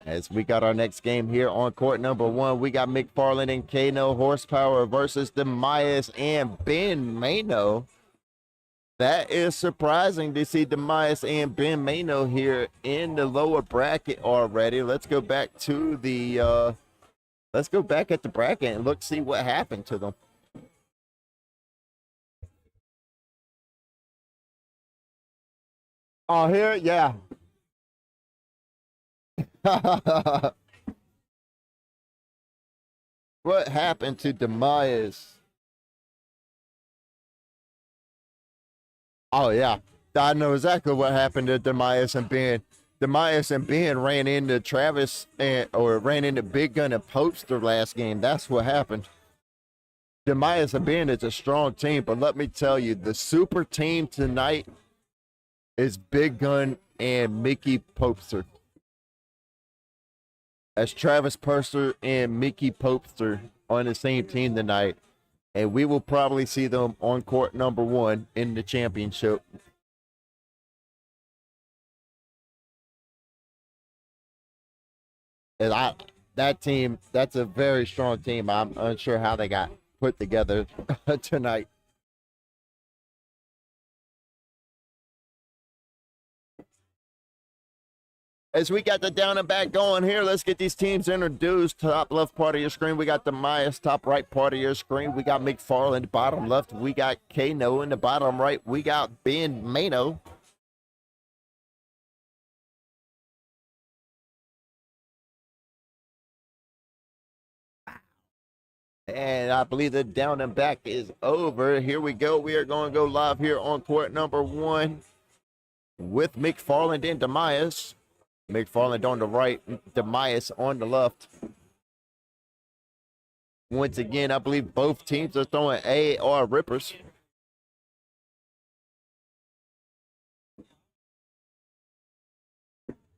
As we got our next game here on court number one, we got McFarland and Kano Horsepower versus Demias and Ben Mano. That is surprising to see Demias and Ben Mano here in the lower bracket already. Let's go back to the let's go back at the bracket and look, see what happened to them. Oh, here, yeah. What happened to Demias? Oh, yeah. I know exactly what happened to Demias and Ben. Demias and Ben ran into Travis or ran into Big Gun and Popester last game. That's what happened. Demias and Ben is a strong team, but let me tell you, the super team tonight is Big Gun and Mickey Popester. As Travis Purser and Mickey Popester on the same team tonight. And we will probably see them on court number one in the championship. And that team, that's a very strong team. I'm unsure how they got put together tonight. As we got the down and back going here, let's get these teams introduced. Top left part of your screen, we got Demias. Top right part of your screen, we got McFarland. Bottom left, we got Kano. In the bottom right, we got Ben Mano. And I believe the down and back is over. Here we go. We are going to go live here on court number one with McFarland and Demias. McFarland on the right, Demias on the left. Once again, I believe both teams are throwing AR rippers.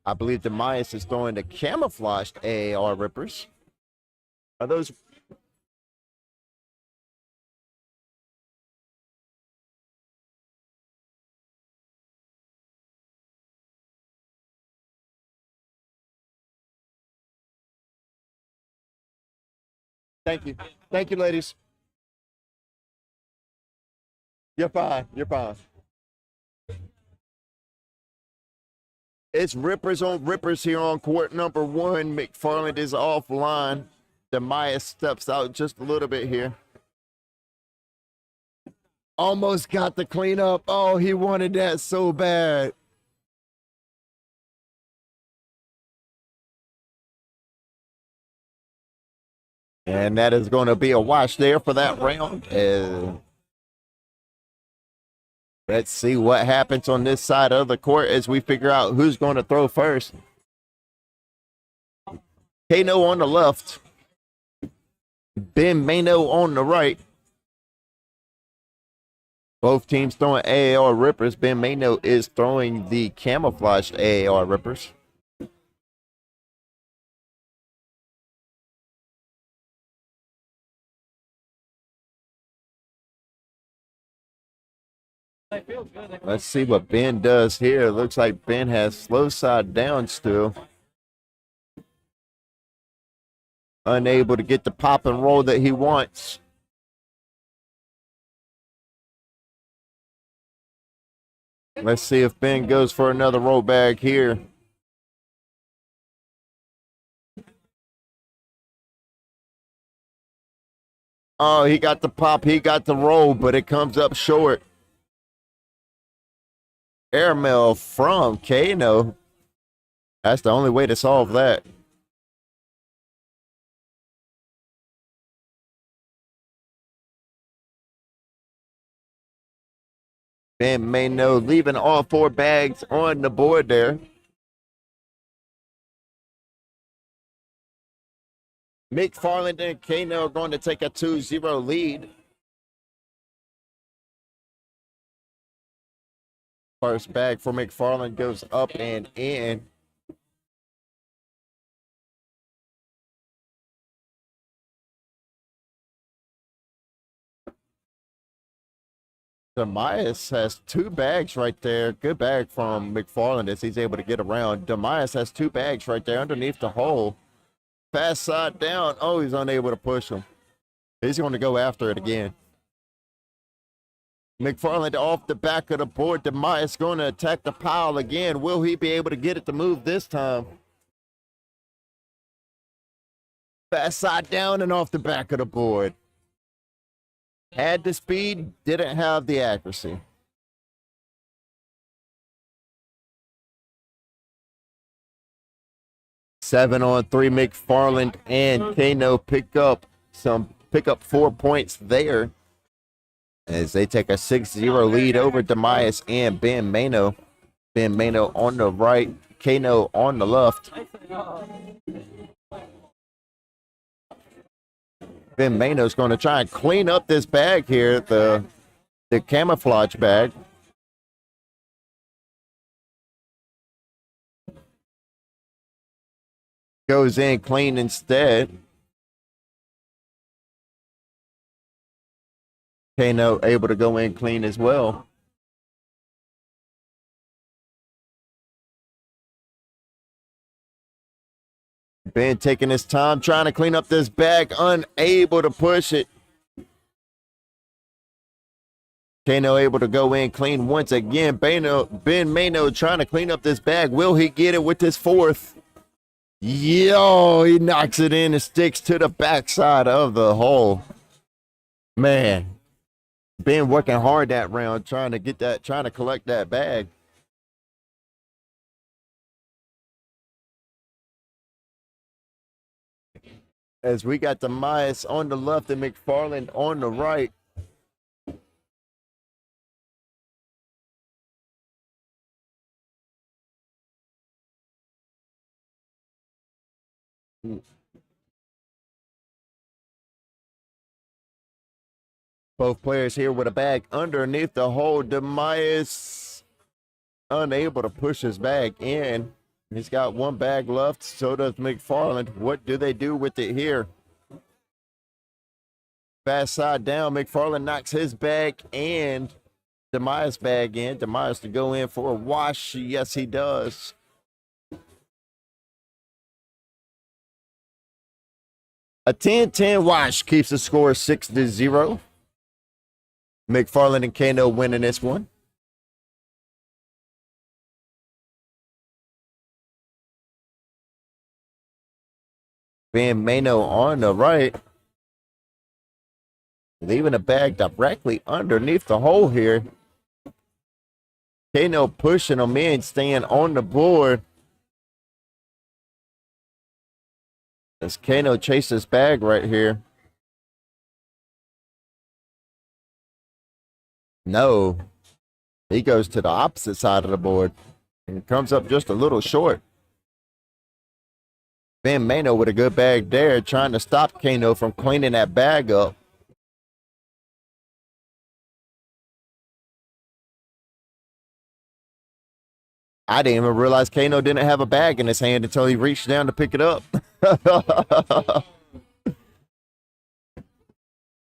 I believe Demias is throwing the camouflaged AR rippers. Are those? Thank you. Thank you, ladies. You're fine. You're fine. It's Rippers on Rippers here on court number 1. McFarland is offline. Demias steps out just a little bit here. Almost got the cleanup. Oh, he wanted that so bad. And that is going to be a wash there for that round. Let's see what happens on this side of the court as we figure out who's going to throw first. Kano on the left. Ben Mano on the right. Both teams throwing AAR Rippers. Ben Mano is throwing the camouflaged AAR Rippers. Let's see what Ben does here. Looks like Ben has slow side down still. Unable to get the pop and roll that he wants. Let's see if Ben goes for another roll bag here. Oh, he got the pop, he got the roll, but it comes up short. Airmail from Kano. That's the only way to solve that. Ben Mano leaving all 4 bags on the board there. McFarland and Kano are going to take a 2-0 lead. First bag for McFarland goes up and in. Demias has 2 bags right there. Good bag from McFarland as he's able to get around. Demias has 2 bags right there underneath the hole. Fast side down. Oh, he's unable to push him. He's going to go after it again. McFarland off the back of the board. Demias going to attack the pile again. Will he be able to get it to move this time? Fast side down and off the back of the board. Had the speed, didn't have the accuracy. Seven on 3, McFarland and Kano pick up 4 points there as they take a 6-0 lead over Demias and Ben Mano. Ben Mano on the right, Kano on the left. Ben Mano's going to try and clean up this bag here, the camouflage bag. Goes in clean instead. Kano able to go in clean as well. Ben taking his time trying to clean up this bag, unable to push it. Kano able to go in clean once again. Ben Mano trying to clean up this bag. Will he get it with his 4th? Yo, he knocks it in and sticks to the backside of the hole. Man, Ben working hard that round, trying to collect that bag. As we got Demias on the left and McFarland on the right. Both players here with a bag underneath the hole. Demias unable to push his bag in. He's got 1 bag left. So does McFarland. What do they do with it here? Fast side down. McFarland knocks his bag and Demias bag in. Demias to go in for a wash. Yes, he does. A 10-10 wash keeps the score 6-0. McFarland and Kano winning this one. Ben Mano on the right. Leaving a bag directly underneath the hole here. Kano pushing him in, staying on the board. As Kano chases bag right here. No. He goes to the opposite side of the board and comes up just a little short. Ben Mano with a good bag there, trying to stop Kano from cleaning that bag up. I didn't even realize Kano didn't have a bag in his hand until he reached down to pick it up.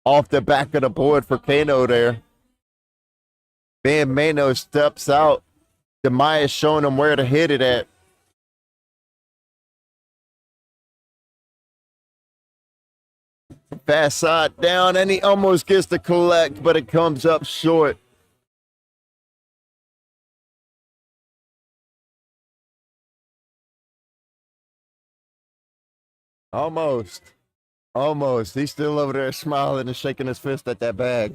Off the back of the board for Kano there. Ben Mano steps out. Demias showing him where to hit it at. Fast side down, and he almost gets the collect, but it comes up short. Almost. He's still over there smiling and shaking his fist at that bag.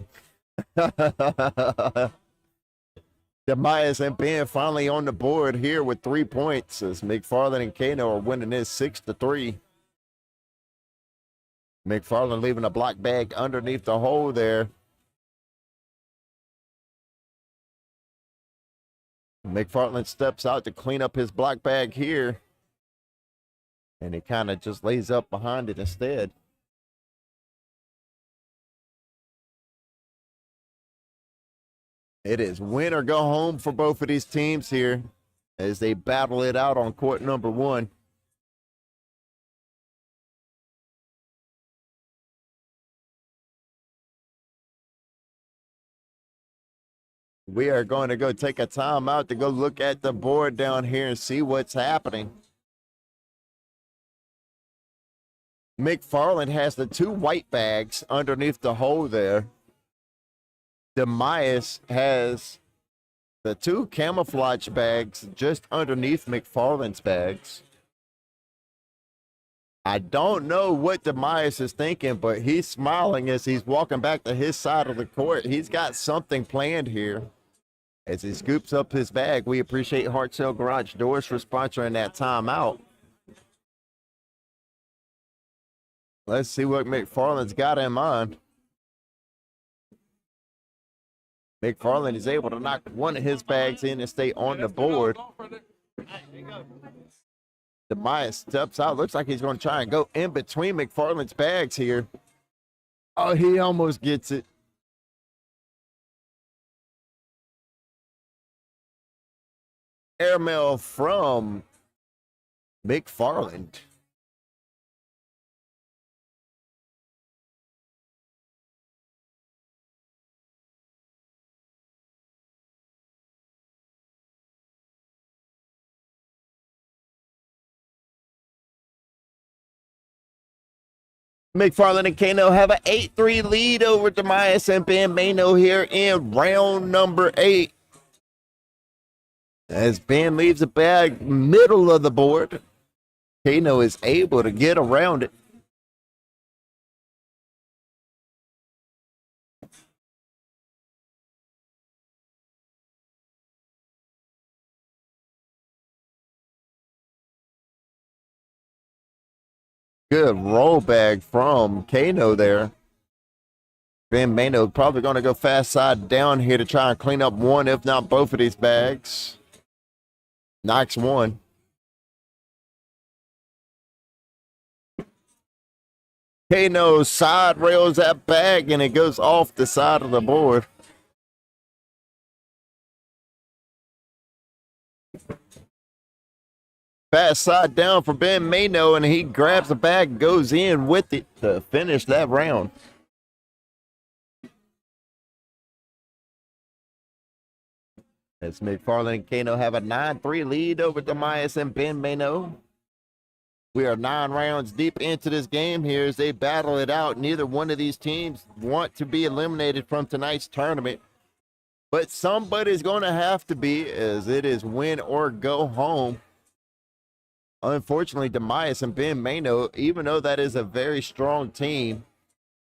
Demias and Ben finally on the board here with 3 points as McFarland and Kano are winning this 6-3. McFarland leaving a block bag underneath the hole there. McFarland steps out to clean up his block bag here. And he kind of just lays up behind it instead. It is win or go home for both of these teams here as they battle it out on court number 1. We are going to go take a timeout to go look at the board down here and see what's happening. McFarland has the 2 white bags underneath the hole there. Demias has the 2 camouflage bags just underneath McFarland's bags. I don't know what Demias is thinking, but he's smiling as he's walking back to his side of the court. He's got something planned here as he scoops up his bag. We appreciate Hard Sale Garage Doors for sponsoring that timeout. Let's see what McFarland's got in mind. McFarland is able to knock one of his bags in and stay on the board. Demias steps out. Looks like he's going to try and go in between McFarland's bags here. Oh, he almost gets it. Airmail from McFarland. McFarland and Kano have an 8-3 lead over Demias and Ben Mano here in round number 8. As Ben leaves the bag middle of the board, Kano is able to get around it. Good roll bag from Kano there. Ben Mano probably going to go fast side down here to try and clean up one, if not both of these bags. Knocks one. Kano side rails that bag and it goes off the side of the board. Fast side down for Ben Mano, and he grabs the bag, goes in with it to finish that round. As McFarland and Kano have a 9-3 lead over Demias and Ben Mano. We are 9 rounds deep into this game here as they battle it out. Neither one of these teams want to be eliminated from tonight's tournament. But somebody's going to have to be, as it is win or go home. Unfortunately, Demias and Ben Mano, even though that is a very strong team,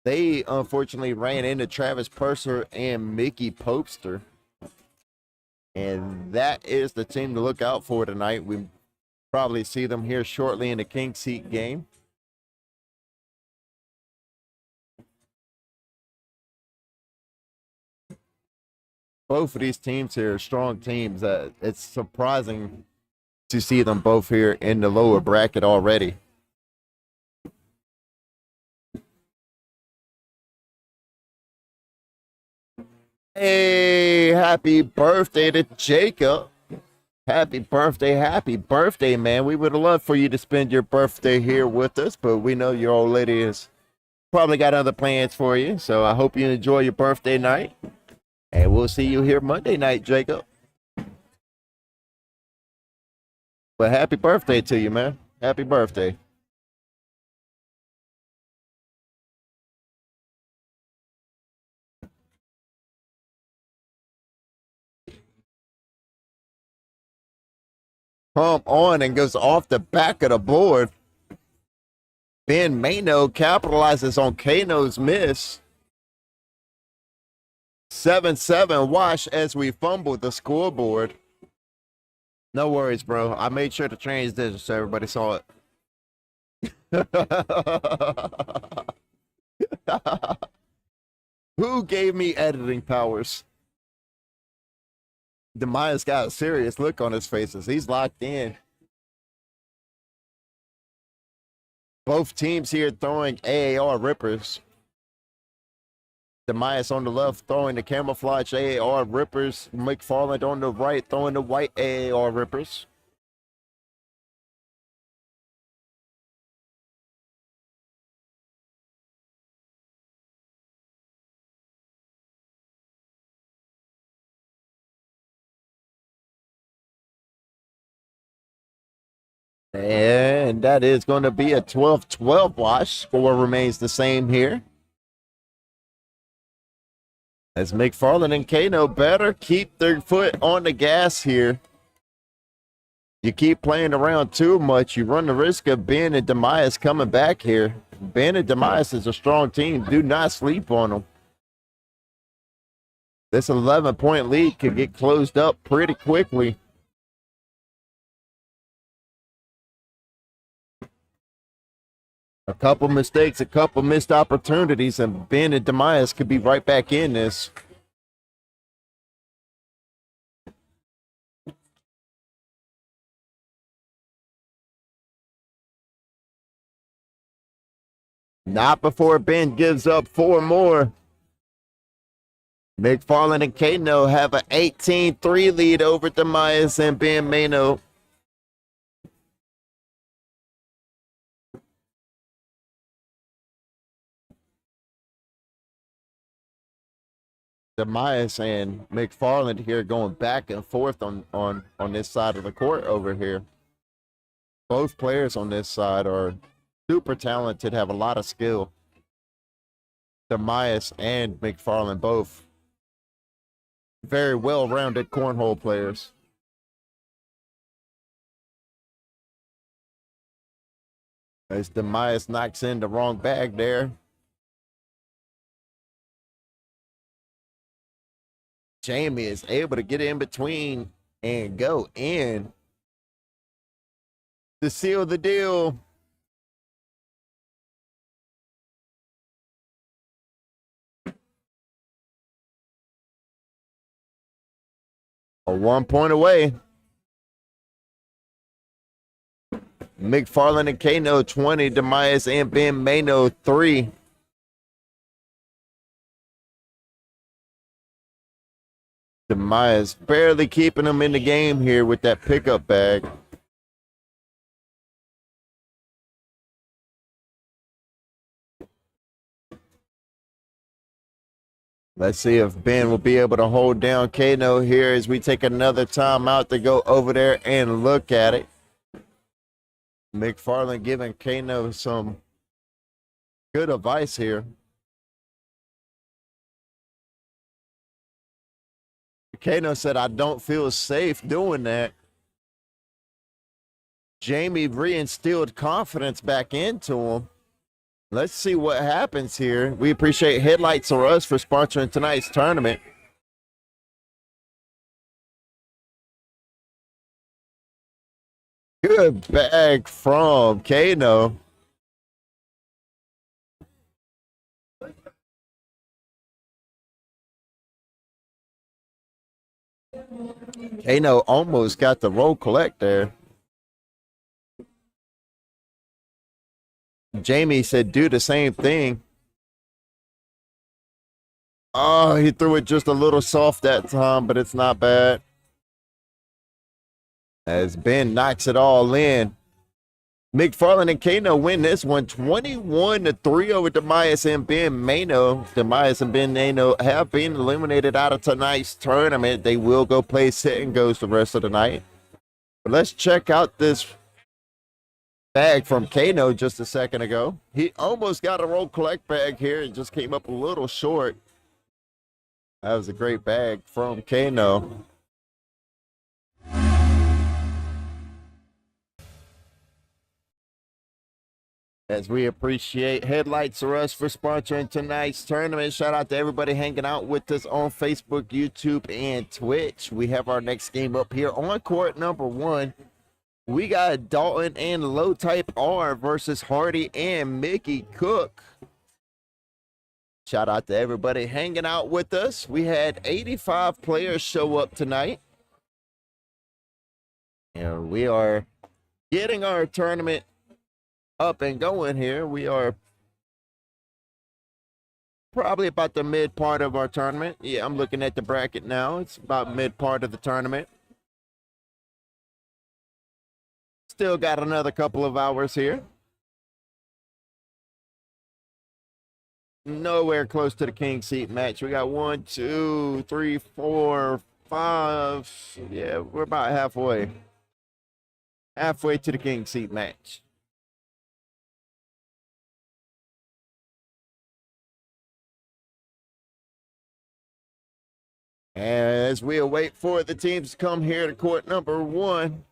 they unfortunately ran into Travis Purser and Mickey Popester. And that is the team to look out for tonight. We probably see them here shortly in the King Seat game. Both of these teams here are strong teams. It's surprising to see them both here in the lower bracket already. Hey, happy birthday to Jacob. Happy birthday, man. We would have loved for you to spend your birthday here with us, but we know your old lady has probably got other plans for you. So I hope you enjoy your birthday night. And we'll see you here Monday night, Jacob. But happy birthday to you, man. Happy birthday. Pump on and goes off the back of the board. Ben Mano capitalizes on Kano's miss. 7-7 wash as we fumble the scoreboard. No worries, bro. I made sure to change this so everybody saw it. Who gave me editing powers? Demias got a serious look on his face as he's locked in. Both teams here throwing AAR rippers. Demias on the left throwing the camouflage AAR rippers. McFarland on the right throwing the white AAR rippers. And that is going to be a 12-12 wash. Score remains the same here. As McFarland and Kano better keep their foot on the gas here. You keep playing around too much, you run the risk of Ben and Demias coming back here. Ben and Demias is a strong team. Do not sleep on them. This 11-point lead could get closed up pretty quickly. A couple mistakes, a couple missed opportunities, and Ben and Demias could be right back in this. Not before Ben gives up 4 more. McFarland and Kano have an 18-3 lead over Demias and Ben Mano. Demias and McFarland here going back and forth on this side of the court over here. Both players on this side are super talented, have a lot of skill. Demias and McFarland both very well-rounded cornhole players. As Demias knocks in the wrong bag there. Jamie is able to get in between and go in to seal the deal. A 1 point away. McFarland and Kano 20, Demias and Ben Mano 3. Demias barely keeping them in the game here with that pickup bag. Let's see if Ben will be able to hold down Kano here as we take another timeout to go over there and look at it. McFarland giving Kano some good advice here. Kano said, I don't feel safe doing that. Jamie reinstilled confidence back into him. Let's see what happens here. We appreciate Headlights or Us for sponsoring tonight's tournament. Good bag from Kano. Kano almost got the roll collect there. Jamie said do the same thing. Oh, he threw it just a little soft that time, but it's not bad. As Ben knocks it all in. McFarland and Kano win this one 21-3 over Demias and Ben Mano. Demias and Ben Mano have been eliminated out of tonight's tournament. They will go play sit and goes the rest of the night. But let's check out this bag from Kano just a second ago. He almost got a roll collect bag here and just came up a little short. That was a great bag from Kano. As we appreciate Headlights or Us for sponsoring tonight's tournament. Shout out to everybody hanging out with us on Facebook, YouTube, and Twitch. We have our next game up here on court number 1. We got Dalton and Low Type R versus Hardy and Mickey Cook. Shout out to everybody hanging out with us. We had 85 players show up tonight. And we are getting our tournament up and going here. We are probably about the mid part of our tournament. Yeah, I'm looking at the bracket now. It's about mid part of the tournament. Still got another couple of hours here. Nowhere close to the king seat match. We got 1, 2, 3, 4, 5. Yeah, we're about halfway. Halfway to the king seat match. As we await for the teams to come here to court number 1,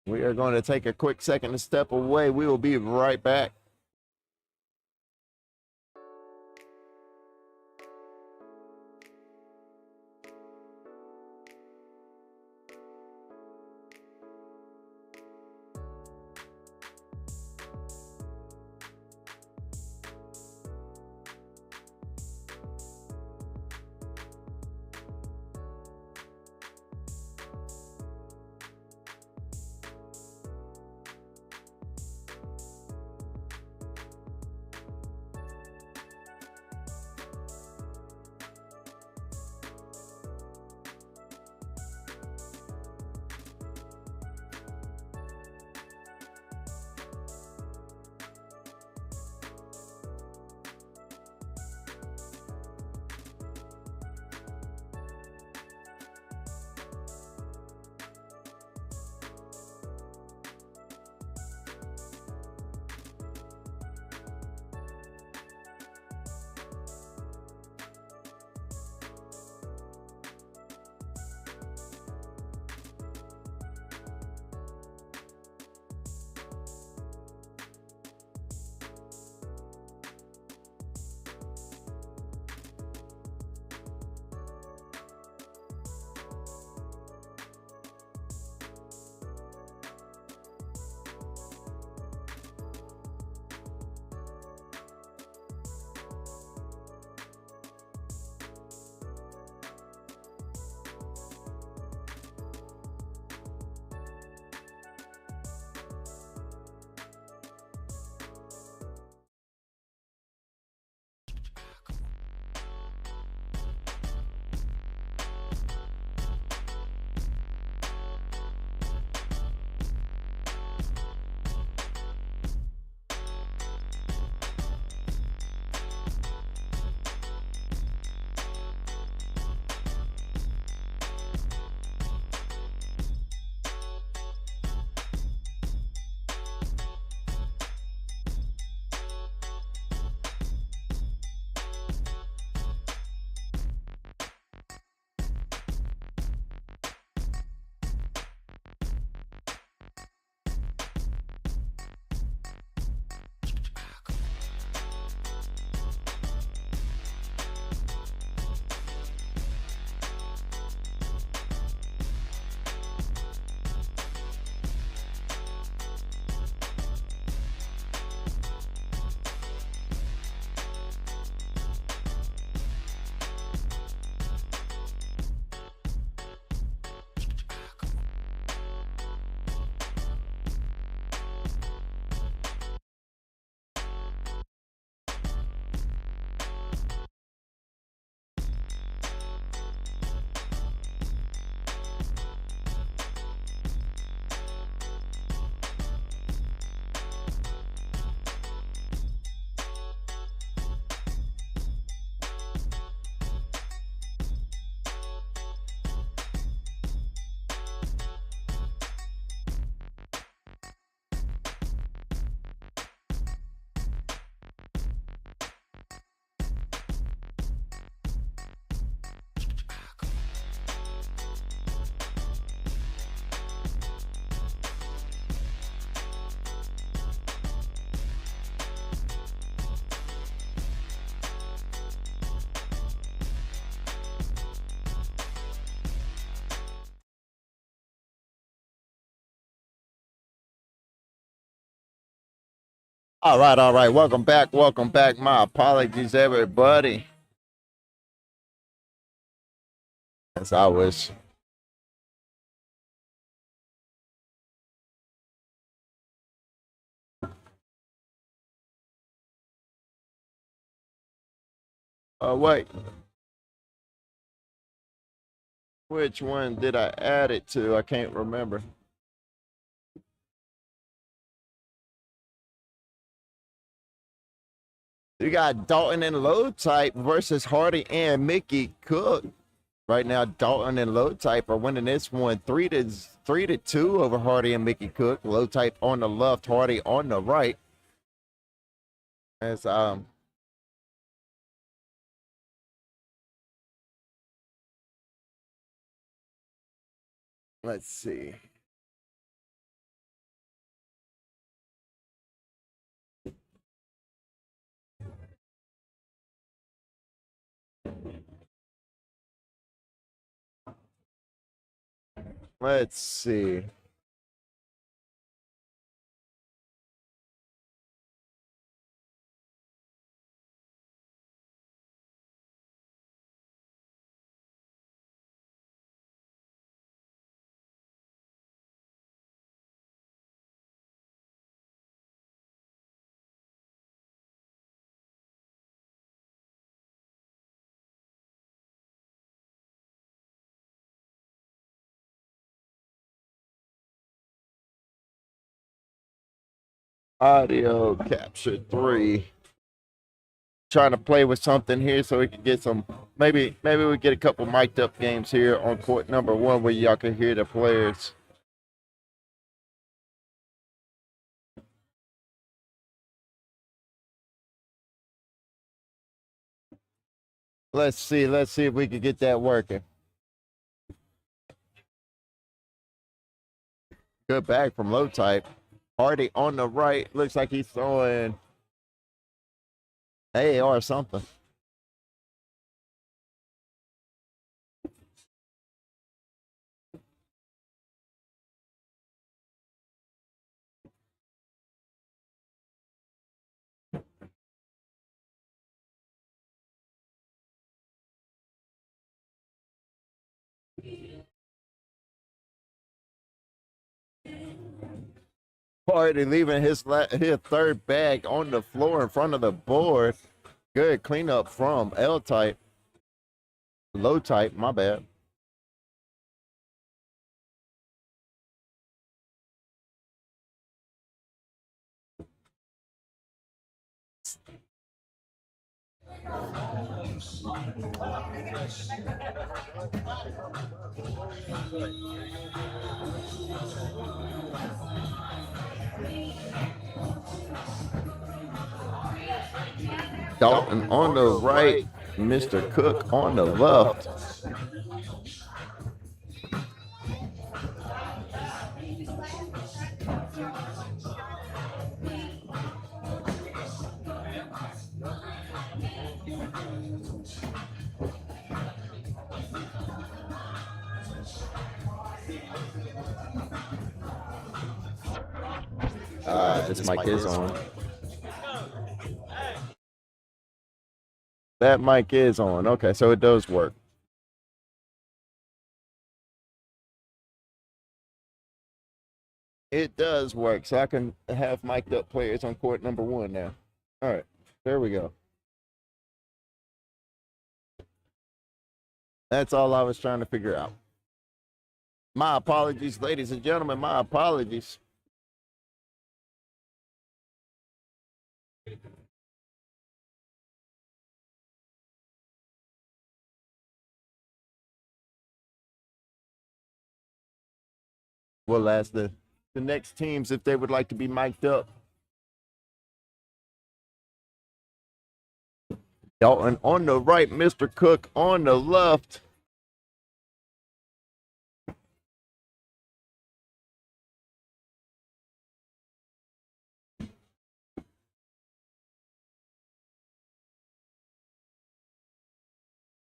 we are going to take a quick second to step away. We will be right back. All right, all right. Welcome back. Welcome back. My apologies, everybody. As I was wait, which one did I add it to? I can't remember. You got Dalton and Low Type versus Hardy and Mickey Cook. Right now, Dalton and Low Type are winning this one 3-2 over Hardy and Mickey Cook. Low Type on the left, Hardy on the right. As let's see. Let's see. Audio capture 3. Trying to play with something here so we can get some. Maybe we get a couple mic'd up games here on court number 1 where y'all can hear the players. Let's see if we can get that working. Good bag from Low Type. Hardy on the right. Looks like he's throwing AR or something. Hardy leaving his third bag on the floor in front of the board. Good cleanup from L Type. Low Type, my bad. Dalton on the right, Mr. Cook on the left. This mic is on. That mic is on. Okay, so it does work. It does work. So I can have mic'd up players on court number 1 now. All right, there we go. That's all I was trying to figure out. My apologies, ladies and gentlemen. My apologies. We'll ask the next teams if they would like to be mic'd up. Dalton on the right, Mr. Cook on the left.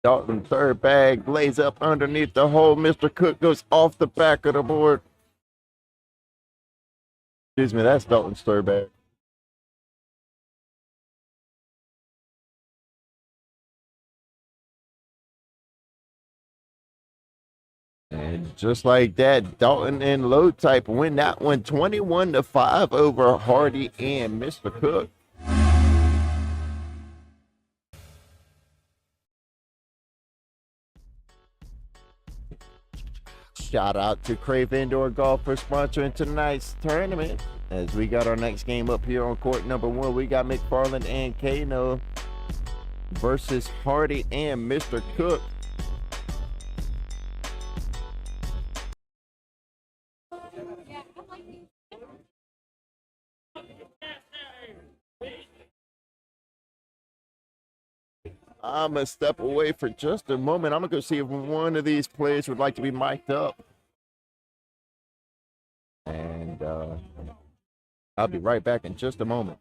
Dalton third bag lays up underneath the hole. Mr. Cook goes off the back of the board. Excuse me, that's Dalton's third bag. And just like that, Dalton and Low Type win that one 21-5 over Hardy and Mr. Cook. Shout out to Krave Indoor Golf for sponsoring tonight's tournament. As we got our next game up here on court number 1, we got McFarland and Kano versus Hardy and Mr. Cook. I'm going to step away for just a moment. I'm going to go see if one of these players would like to be mic'd up. And I'll be right back in just a moment.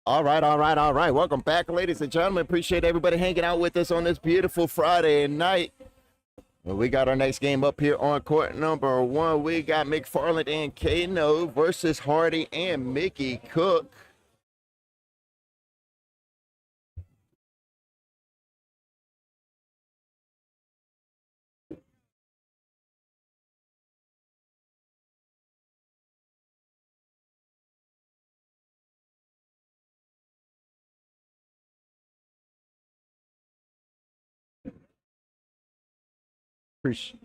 All right. Welcome back, ladies and gentlemen. Appreciate everybody hanging out with us on this beautiful Friday night. Well, we got our next game up here on court number 1. We got McFarland and Kano versus Hardy and Mickey Cook. Appreciate.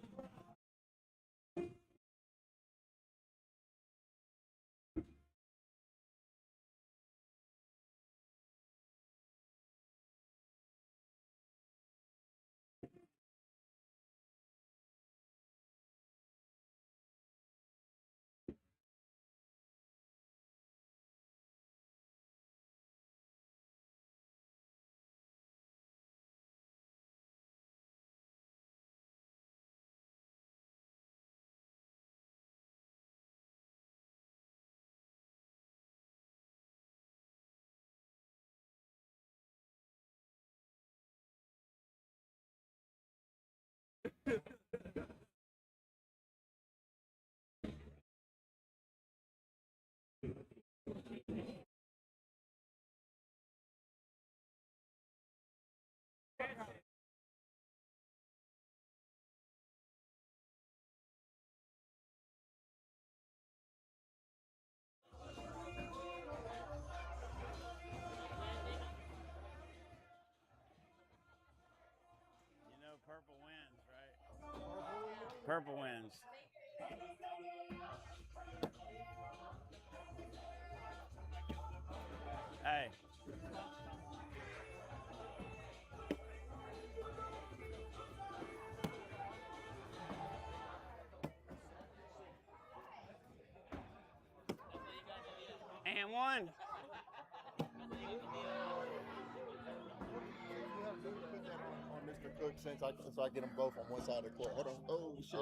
Purple wins, right? Purple wins. Hey. And one. On Mr. Cook since I get them both on one side of the court. Hold on. Oh, shit.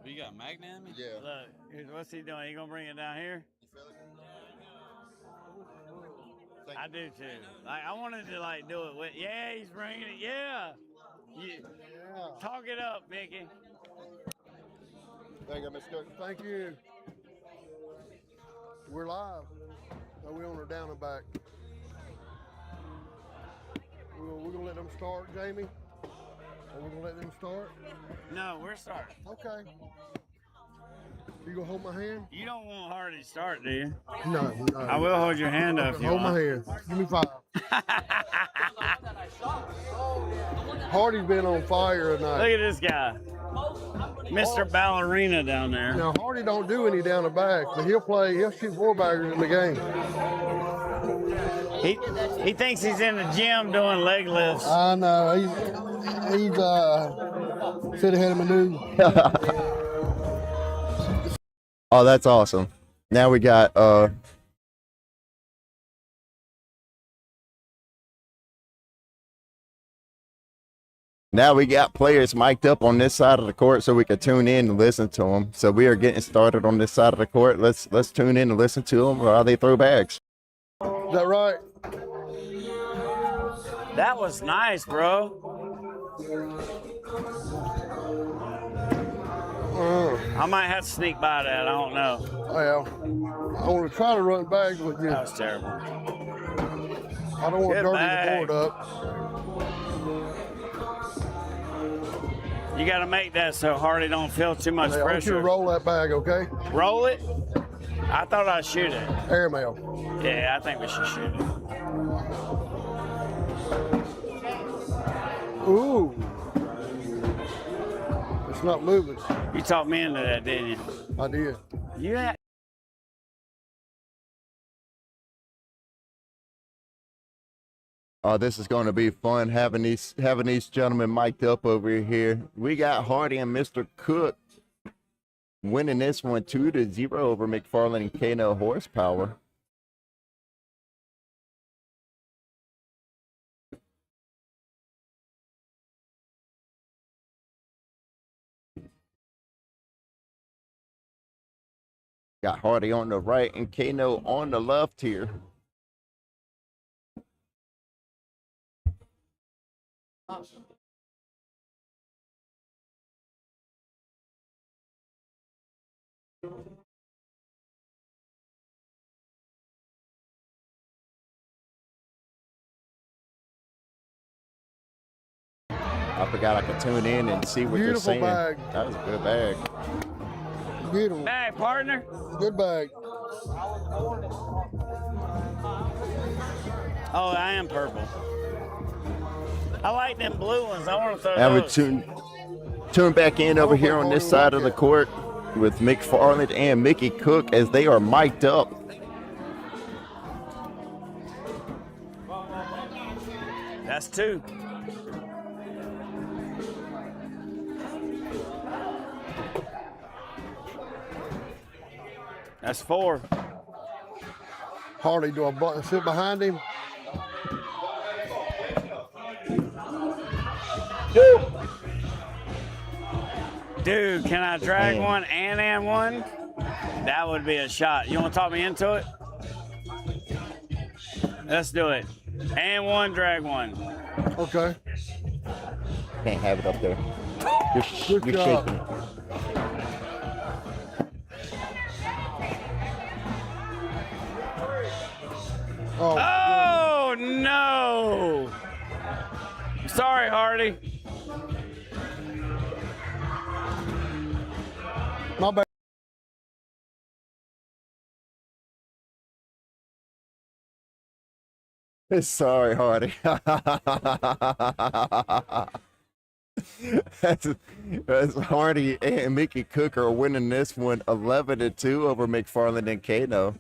You got Magnum? Yeah. Look, what's he doing? He gonna bring it down here? You feel it? I do too. Like I wanted to like do it with. Yeah, he's bringing it. Yeah. Talk it up, Mickey. Thank you, Mr. Cook. Thank you. We're live. So we on our down and back. We're gonna let them start, Jamie. Or we're gonna let them start. No, we're starting. Okay. You gonna hold my hand? You don't want Hardy to start, do you? No, no. I will hold your hand up if you Hold my want. hand. Give me 5. Hardy's been on fire Look tonight. at this guy. Mr. Ballerina down there. Now Hardy don't do any down the back, but he'll shoot 4-baggers in the game. He thinks he's in the gym doing leg lifts. I know. He's sit ahead of my news. Oh, that's awesome. Now we got players mic'd up on this side of the court so we can tune in and listen to them. So we are getting started on this side of the court. Let's tune in and listen to them while they throw bags. Is that right? That was nice, bro. I might have to sneak by that. I don't know. Well, I want to try to run bags with you. That was terrible. I don't want to Good dirty bag. the board up. You got to make that so Hardy don't feel too much Hey, I want you to pressure. roll that bag, okay? Roll it? I thought I'd shoot it. Airmail. Yeah, I think we should shoot it. Ooh. It's not moving. You talked me into that, didn't you? I did. You had Oh, this is going to be fun having these gentlemen mic'd up over here. We got Hardy and Mr. Cook winning this one 2-0 over McFarland and Kano Horsepower. Got Hardy on the right and Kano on the left here. I forgot I could tune in and see what Beautiful they're saying. bag. That was a good bag. Beautiful. bag, partner. Good bag. Oh, I am purple. I like them blue ones. I want to throw And we those. tune back in over here on this side of the court with McFarland and Mickey Cook as they are mic'd up. That's 2. That's 4. Hardy, do I sit behind him? Dude, can I drag Man. one and one? That would be a shot. You want to talk me into it? Let's do it. And one, drag one. Okay. Can't have it up there. Good You're job. shaking it. Oh, Oh, no. Sorry, Hardy. my bad. Sorry, Hardy. As Hardy and Mickey Cook are winning this one 11-2 over McFarland and Kano.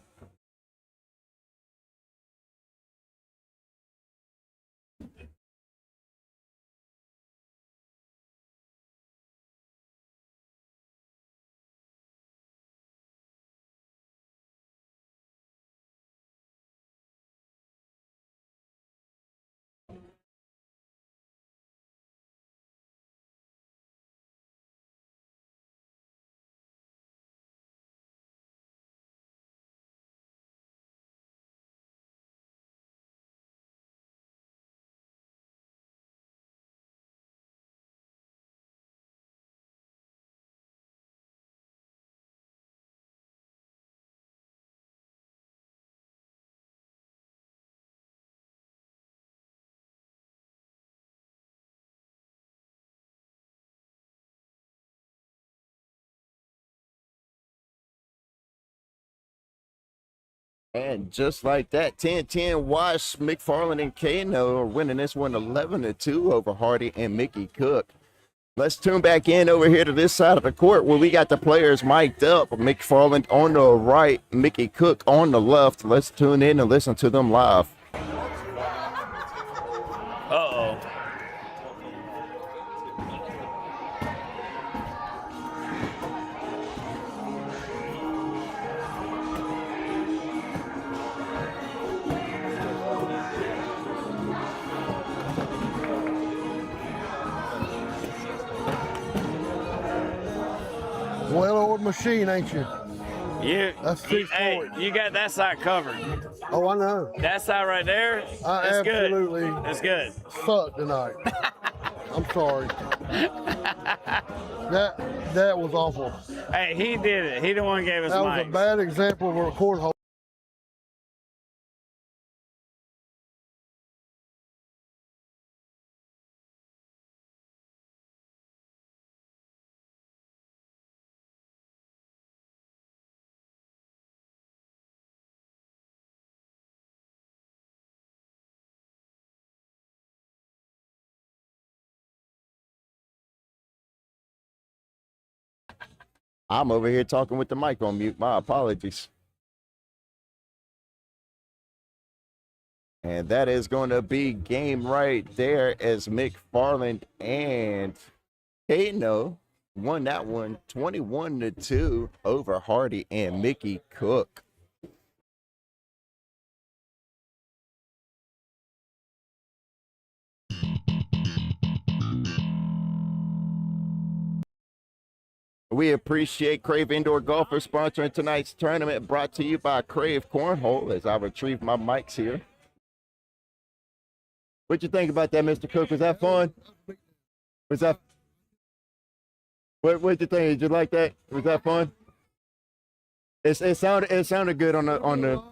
And just like that, 10-10 wash. McFarland and Kano are winning this one 11-2 over Hardy and Mickey Cook. Let's tune back in over here to this side of the court where we got the players mic'd up. McFarland on the right, Mickey Cook on the left. Let's tune in and listen to them live. Uh-oh. Well-oiled machine, ain't you? That's 6 Hey, points. you got that side covered. Oh, I know. That side right there, I that's absolutely good. That's good. sucked tonight. I'm sorry. That was awful. Hey, he did it. He the one who gave us That was mics. a bad example of a cornhole. I'm over here talking with the mic on mute. My apologies. And that is going to be game right there as McFarland and Kano won that one 21-2 over Hardy and Mickey Cook. We appreciate Krave Indoor Golf for sponsoring tonight's tournament, brought to you by Krave Cornhole, as I retrieve my mics here. What'd you think about that, Mr. Cook? Was that fun? Was that... What'd you think? Did you like that? Was that fun? It sounded good on the...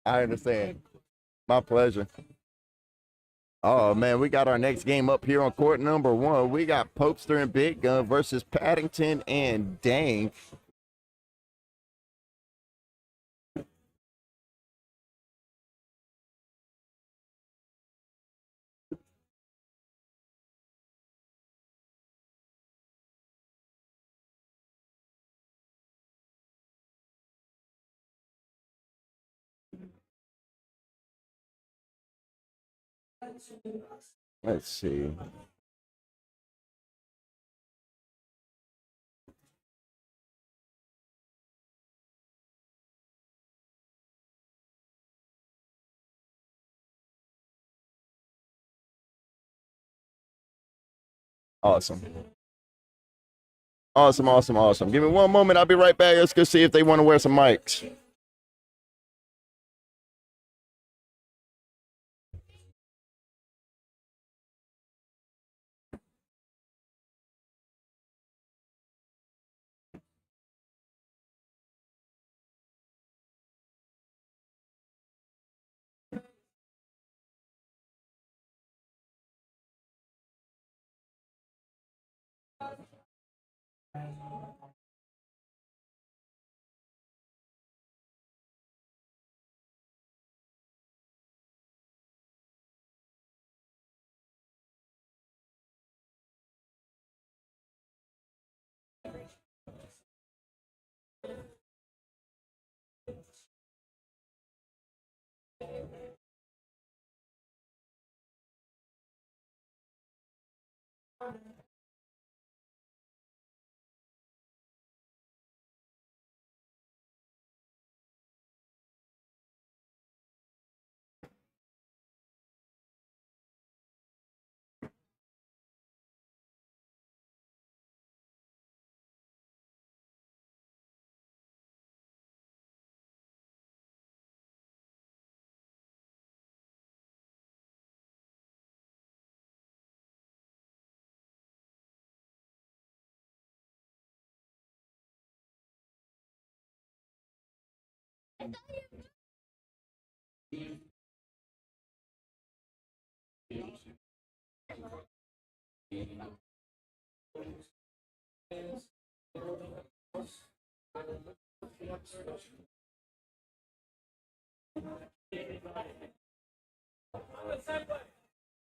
I understand. My pleasure. Oh, man, we got our next game up here on court number 1. We got Popester and Big Gun versus Paddington and Dang. Let's see. Awesome. Awesome. Give me one moment. I'll be right back. Let's go see if they want to wear some mics.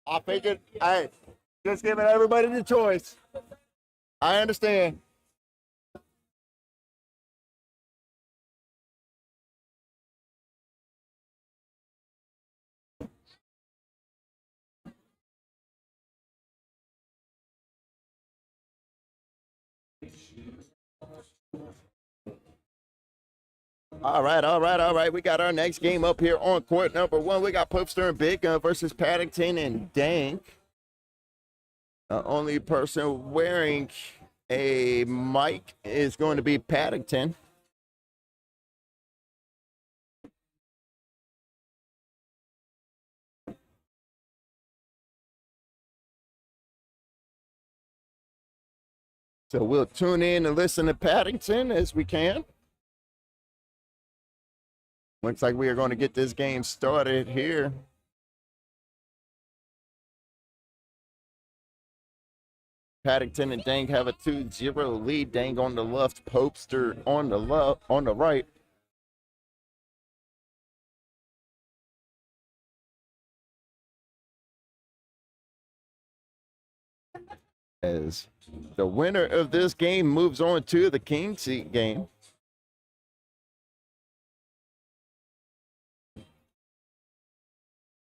I figured, hey, just giving everybody the choice. I understand. All right, all right, all right. We got our next game up here on court number 1. We got Popester and Big Gun versus Paddington and Dank. The only person wearing a mic is going to be Paddington. So we'll tune in and listen to Paddington as we can. Looks like we are going to get this game started here. Paddington and Dang have a 2-0 lead. Dang on the left, Popester on the right. As the winner of this game moves on to the king seat game.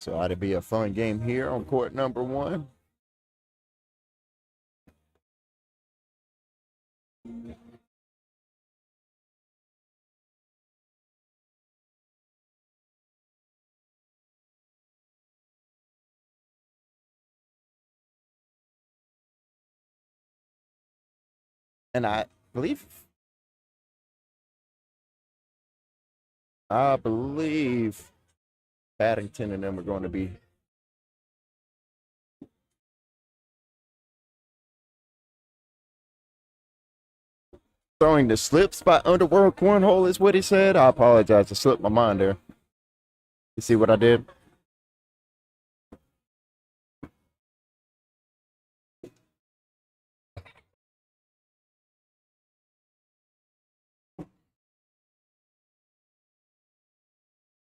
So ought to be a fun game here on court number 1. And I believe Paddington and them are going to be throwing the slips by Underworld Cornhole is what he said. I apologize. I slipped my mind there. You see what I did?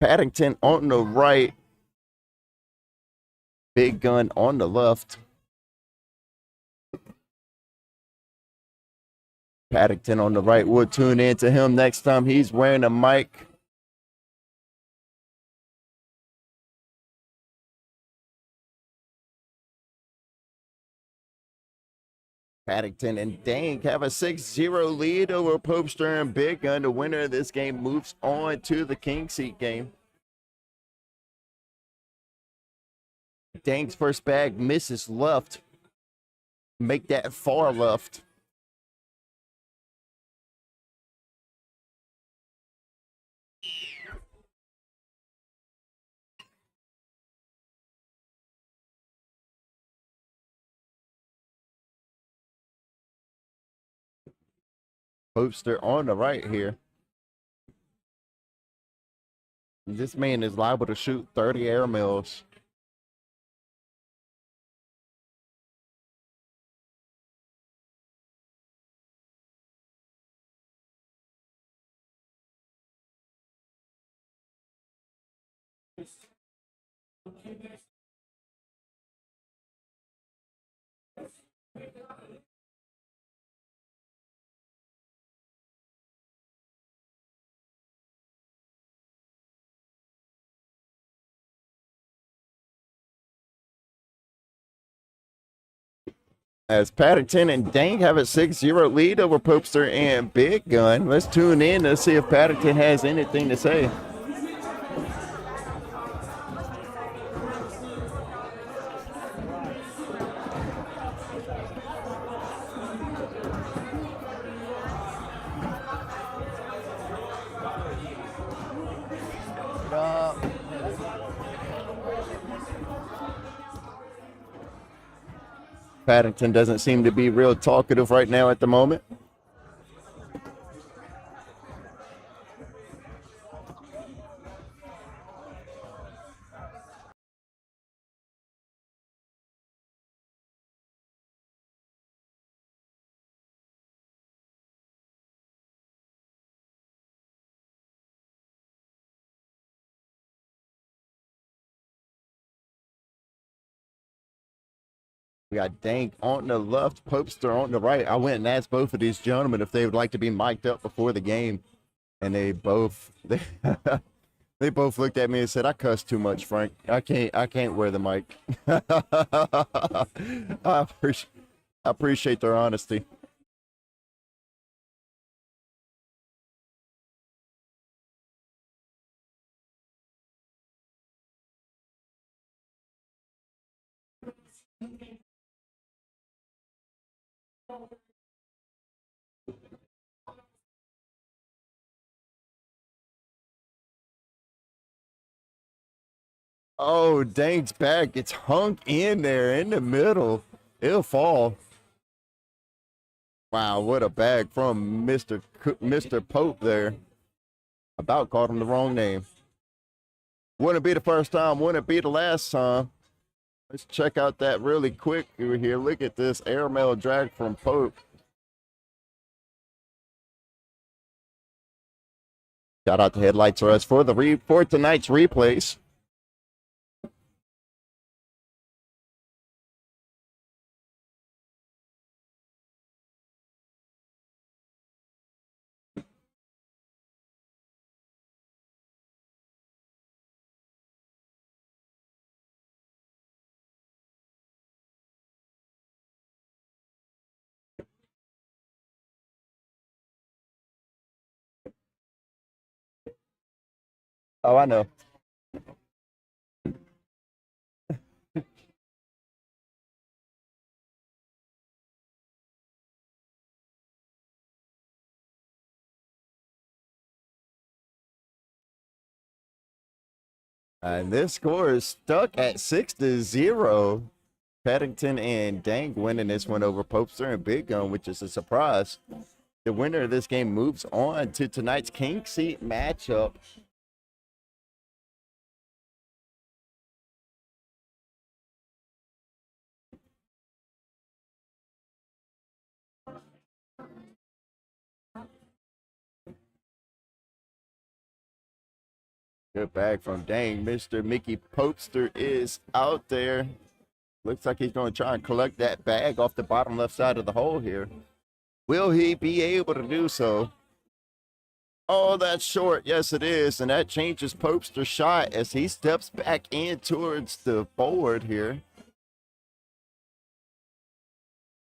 Paddington on the right. Big Gun on the left. Paddington on the right. We'll tune in to him next time he's wearing a mic. Paddington and Dang have a 6-0 lead over Popester and Big Gun. The winner of this game moves on to the king seat game. Dang's first bag misses left. Make that far left. Popester on the right here. This man is liable to shoot 30 air mills. As Paddington and Dang have a 6-0 lead over Popester and Big Gun. Let's tune in to see if Paddington has anything to say. Paddington doesn't seem to be real talkative right now at the moment. We got Dank on the left, Popester on the right. I went and asked both of these gentlemen if they would like to be mic'd up before the game, and they both they both looked at me and said, "I cuss too much, Frank. I can't wear the mic." I appreciate their honesty. Oh, Dank's back. It's hung in there in the middle. It'll fall. Wow, what a bag from Mr. Pope there. About called him the wrong name. Wouldn't be the first time, wouldn't be the last time. Let's check out that really quick over here. Look at this airmail drag from Pope. Shout out to Headlights Rush for for tonight's replays. Oh, I know. And this score is stuck at 6-0. Paddington and Dank winning this one over Popester and Big Gun, which is a surprise. The winner of this game moves on to tonight's King Seat matchup. Good bag from Dang. Mr. Mickey Popester is out there. Looks like he's going to try and collect that bag off the bottom left side of the hole here. Will he be able to do so? Oh, that's short. Yes, it is. And that changes Popester's shot as he steps back in towards the board here.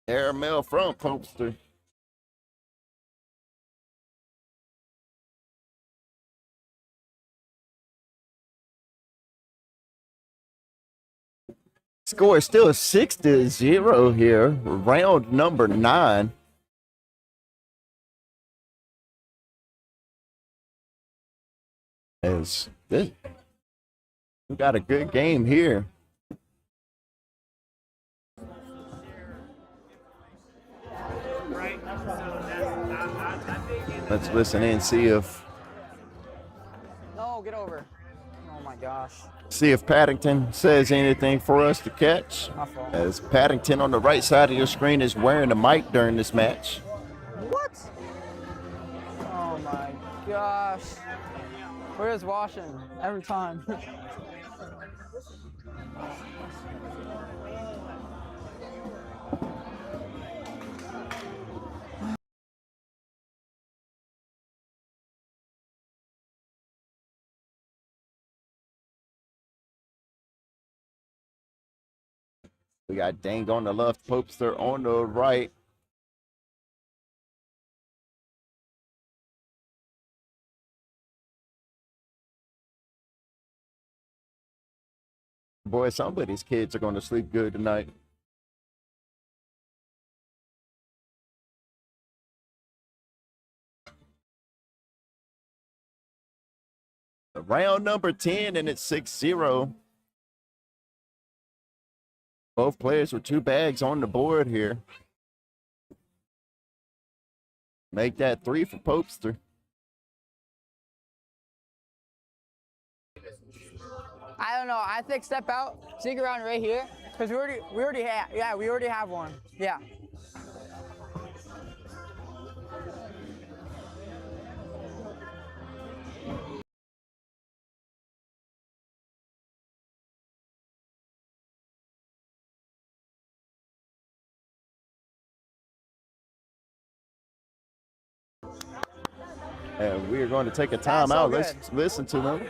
Airmail from Popester. Score is still 6-0 here. Round number 9. As this, we got a good game here. Let's listen in, see if. No, get over. Oh my gosh. See if Paddington says anything for us to catch. My fault. As Paddington on the right side of your screen is wearing a mic during this match. What? Oh my gosh. Where's washing? Every time. We got Dang on the left, Popester on the right. Boy, somebody's kids are going to sleep good tonight. Round number 10, and it's 6-0. Both players with 2 bags on the board here. Make that 3 for Popester. I don't know. I think step out, sneak around right here, because we already have one. Yeah. And we are going to take a so timeout. good. Let's listen to them.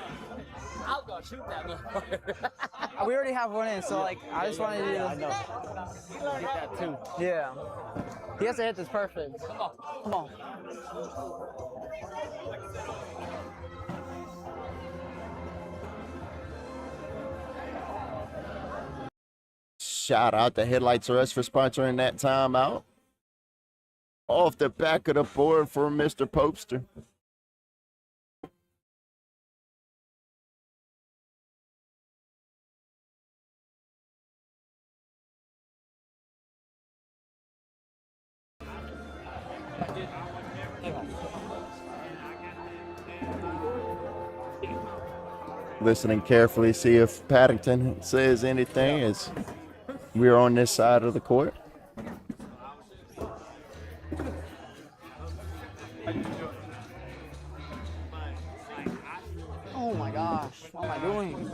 I'll go shoot that motherfucker. We already have one in, so like I just wanted to do I know. Get that too. Yeah. He has to hit this perfect. Come on. Come on. Shout out to Headlights R Us for sponsoring that timeout. Off the back of the board for Mr. Popester. Listening carefully, see if Paddington says anything as we're on this side of the court. Oh my gosh. What am I doing?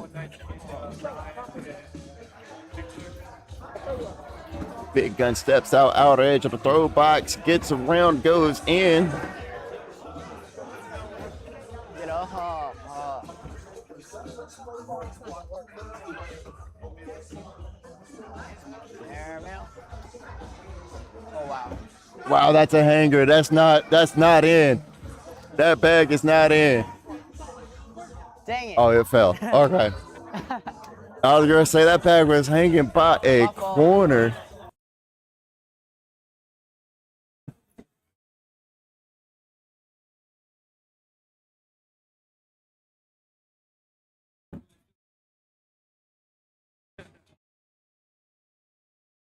Big Gun steps out, outer edge of the throw box, gets around, goes in. Get up. There, man. Oh wow. Wow, that's a hanger. That's not in. That bag is not in. Dang it. Oh, it fell. Okay. I was gonna say that bag was hanging by a corner.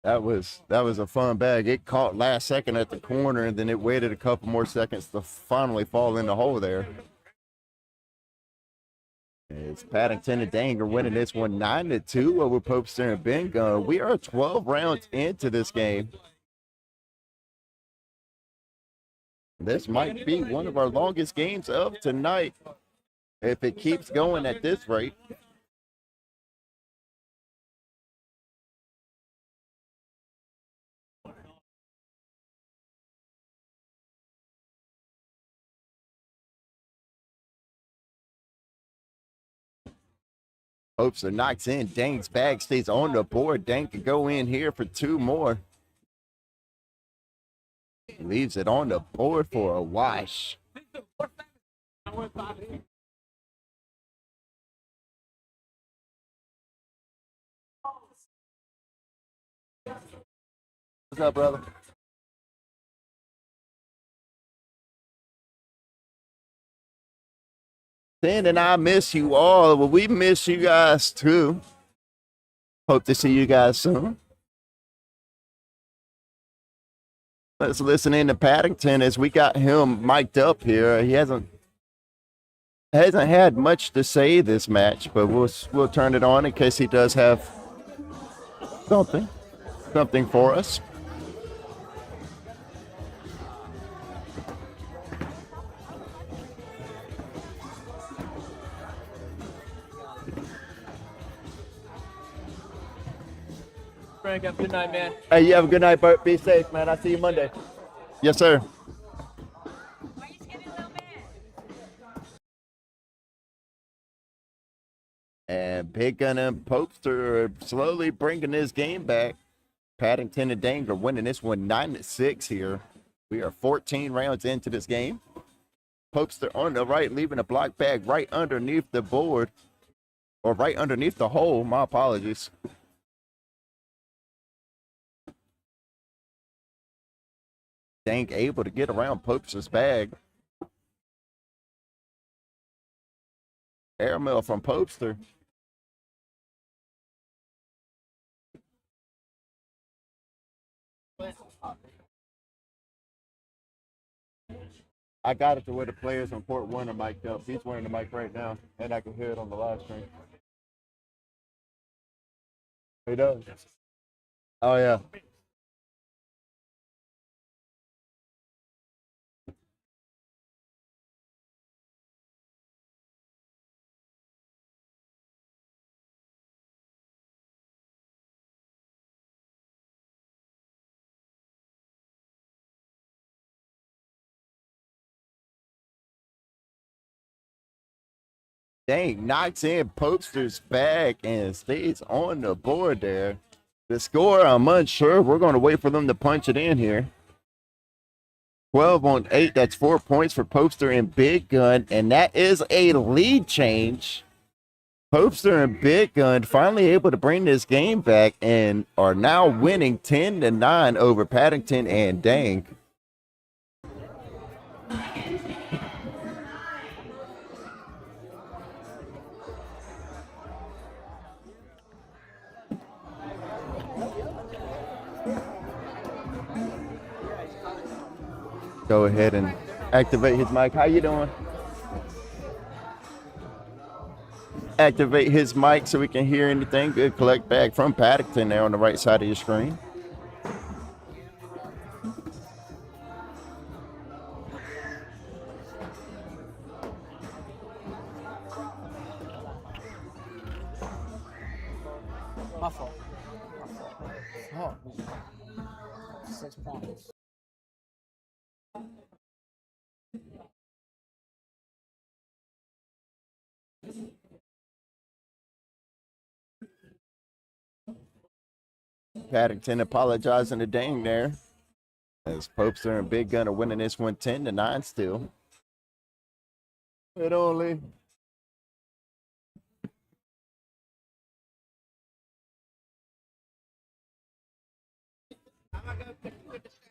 That was a fun bag. It caught last second at the corner, and then it waited a couple more seconds to finally fall in the hole there. It's Paddington and Danger winning this one 9-2 over Popester and Ben Gunn. We are 12 rounds into this game. This might be one of our longest games of tonight if it keeps going at this rate. Popester knocks in. Dank's bag stays on the board. Dank can go in here for two more. Leaves it on the board for a wash. What's up, brother? Sin and I miss you all. Well, we miss you guys too. Hope to see you guys soon. Let's listen in to Paddington as we got him mic'd up here. He hasn't had much to say this match, but we'll turn it on in case he does have something for us. Frank, have a good night, man. Hey, you have a good night, Bert. Be safe, man. I'll see you Monday. Yes, sir. And Big Gun and Popester are slowly bringing this game back. Paddington and Danger winning this one 9-6 here. We are 14 rounds into this game. Popester on the right, leaving a block bag right underneath the board. Or right underneath the hole. My apologies. Dank able to get around Popester's bag. Airmail from Popester. I got it to where the players on court one are mic'd up. He's wearing the mic right now, and I can hear it on the live stream. He does. Oh, yeah. Dang, knocks in Popester's bag and stays on the board there. The score, I'm unsure. We're going to wait for them to punch it in here. 12 on 8. That's 4 points for Popester and Big Gun, and that is a lead change. Popester and Big Gun finally able to bring this game back and are now winning 10-9 over Paddington and Dang. Go ahead and activate his mic. How you doing? Activate his mic so we can hear anything. Good collect back from Paddington there on the right side of your screen. My fault. Oh, 6 points. Paddington apologizing to Dang there. As Popester and Big Gun are winning this one 10-9 still. It only.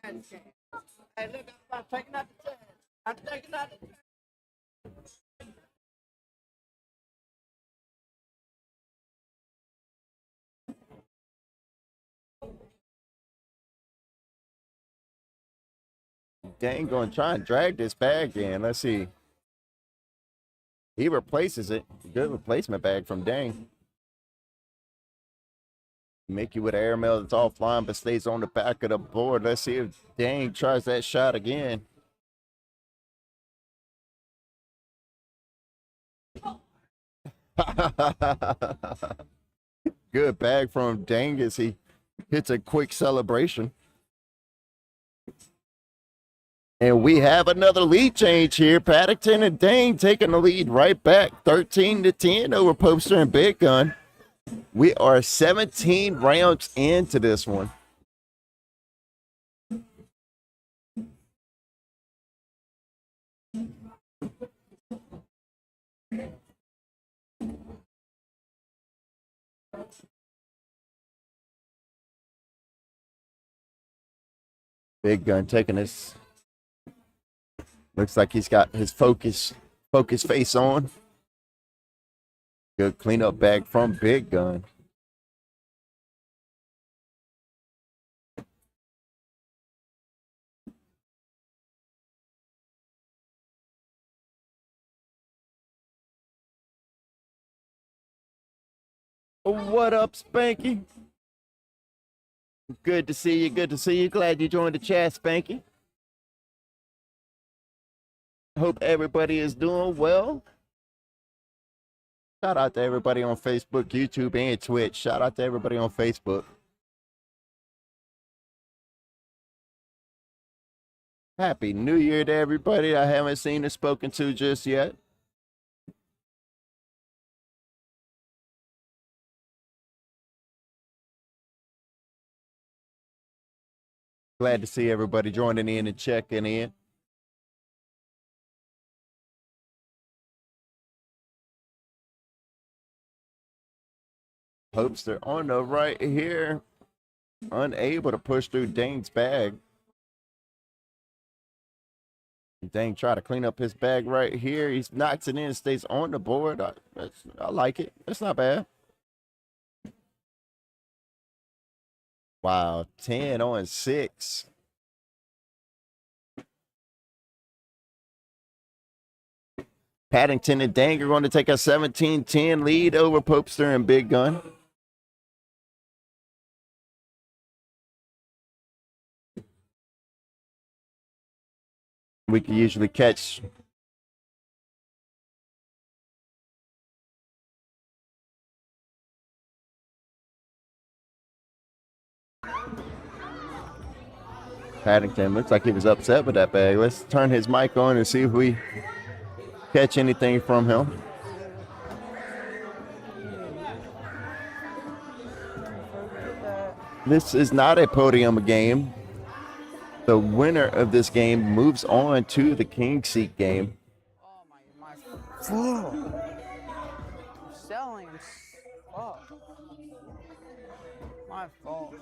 Hey, look, I'm taking out the trash. I'm taking out the trash. Dang going to try and drag this bag in. Let's see. He replaces it. Good replacement bag from Dang. Mickey with an airmail that's offline but stays on the back of the board. Let's see if Dang tries that shot again. Good bag from Dang as he hits a quick celebration. And we have another lead change here. Paddington and Dang taking the lead right back. 13-10 over Popester and Big Gun. We are 17 rounds into this one. Big Gun taking this. Looks like he's got his focus face on. Good cleanup bag from Big Gun. What up, Spanky? Good to see you. Good to see you. Glad you joined the chat, Spanky. Hope everybody is doing well. Shout out to everybody on Facebook, YouTube, and Twitch. Shout out to everybody on Facebook. Happy New Year to everybody I haven't seen or spoken to just yet. Glad to see everybody joining in and checking in. Popester on the right here, unable to push through Dang's bag. Dang try to clean up his bag right here. He knocks it in, stays on the board. I like it. It's not bad. Wow, 10 on 6. Paddington and Dang are going to take a 17-10 lead over Popester and Big Gun. We can usually catch Paddington. Looks like he was upset with that bag. Let's turn his mic on and see if we catch anything from him. This is not a podium game. The winner of this game moves on to the king seat game. Oh my fuck. Selling. Fuck. My fault,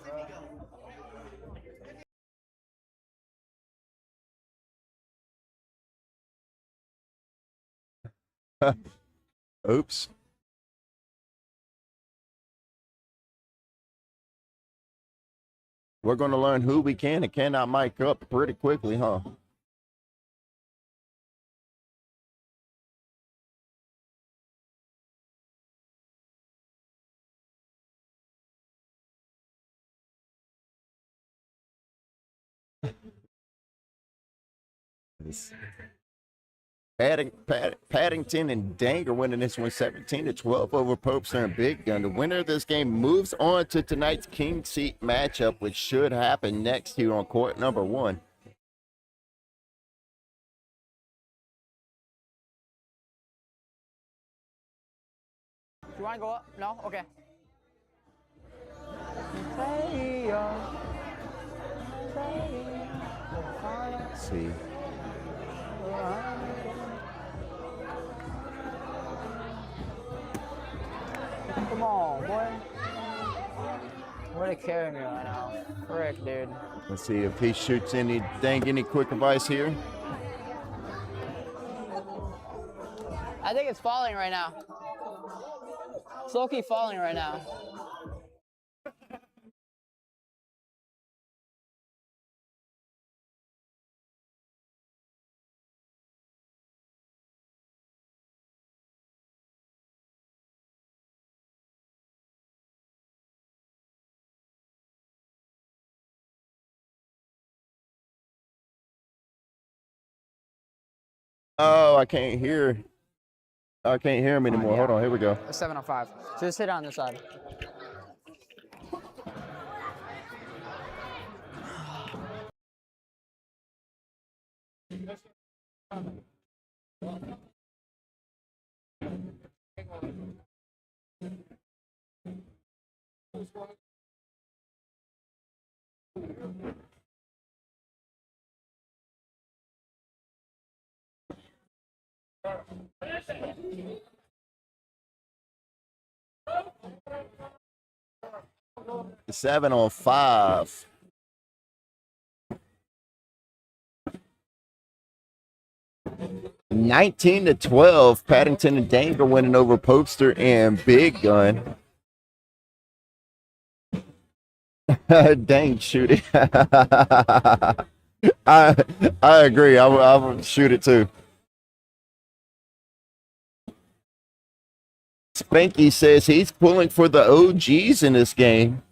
bro. Oops. We're going to learn who we can and cannot mic up pretty quickly, huh? Paddington and Dang are winning this one 17-12 over Popester and Big Gun. The winner of this game moves on to tonight's king seat matchup, which should happen next here on court number 1. You want to go up? No? Okay. Let's see. Come on, boy. Way to carry me right now. Frick, dude. Let's see if he shoots any quick advice here. I think it's falling right now. It's low-key falling right now. Oh, I can't hear. I can't hear him anymore. Yeah. Hold on, here we go. It's 7:05. So just hit on this side. The 7-on-5. $19-12. Paddington and Dang are winning over Popester and Big Gun. Dang, shoot it. I agree. I would shoot it too. Spanky says he's pulling for the OGs in this game.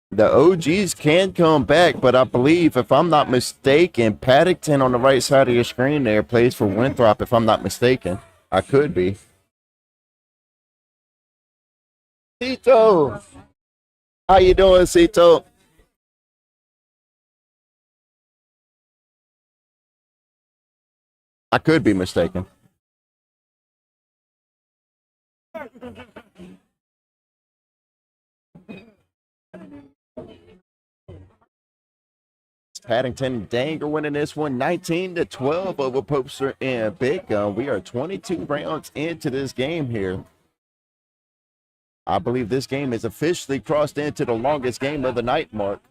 The OGs can come back, but I believe, if I'm not mistaken, Paddington on the right side of your screen there plays for Winthrop, if I'm not mistaken. I could be. Cito! How you doing, Cito? I could be mistaken. Paddington and Dang are winning this one 19-12 over Popester and Big Gun. We are 22 rounds into this game here. I believe this game is officially crossed into the longest game of the night mark.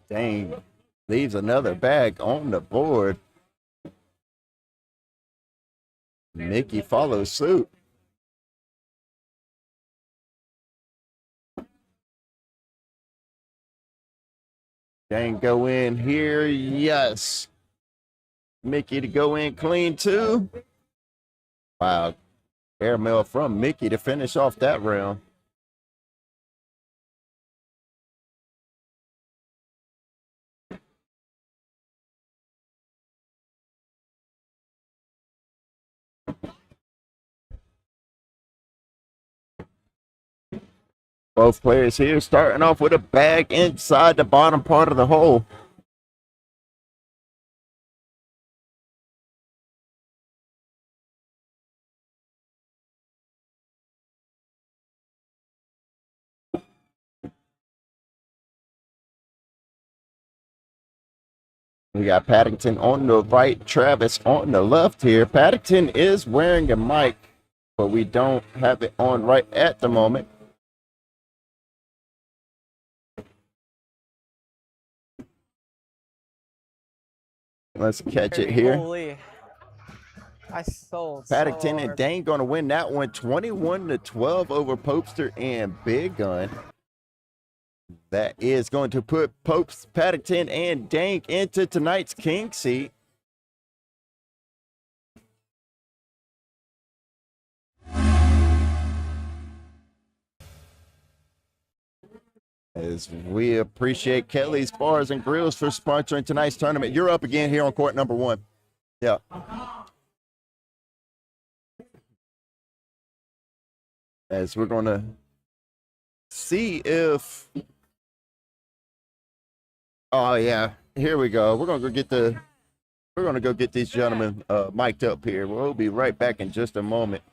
Dang, leaves another bag on the board. Mickey follows suit. Dang, go in here. Yes. Mickey to go in clean too. Wow. Airmail from Mickey to finish off that round. Both players here starting off with a bag inside the bottom part of the hole. We got Paddington on the right, Travis on the left here. Paddington is wearing a mic, but we don't have it on right at the moment. Let's catch it here. Holy. I sold. Paddington so and Dane going to win that one 21-12 over Popester and Big Gun. That is going to put Paddington and Dank into tonight's king seat. As we appreciate Kelly's Bars and Grills for sponsoring tonight's tournament. You're up again here on court number 1. Yeah. As we're going to see if... Oh yeah, here we go. We're gonna go get these gentlemen mic'd up here. We'll be right back in just a moment.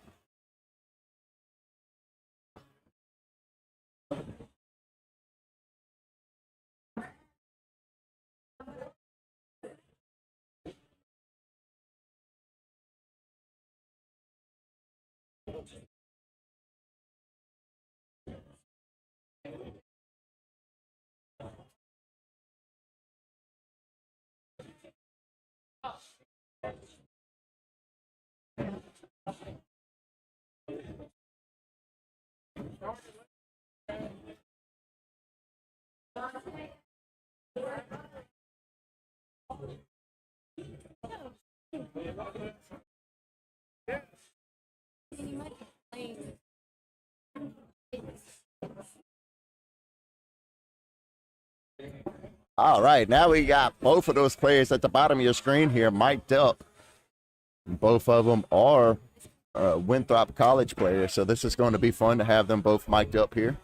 All right, now we got both of those players at the bottom of your screen here mic'd up. Both of them are Winthrop College players, so this is going to be fun to have them both mic'd up here.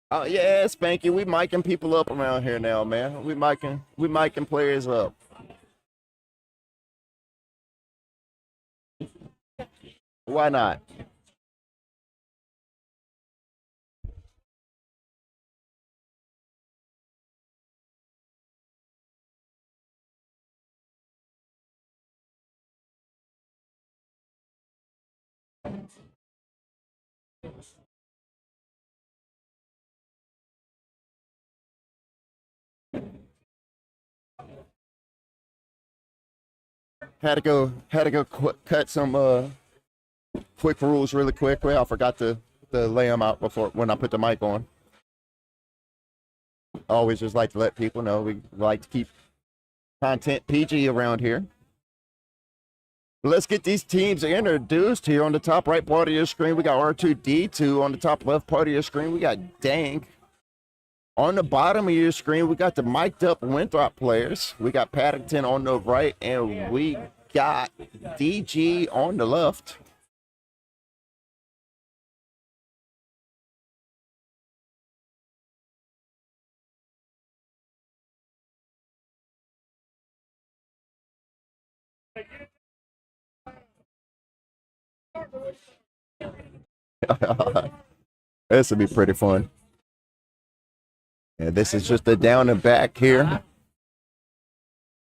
Oh yeah, Spanky, we micing people up around here now, man. We micing players up. Why not? Had to go cut some quick rules really quickly. I forgot to lay them out before when I put the mic on. Always just like to let people know we like to keep content PG around here. Let's get these teams introduced here. On the top right part of your screen, we got R2D2. On the top left part of your screen, we got Dank. On the bottom of your screen, we got the mic'd up Winthrop players. We got Paddington on the right, and we got DG on the left. This will be pretty fun. And this is just a down and back here.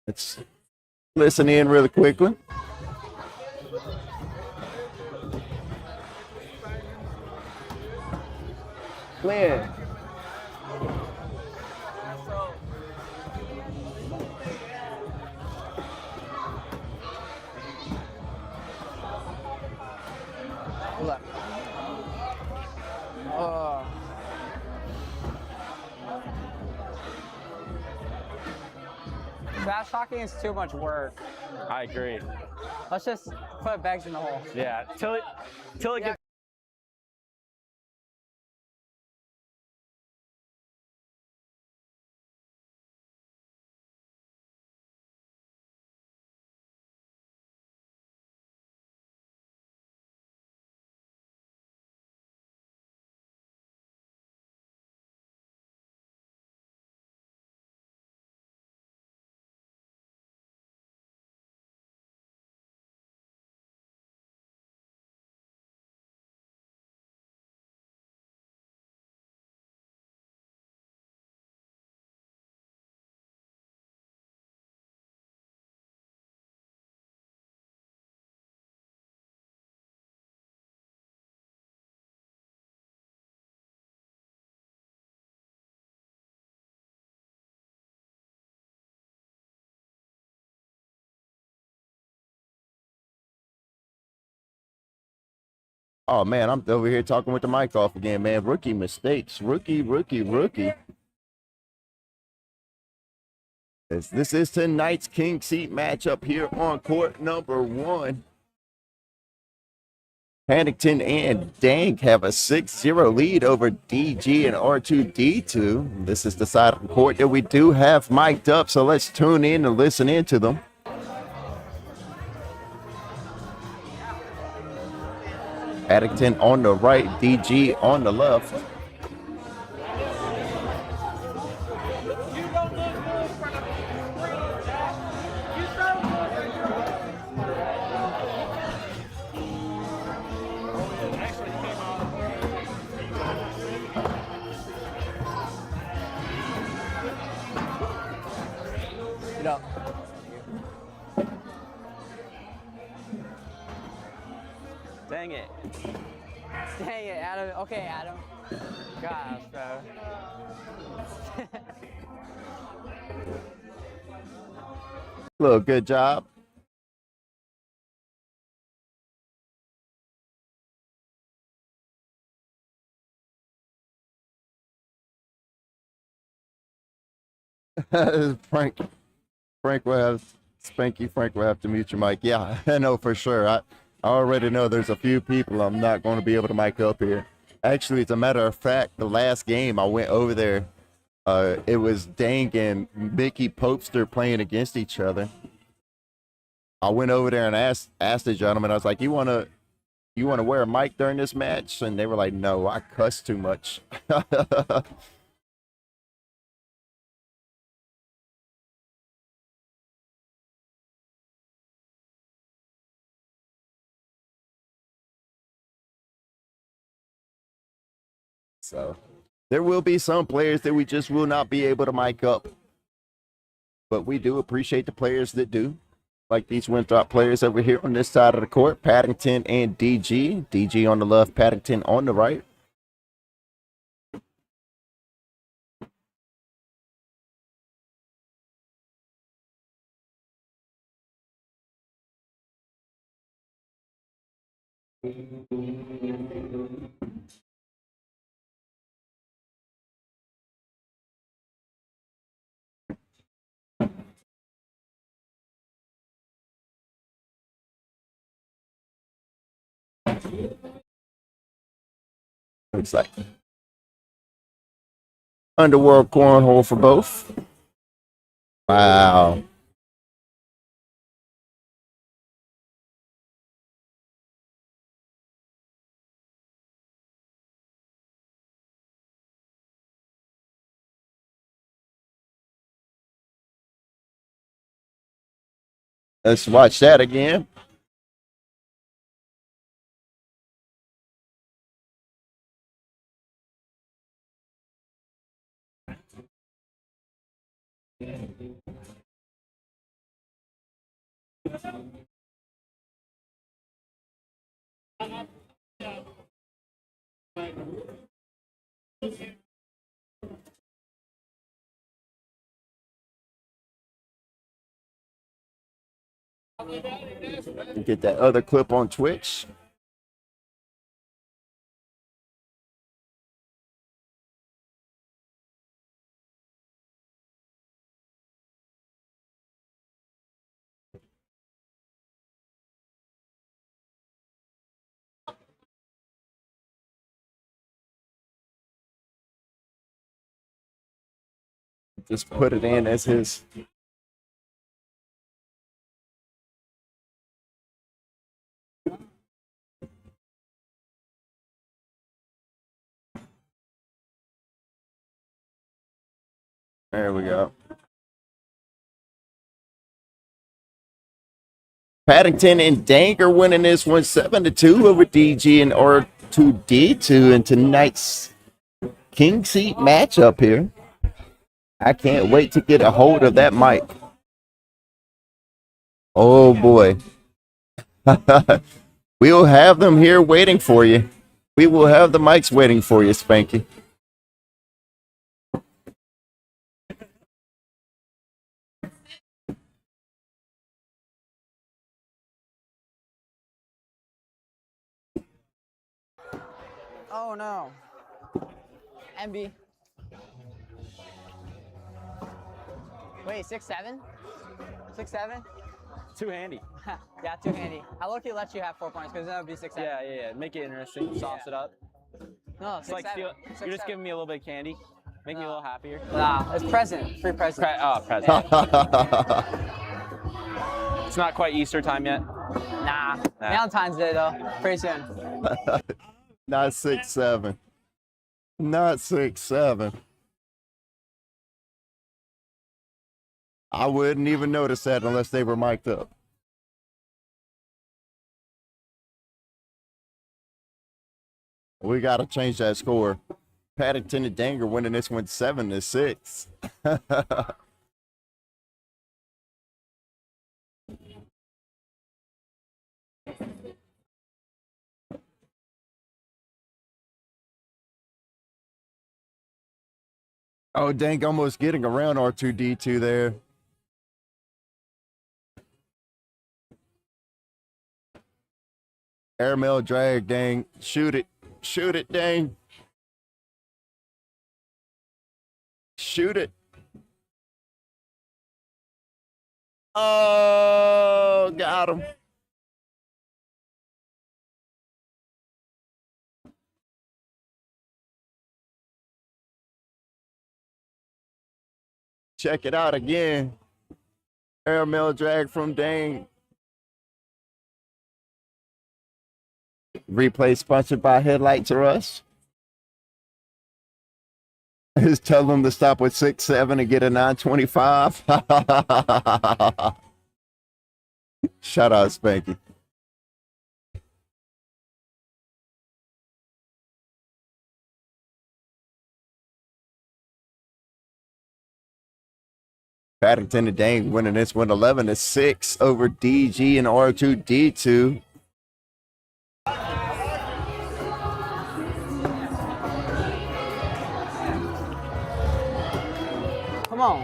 Let's listen in really quickly. Glenn. Bash talking is too much work. I agree. Let's just put bags in the hole. Yeah, till it gets. Oh man, I'm over here talking with the mic off again, man. Rookie mistakes. Rookie. This is tonight's King Seat matchup here on court number 1. Paddington and Dank have a 6-0 lead over DG and R2D2. This is the side of the court that we do have mic'd up, so let's tune in and listen into them. Paddington on the right, DG on the left. Get up. Dang it. Dang it, Adam. Okay, Adam. Gosh, bro. Look, good job. Frank will have Spanky. Frank will have to mute your mic. Yeah, I know for sure. I already know there's a few people I'm not going to be able to mic up here. Actually, as a matter of fact, the last game I went over there, it was Dank and Mickey Popester playing against each other. I went over there and asked the gentleman. I was like, "You wanna wear a mic during this match?" And they were like, "No, I cuss too much." So there will be some players that we just will not be able to mic up. But we do appreciate the players that do. Like these Winthrop players over here on this side of the court, Paddington and DG. DG on the left, Paddington on the right. Looks like Underworld Cornhole for both. Wow. Let's watch that again. Get that other clip on Twitch. Just put it in as his. There we go. Paddington and Danger winning this one 7-2 over DG and R2D2 in tonight's King Seat matchup here. I can't wait to get a hold of that mic. Oh boy. We'll have them here waiting for you. We will have the mics waiting for you, Spanky. Oh no. MB. Wait, 6'7"? 6'7"? Too handy. Yeah, too handy. I low-key let you have 4 points because then it would be 6'7". Yeah. Make it interesting. Sauce it up. No, It's like you're just giving me a little bit of candy. Make me a little happier. Nah, it's present. Free present. Present. It's not quite Easter time yet. Nah. Valentine's Day though. Pretty soon. Not 6'7". Not 6'7". I wouldn't even notice that unless they were mic'd up. We got to change that score. Paddington and Danger winning this one 7-6. Oh, dang, almost getting around R2D2 there. Airmail drag, dang. Shoot it. Shoot it, dang. Shoot it. Oh, got him. Check it out again. Airmail drag from dang. Replay sponsored by Headlights or Us. Just tell them to stop with 6'7" and get a 925. Shout out, Spanky. Paddington and Dang winning this one 11-6 over DG and R2D2. Come on.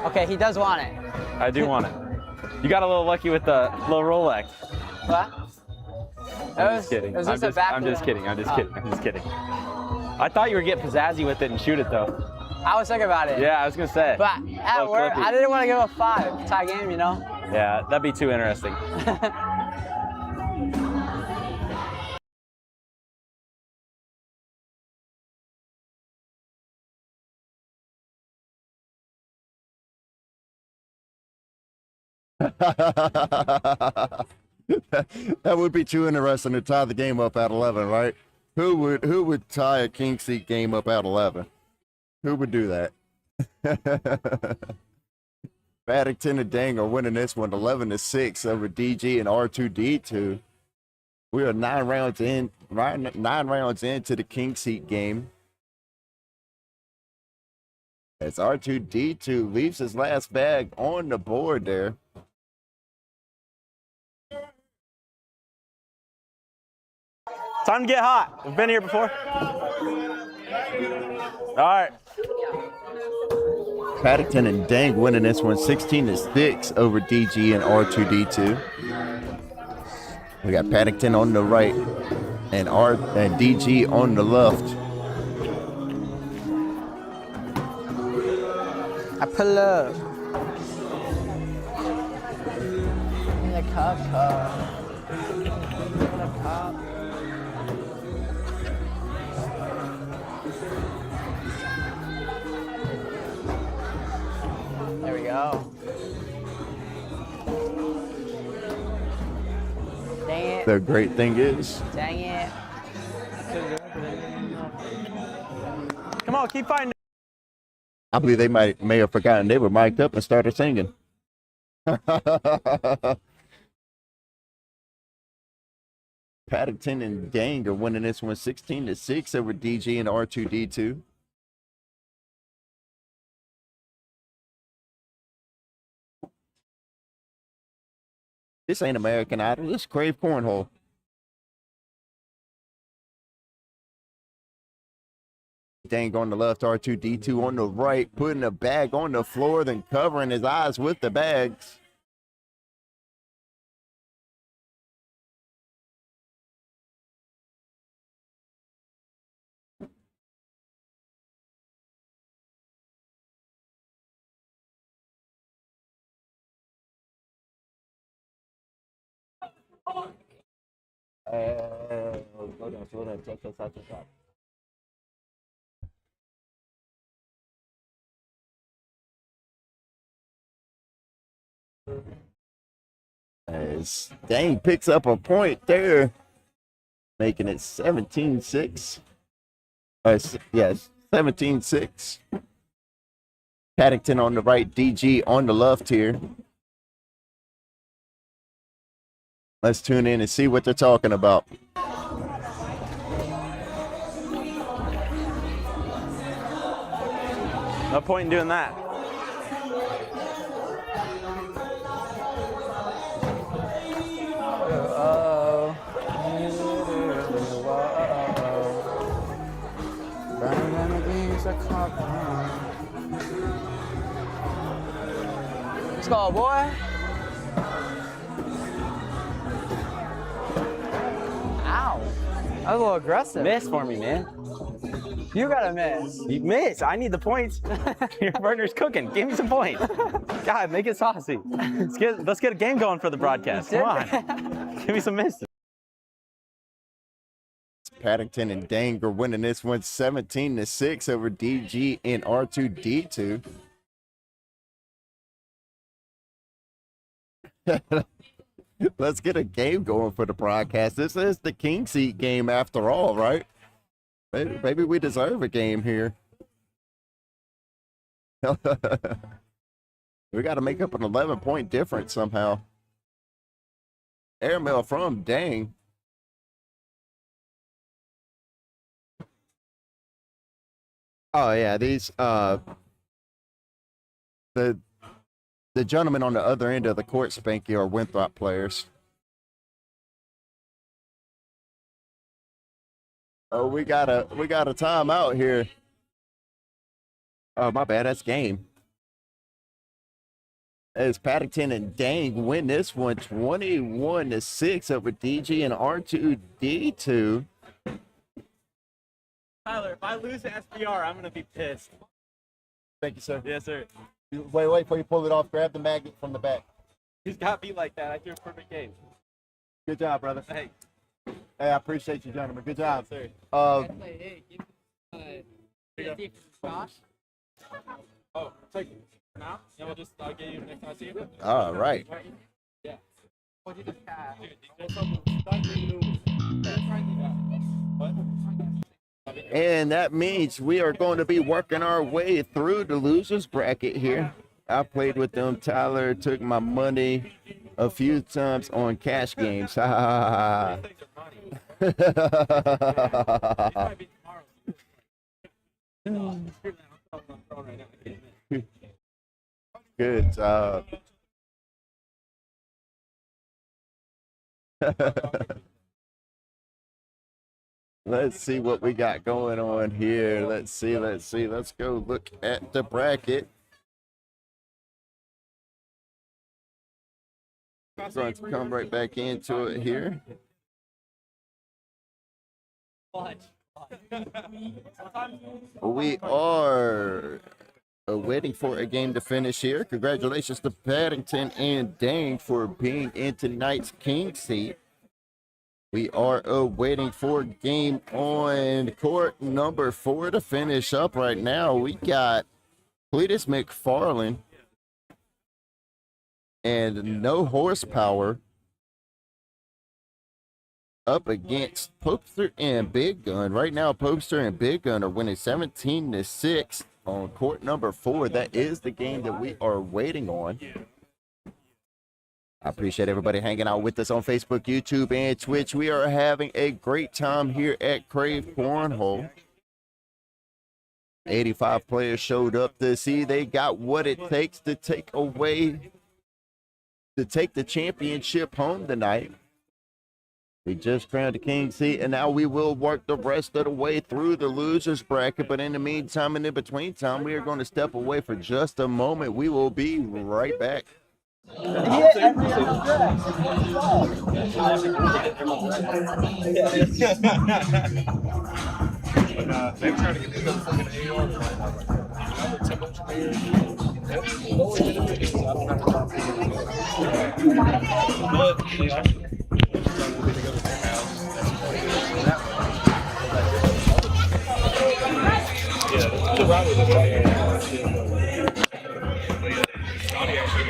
Okay, he does want it. I do want it. You got a little lucky with the little Rolex. What? I'm just kidding. I'm just kidding. I'm just kidding. I thought you were getting pizzazzy with it and shoot it though. I was thinking about it. Yeah, I was gonna say. But at work, I didn't want to give a 5 tie game, you know? Yeah, that'd be too interesting. That would be too interesting to tie the game up at 11, right? Who would tie a king seat game up at 11? Who would do that? Paddington and Dang are winning this one 11-6 over DG and R2D2. We are 9 rounds into the king seat game. As R2D2 leaves his last bag on the board there. Time to get hot. We've been here before. All right. Paddington and Dang winning this one 16-6 over DG and R2D2. We got Paddington on the right and DG on the left. I pull up. In the cup. There we go. Dang it. The great thing is, Dang it. Come on, keep fighting. I believe they may have forgotten they were mic'd up and started singing. Paddington and Dang are winning this one 16-6 over DG and R2D2. This ain't American Idol. This is Krave Cornhole. Dang on the left, R2D2 on the right, putting a bag on the floor, then covering his eyes with the bags. Slow down, check this out. As Dang picks up a point there, making it 17-6. Yes, 17-6. Paddington on the right, DG on the left here. Let's tune in and see what they're talking about. No point in doing that. Let's go, boy. Ow. That was a little aggressive. Miss for me, man. You gotta miss. You miss. I need the points. Your partner's cooking. Give me some points. God, make it saucy. Let's get a game going for the broadcast. Come on. Give me some misses. Paddington and Dang are winning this one 17-6 over DG and R2D2. Let's get a game going for the broadcast. This is the King Seat game after all, right? Maybe we deserve a game here. We got to make up an 11-point difference somehow. Airmail from Dang. Oh yeah, these the gentlemen on the other end of the court, Spanky, are Winthrop players. Oh, we got a timeout here. Oh, my bad, that's game. As Paddington and Dang win this one 21-6 over DG and R2D2. Tyler, if I lose the SBR, I'm gonna be pissed. Thank you, sir. Yes, sir. Wait before you pull it off. Grab the magnet from the back. He's got me like that. I threw a perfect game. Good job, brother. Hey, I appreciate you, gentlemen. Good job. sir. Hey, Oh, take it now. And we'll just get you next time I see you. All right. Yeah. what did you just pass? What? And that means we are going to be working our way through the losers bracket here. I played with them. Tyler took my money a few times on cash games. Ha ha ha ha. Good job. Let's see what we got going on here. Let's see. Let's go look at the bracket. Going to come right back into it here. We are waiting for a game to finish here. Congratulations to Paddington and Dang for being in tonight's King Seat. We are waiting for game on court number 4 to finish up right now. We got Cletus McFarland and No Horsepower up against Popester and Big Gun. Right now, Popester and Big Gun are winning 17-6 on court number 4. That is the game that we are waiting on. I appreciate everybody hanging out with us on Facebook, YouTube, and Twitch. We are having a great time here at Krave Cornhole. 85 players showed up to see they got what it takes to take the championship home tonight. We just crowned the king seat, and now we will work the rest of the way through the losers bracket. But in the meantime and in between time, we are going to step away for just a moment. We will be right back. They were trying to get this fucking AR. Yeah, the rival was like, Johnny actually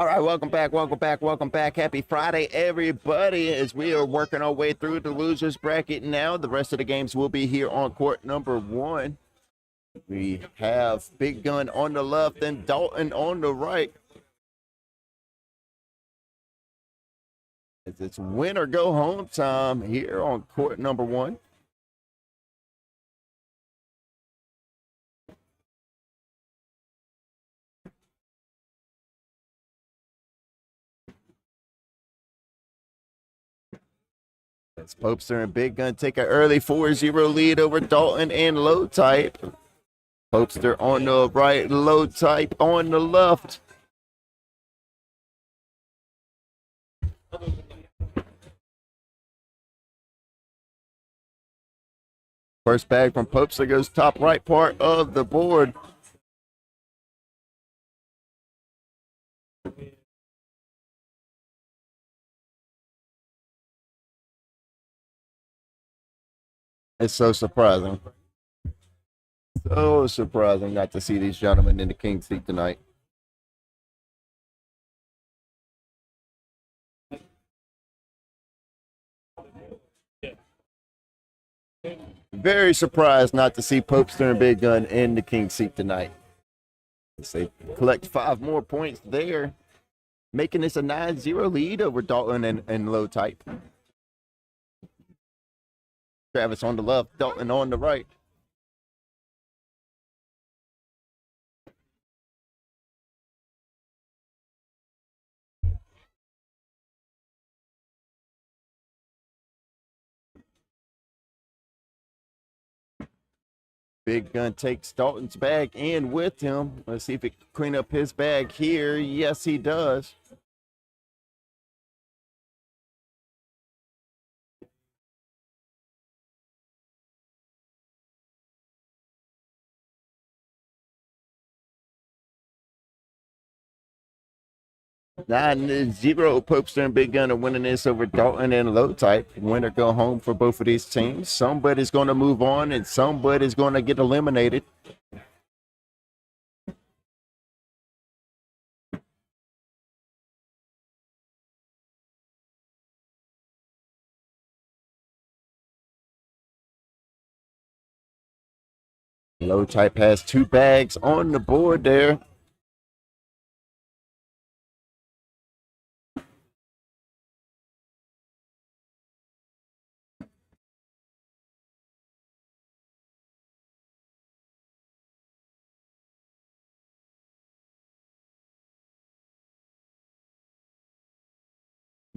All right, welcome back. Happy Friday, everybody, as we are working our way through the losers bracket now. The rest of the games will be here on court number 1. We have Big Gun on the left and Dalton on the right. It's win or go home time here on court number 1. As Popester and Big Gun take an early 4-0 lead over Dalton and Low Type. Popester on the right, Low Type on the left. First bag from Popester goes top right part of the board. It's so surprising. So surprising not to see these gentlemen in the King's seat tonight. Very surprised not to see Popester and Big Gun in the King's seat tonight. They collect 5 more points there, making this a 9-0 lead over Dalton and Low Type. Travis on the left, Dalton on the right. Big Gun takes Dalton's bag in with him. Let's see if he can clean up his bag here. Yes, he does. Nine zero. Popester and Big Gun are winning this over Dalton and Low Type. Win or go home for both of these teams. Somebody's going to move on and somebody's going to get eliminated. Low Type has 2 bags on the board there.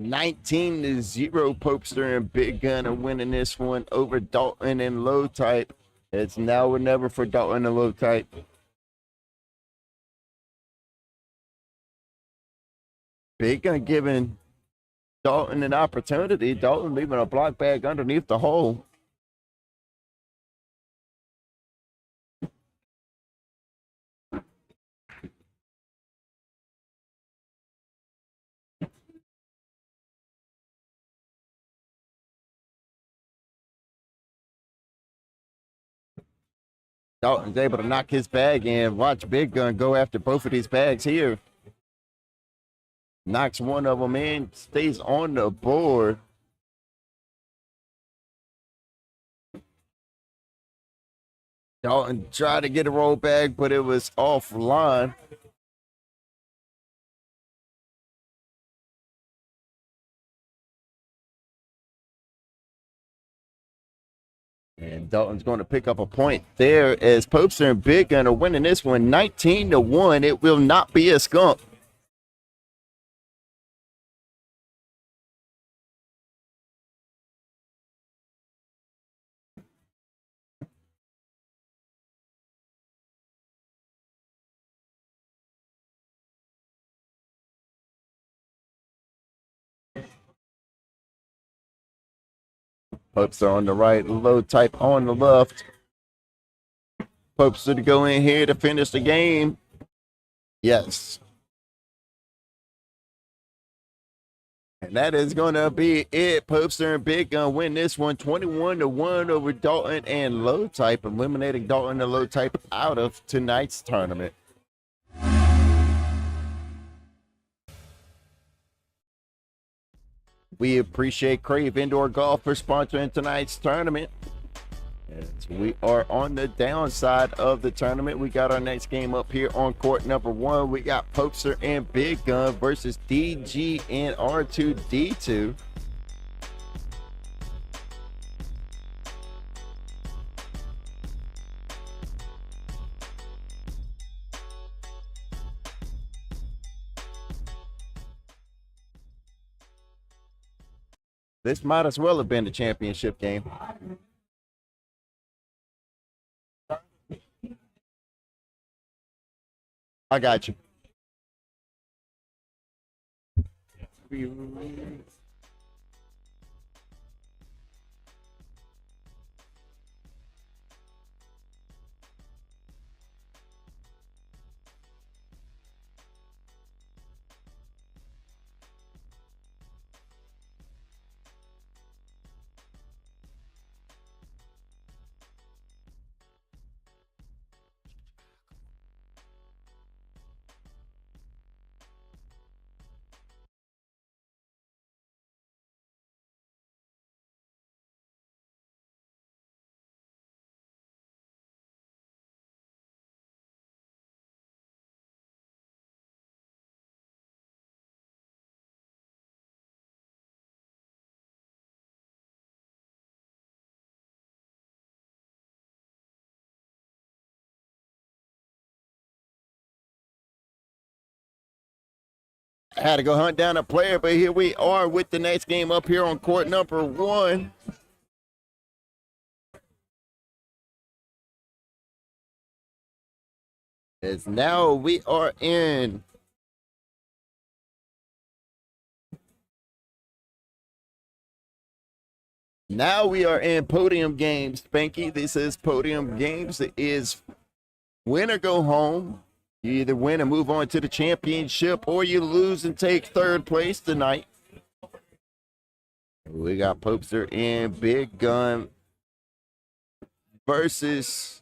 (19-0). Popester and Big Gun are winning this one over Dalton and Low Type. It's now or never for Dalton and Low Type. Big Gun giving Dalton an opportunity. Dalton leaving a block bag underneath the hole. Dalton's able to knock his bag in. Watch Big Gun go after both of these bags here. Knocks one of them in, stays on the board. Dalton tried to get a roll bag, but it was offline. And Dalton's going to pick up a point there as Popester and Big Gun are winning this one 19-1. It will not be a skunk. Popester on the right, Low Type on the left. Popester to go in here to finish the game. Yes. And that is going to be it. Popester and Big Gun win this one 21-1 over Dalton and Low Type, eliminating Dalton and Low Type out of tonight's tournament. We appreciate Krave Indoor Golf for sponsoring tonight's tournament. As we are on the downside of the tournament, we got our next game up here on court number 1. We got Popester and Big Gun versus DG and R2D2. This might as well have been the championship game. I got you. I had to go hunt down a player, but here we are with the next game up here on court number 1. As now we are in podium games, Spanky. This is podium games. It is win or go home. You either win and move on to the championship, or you lose and take third place tonight. We got Popester and Big Gun versus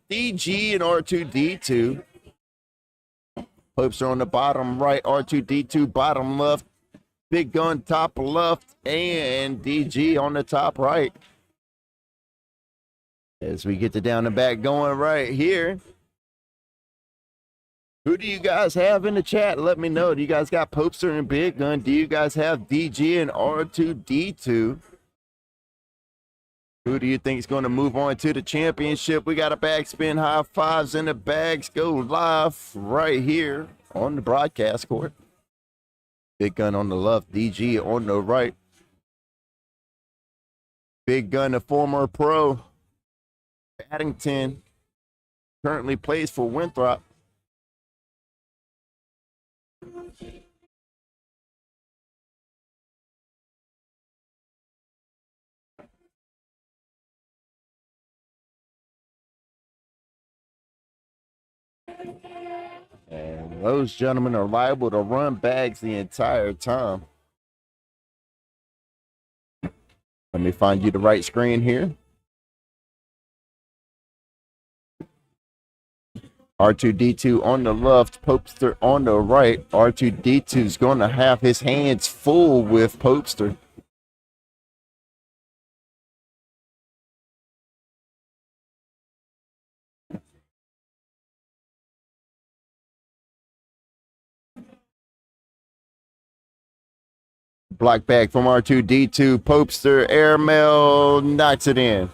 DG and R2D2. Popester on the bottom right, R2D2 bottom left, Big Gun top left, and DG on the top right. As we get the down and back going right here. Who do you guys have in the chat? Let me know. Do you guys got Popester and Big Gun? Do you guys have DG and R2D2? Who do you think is going to move on to the championship? We got a backspin, high fives, and the bags go live right here on the broadcast court. Big Gun on the left, DG on the right. Big Gun, the former pro, Paddington, currently plays for Winthrop. And those gentlemen are liable to run bags the entire time. Let me find you the right screen here. R2D2 on the left, Popester on the right. R2D2 is going to have his hands full with Popester. Block back from R2D2. Popester, airmail, knocks it in.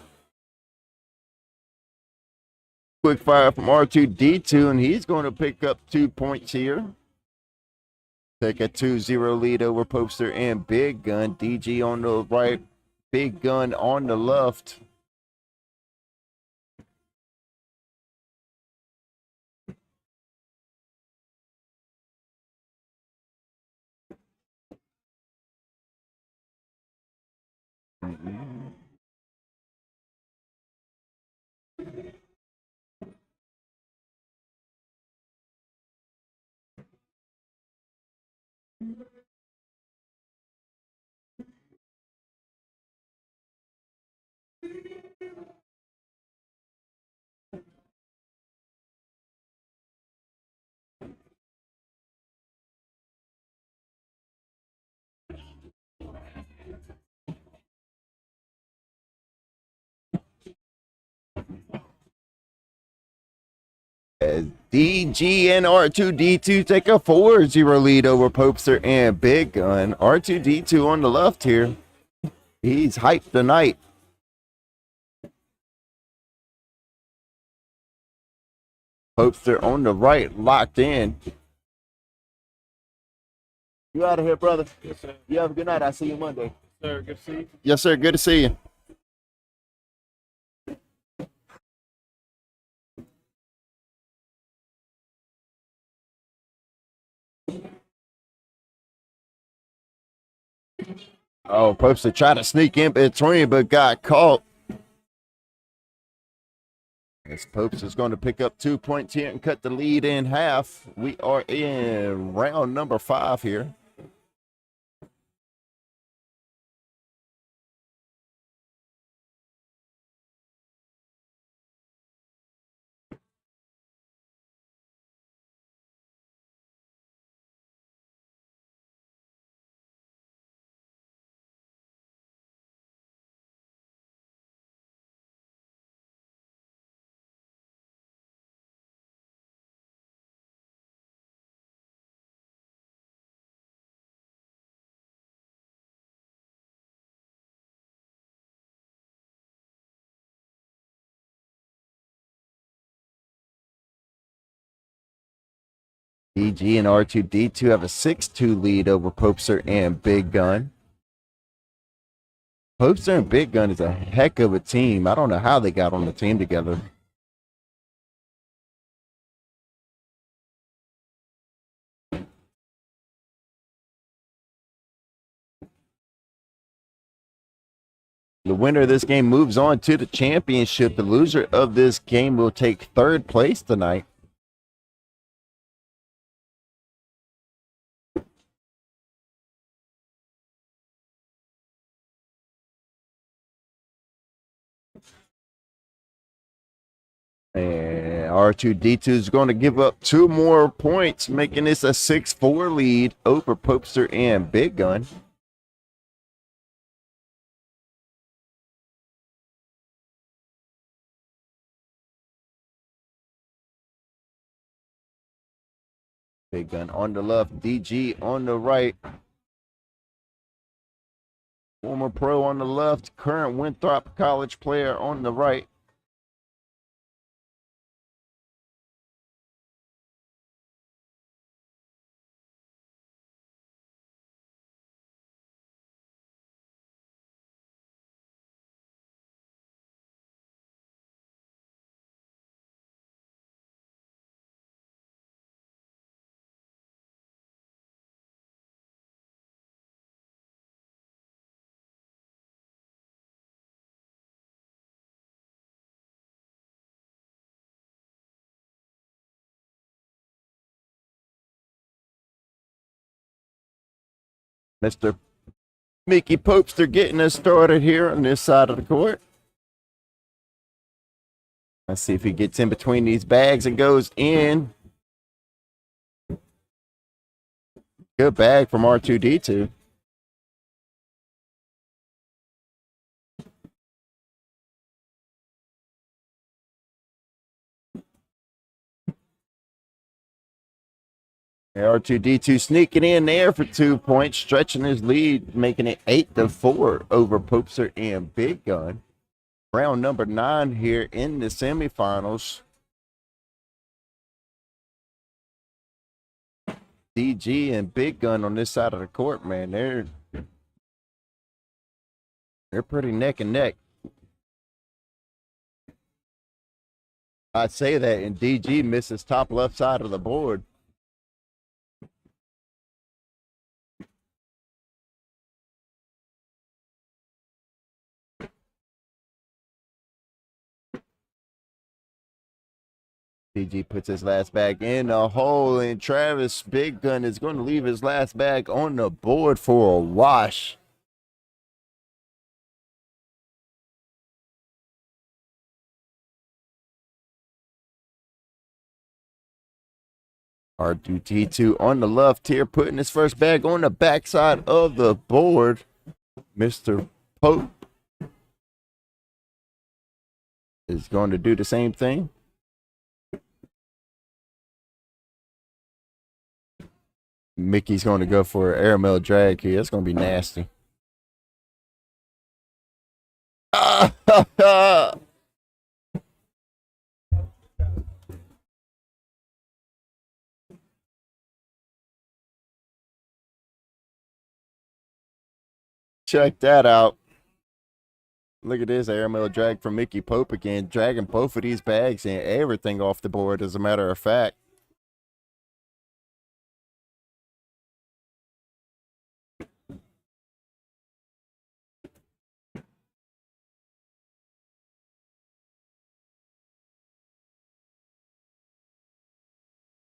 Quick fire from R2D2, and he's going to pick up 2 points here. Take a 2-0 lead over Popester and Big Gun. DG on the right, Big Gun on the left. As DG and R2D2 take a 4-0 lead over Popester and Big Gun. R2D2 on the left here. He's hyped tonight. Popester on the right, locked in. You out of here, brother. Yes, sir. You have a good night. I'll see you Monday. Sir, good to see you. Yes, sir. Good to see you. Oh, Popester tried to sneak in between, but got caught. As Popester's going to pick up 2 points here and cut the lead in half. We are in round number 5 here. DG and R2D2 have a 6-2 lead over Popester and Big Gun. Popester and Big Gun is a heck of a team. I don't know how they got on the team together. The winner of this game moves on to the championship. The loser of this game will take 3rd place tonight. And R2D2 is going to give up 2 more points, making this a 6-4 lead over Popester and Big Gun. Big Gun on the left, DG on the right. Former pro on the left, current Winthrop College player on the right. Mr. Mickey Popester getting us started here on this side of the court. Let's see if he gets in between these bags and goes in. Good bag from R2D2. R2D2 sneaking in there for 2 points, stretching his lead, making it 8-4 over Popester and Big Gun. Round number 9 here in the semifinals. DG and Big Gun on this side of the court, man, they're pretty neck and neck. I'd say that, and DG misses top left side of the board. DG puts his last bag in the hole, and Travis Big Gun is going to leave his last bag on the board for a wash. R2D2 on the left here, putting his first bag on the backside of the board. Mr. Pope is going to do the same thing. Mickey's going to go for an airmail drag here. It's going to be nasty. Check that out. Look at this airmail drag from Mickey Pope again, dragging both of these bags and everything off the board, as a matter of fact.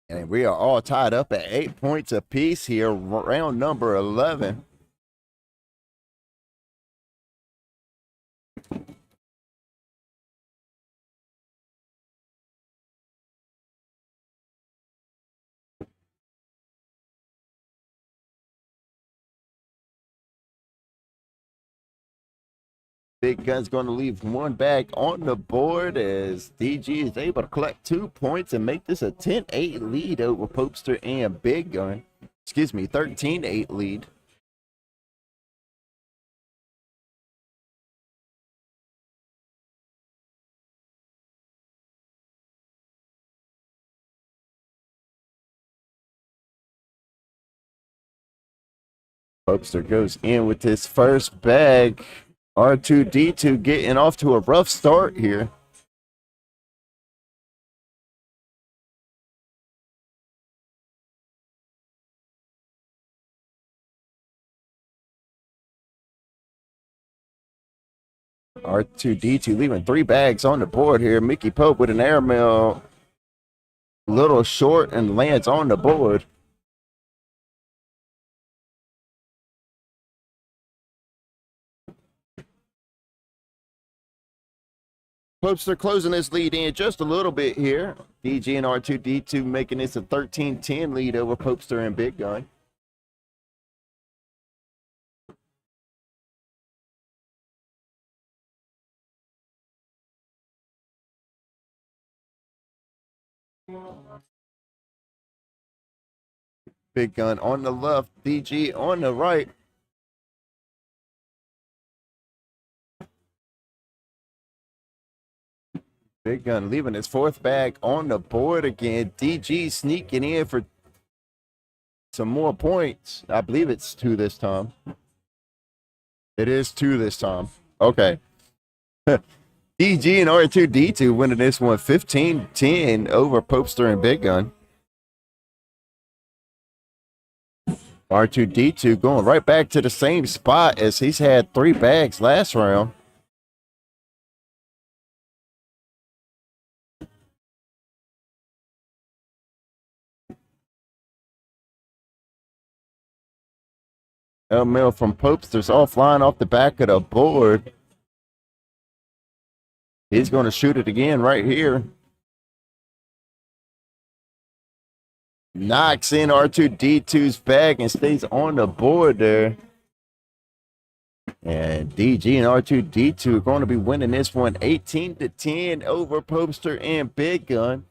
And we are all tied up at 8 points apiece here, round number 11. Big Gun's going to leave one bag on the board as DG is able to collect 2 points and make this a 10-8 lead over Popester and Big Gun. Excuse me, 13-8 lead. Popester goes in with his first bag. R2D2 getting off to a rough start here. R2D2 leaving 3 bags on the board here. Mickey Pope with an airmail, little short, and lands on the board. Popester closing this lead in just a little bit here. DG and R2D2 making this a 13-10 lead over Popester and Big Gun. Big Gun on the left, DG on the right. Big Gun leaving his 4th bag on the board again. DG sneaking in for some more points. I believe it's 2 this time. It is 2 this time. Okay. DG and R2D2 winning this one 15-10 over Popester and Big Gun. R2D2 going right back to the same spot as he's had 3 bags last round. Mill from Popester's offline off the back of the board. He's going to shoot it again right here. Knocks in R2D2's bag and stays on the board there. And DG and R2D2 are going to be winning this one 18-10 over Popester and Big Gun.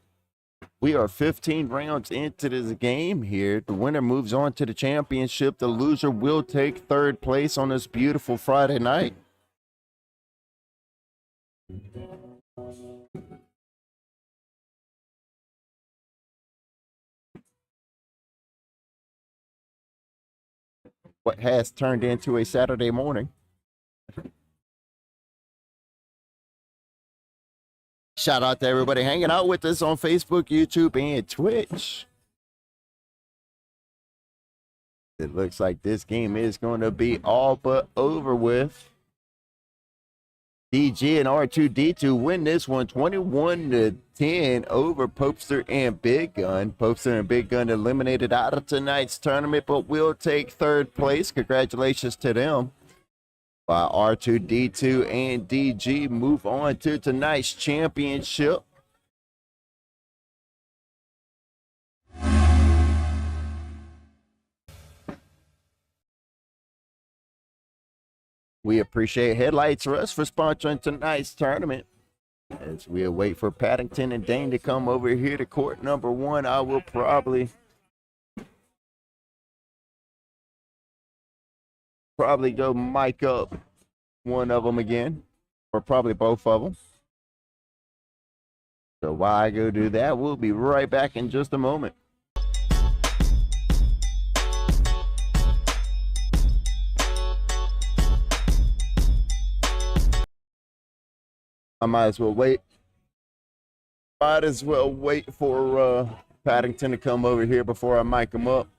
We are 15 rounds into this game here. The winner moves on to the championship. The loser will take 3rd place on this beautiful Friday night. What has turned into a Saturday morning. Shout out to everybody hanging out with us on Facebook, YouTube, and Twitch. It looks like this game is going to be all but over with. DG and R2D2 win this one 21-10 over Popester and Big Gun. Popester and Big Gun eliminated out of tonight's tournament, but will take 3rd place. Congratulations to them. While R2D2 and DG move on to tonight's championship. We appreciate Headlights Rush for sponsoring tonight's tournament. As we await for Paddington and Dane to come over here to court number 1, I will probably probably go mic up one of them again, or probably both of them. So while I go do that, we'll be right back in just a moment. I might as well wait. Might as well wait for Paddington to come over here before I mic him up.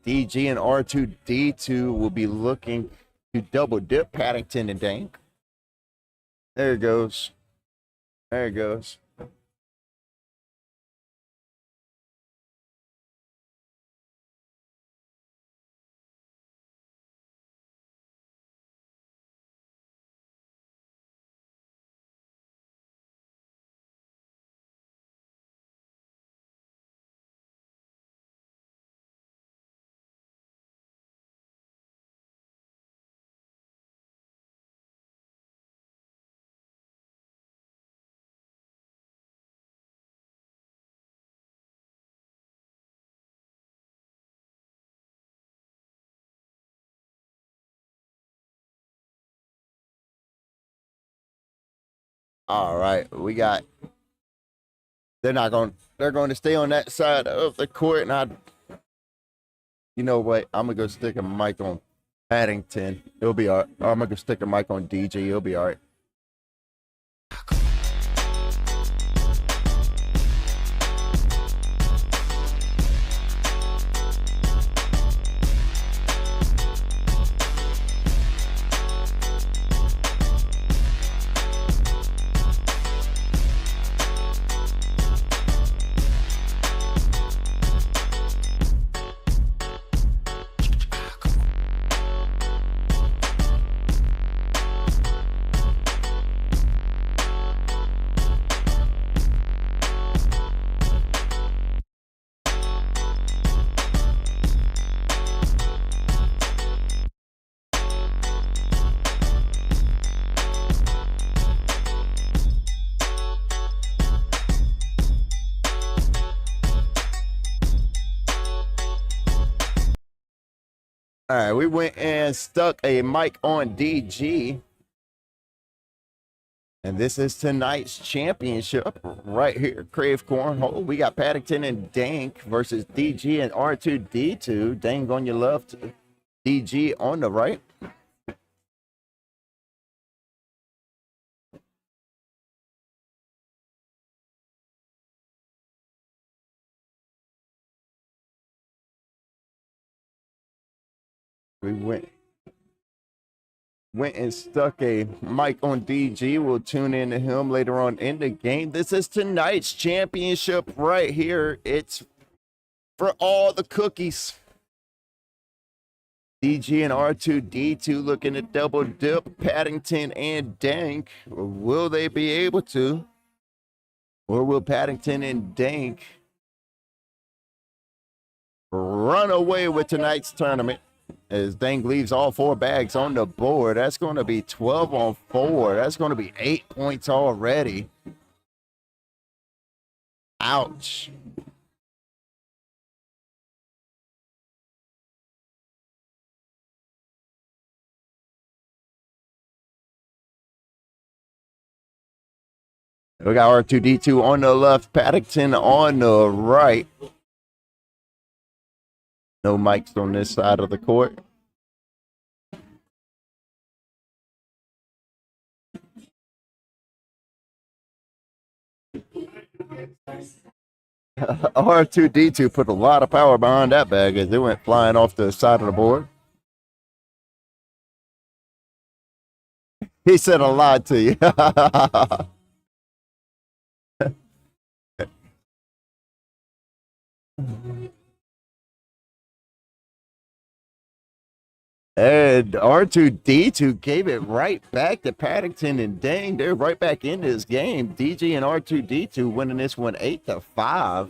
DG and R2D2 will be looking to double dip Paddington and Dank. There it goes. There it goes. All right, we got. They're going to stay on that side of the court, and you know what? I'm gonna go stick a mic on Paddington. It'll be all right. I'm gonna go stick a mic on DJ. It'll be all right. All right, we went and stuck a mic on DG. And this is tonight's championship right here, Krave Cornhole. We got Paddington and Dank versus DG and R2D2. Dank on your left, DG on the right. We went and stuck a mic on DG. We'll tune in to him later on in the game. This is tonight's championship right here. It's for all the cookies. DG and R2D2 looking to double dip Paddington and Dank. Will they be able to? Or will Paddington and Dank run away with tonight's tournament? As Dank leaves all 4 bags on the board. That's going to be 12 on 4. That's going to be 8 points already. Ouch. We got R2D2 on the left, Paddington on the right. No mics on this side of the court. R2D2 put a lot of power behind that bag as it went flying off the side of the board. He said a lot to you. And R2D2 gave it right back to Paddington and Dang. They're right back in this game. DG and R2D2 winning this one 8-5.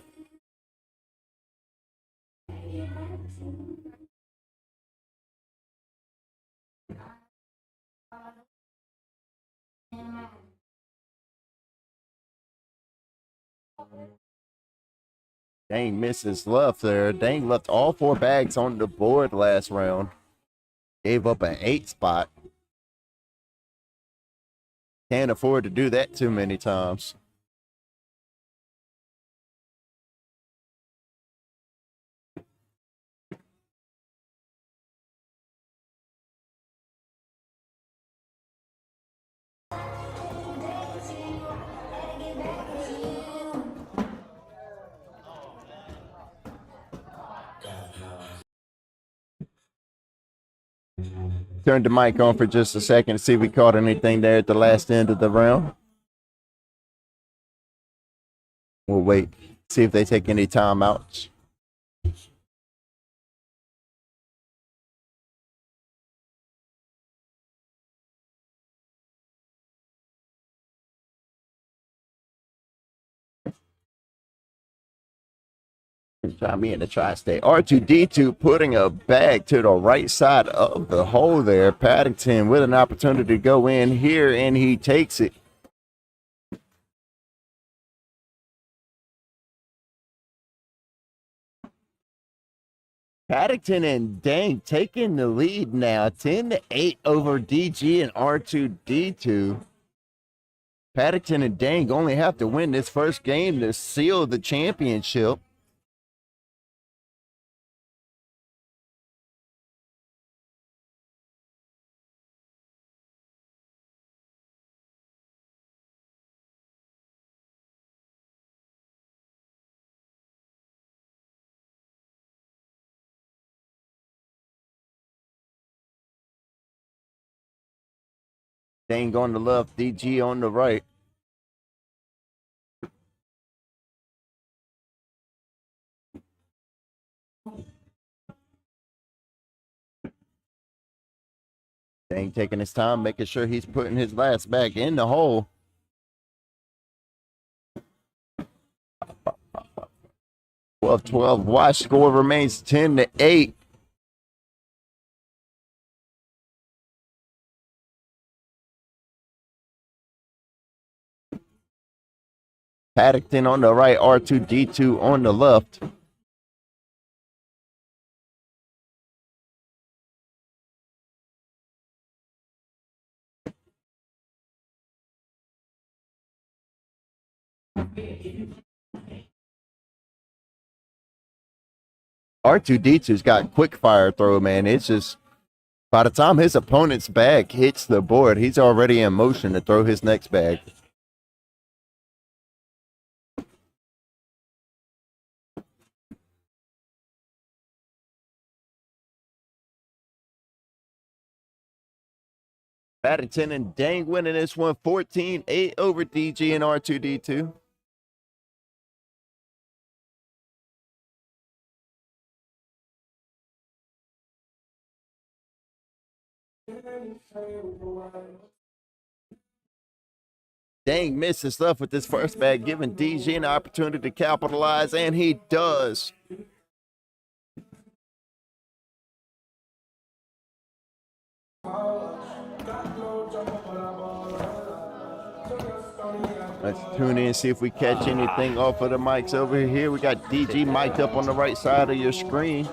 Dang misses left there. Dang left all 4 bags on the board last round. Gave up an 8 spot. Can't afford to do that too many times. Turned the mic on for just a second to see if we caught anything there at the last end of the round. We'll wait, see if they take any timeouts. Try me in the tri-state. R2D2 putting a bag to the right side of the hole there. Paddington with an opportunity to go in here, and he takes it. Paddington and Dang taking the lead now, 10-8 over DG and R2D2. Paddington and Dang only have to win this first game to seal the championship. Dang on the left, DG on the right. Dang taking his time, making sure he's putting his last bag in the hole. Well, 12 watch score remains 10-8. Paddington on the right, R2D2 on the left. R2D2's got quick fire throw, man. It's just by the time his opponent's bag hits the board, he's already in motion to throw his next bag. Paddington and Dang winning this one 14-8 over DG and R2D2. Dang misses stuff with this first bag, giving DG an opportunity to capitalize, and he does. Let's tune in, see if we catch anything off of the mics over here. We got DG mic'd up on the right side of your screen.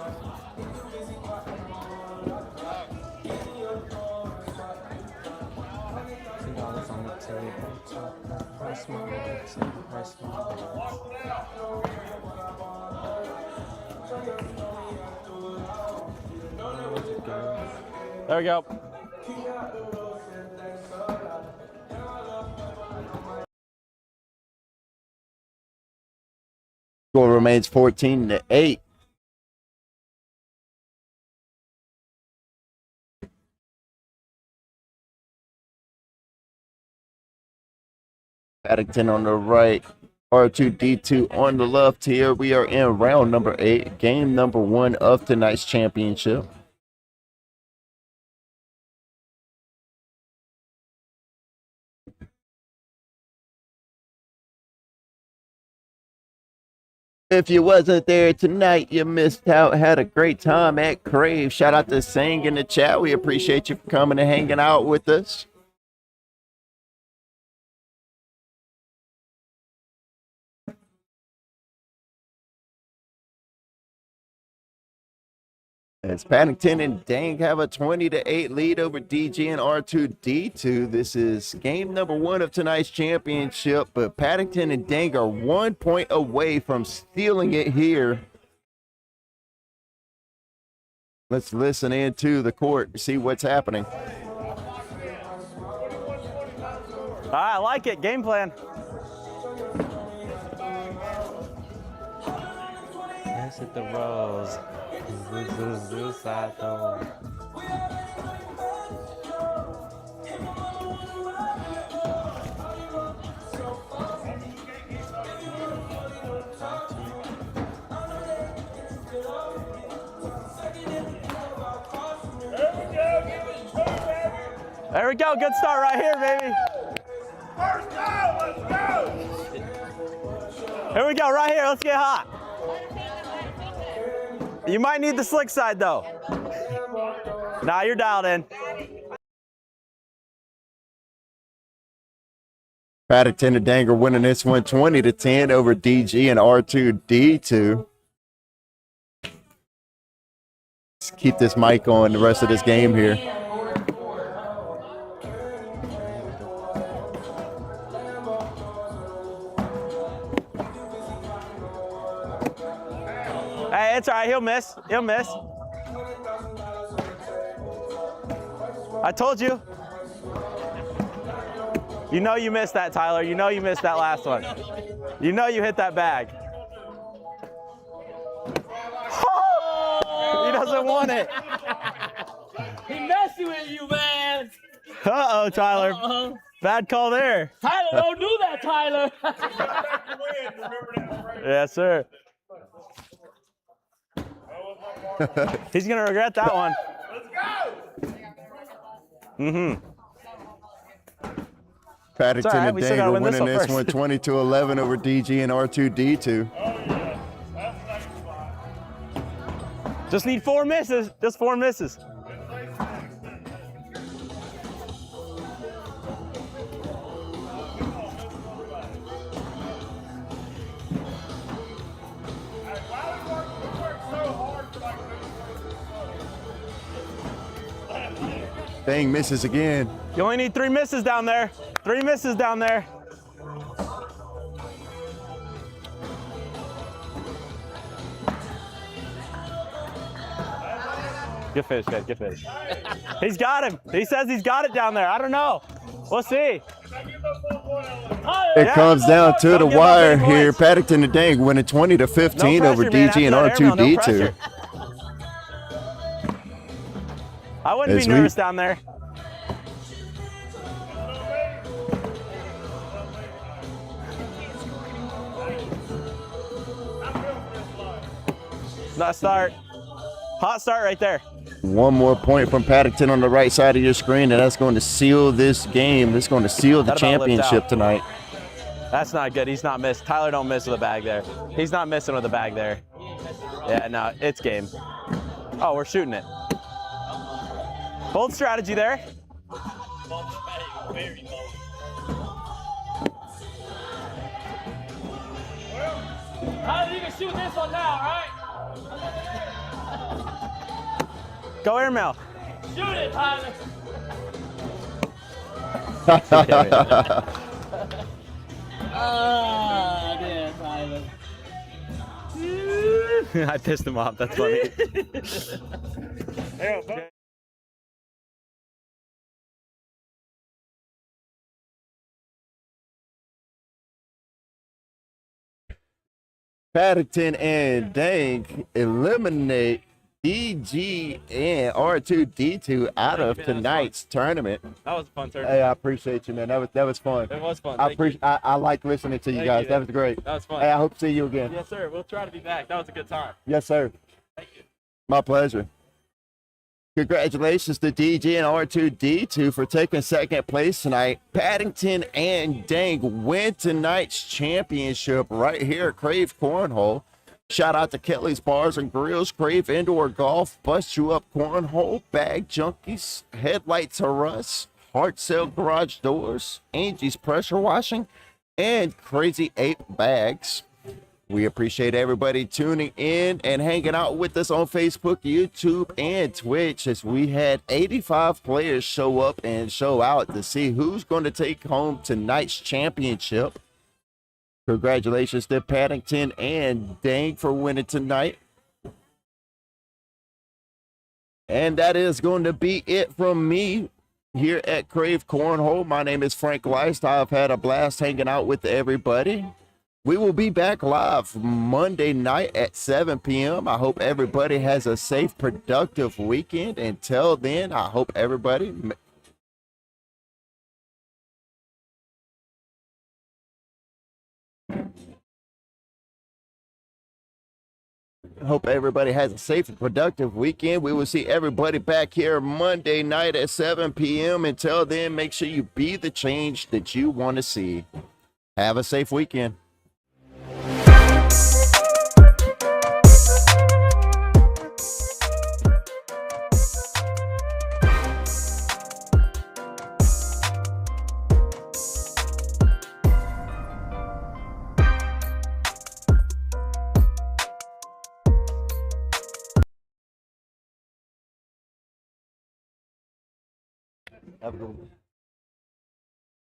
There we go. Score remains 14-8. Paddington on the right, R2D2 on the left here. We are in round number 8, game number 1 of tonight's championship. If you wasn't there tonight, you missed out. Had a great time at Krave. Shout out to Sing in the chat. We appreciate you for coming and hanging out with us. As Paddington and Dang have a 20-8 lead over DG and R2D2. This is game number 1 of tonight's championship, but Paddington and Dang are 1 point away from stealing it here. Let's listen into the court to see what's happening. I like it. Game plan. Let's hit the rose. There we go. Good start right here, baby. First down, let's go! Here we go, right here. Let's get hot. You might need the slick side, though. Nah, you're dialed in. Paddington and Dang are winning this one 20-10 over DG and R2D2. Let's keep this mic on the rest of this game here. Hey, it's all right. He'll miss. He'll miss. I told you. You know you missed that, Tyler. You know you missed that last one. You know you hit that bag. He doesn't want it. He messing with you, man. Uh-oh, Tyler. Bad call there. Tyler, don't do that, Tyler. Yes, sir. He's going to regret that one. Let's go! Mm-hmm. Paddington all right, and we still Dang gotta are win this winning one this one first. 20-11 over DG and R2D2. Just need 4 misses. Just 4 misses. Dang misses again. You only need 3 misses down there. 3 misses down there. Good fish, kid. Good fish. He's got him. He says he's got it down there. I don't know. We'll see. It comes down to the Don't give up wire any here. points. Paddington and Dang winning 20-15 No over pressure, man. DG and After that air mail, no R2D2. pressure. I wouldn't As be we- nervous down there. Nice start. Hot start right there. One more point from Paddington on the right side of your screen, and that's going to seal this game. That's going to seal the That about lipped championship out. tonight. That's not good. He's not missed. Tyler don't miss with a bag there. He's not missing with a bag there. Yeah, no, it's game. Oh, we're shooting it. Bold strategy there. Tyler, you can shoot this one now, right? Go airmail. Shoot it, Tyler. Ah, damn, Tyler. I pissed him off. That's funny. Paddington and Dang eliminate DG and R2D2 out of tonight's tournament. That was a fun tournament. Hey, I appreciate you, man. That was fun. It was fun. I Thank you. appreciate. I like listening to you Thank guys. you. That was great. That was fun. Hey, I hope to see you again. Yes, sir. We'll try to be back. That was a good time. Yes, sir. Thank you. My pleasure. Congratulations to DG and R2D2 for taking second place tonight. Paddington and Dang win tonight's championship right here at Krave Cornhole. Shout out to Kelly's Bars and Grills, Krave Indoor Golf, Bust You Up Cornhole, Bag Junkies, Headlights Are Us, Hard Sell Garage Doors, Angie's Pressure Washing, and Crazy 8 Bags. We appreciate everybody tuning in and hanging out with us on Facebook, YouTube, and Twitch as we had 85 players show up and show out to see who's going to take home tonight's championship. Congratulations to Paddington and Dang for winning tonight. And that is going to be it from me here at Krave Cornhole. My name is Frank Leist. I've had a blast hanging out with everybody. We will be back live Monday night at 7 p.m. I hope everybody has a safe, productive weekend. Until then, I hope everybody has a safe and productive weekend. We will see everybody back here Monday night at 7 p.m. Until then, make sure you be the change that you want to see. Have a safe weekend. Have a good one.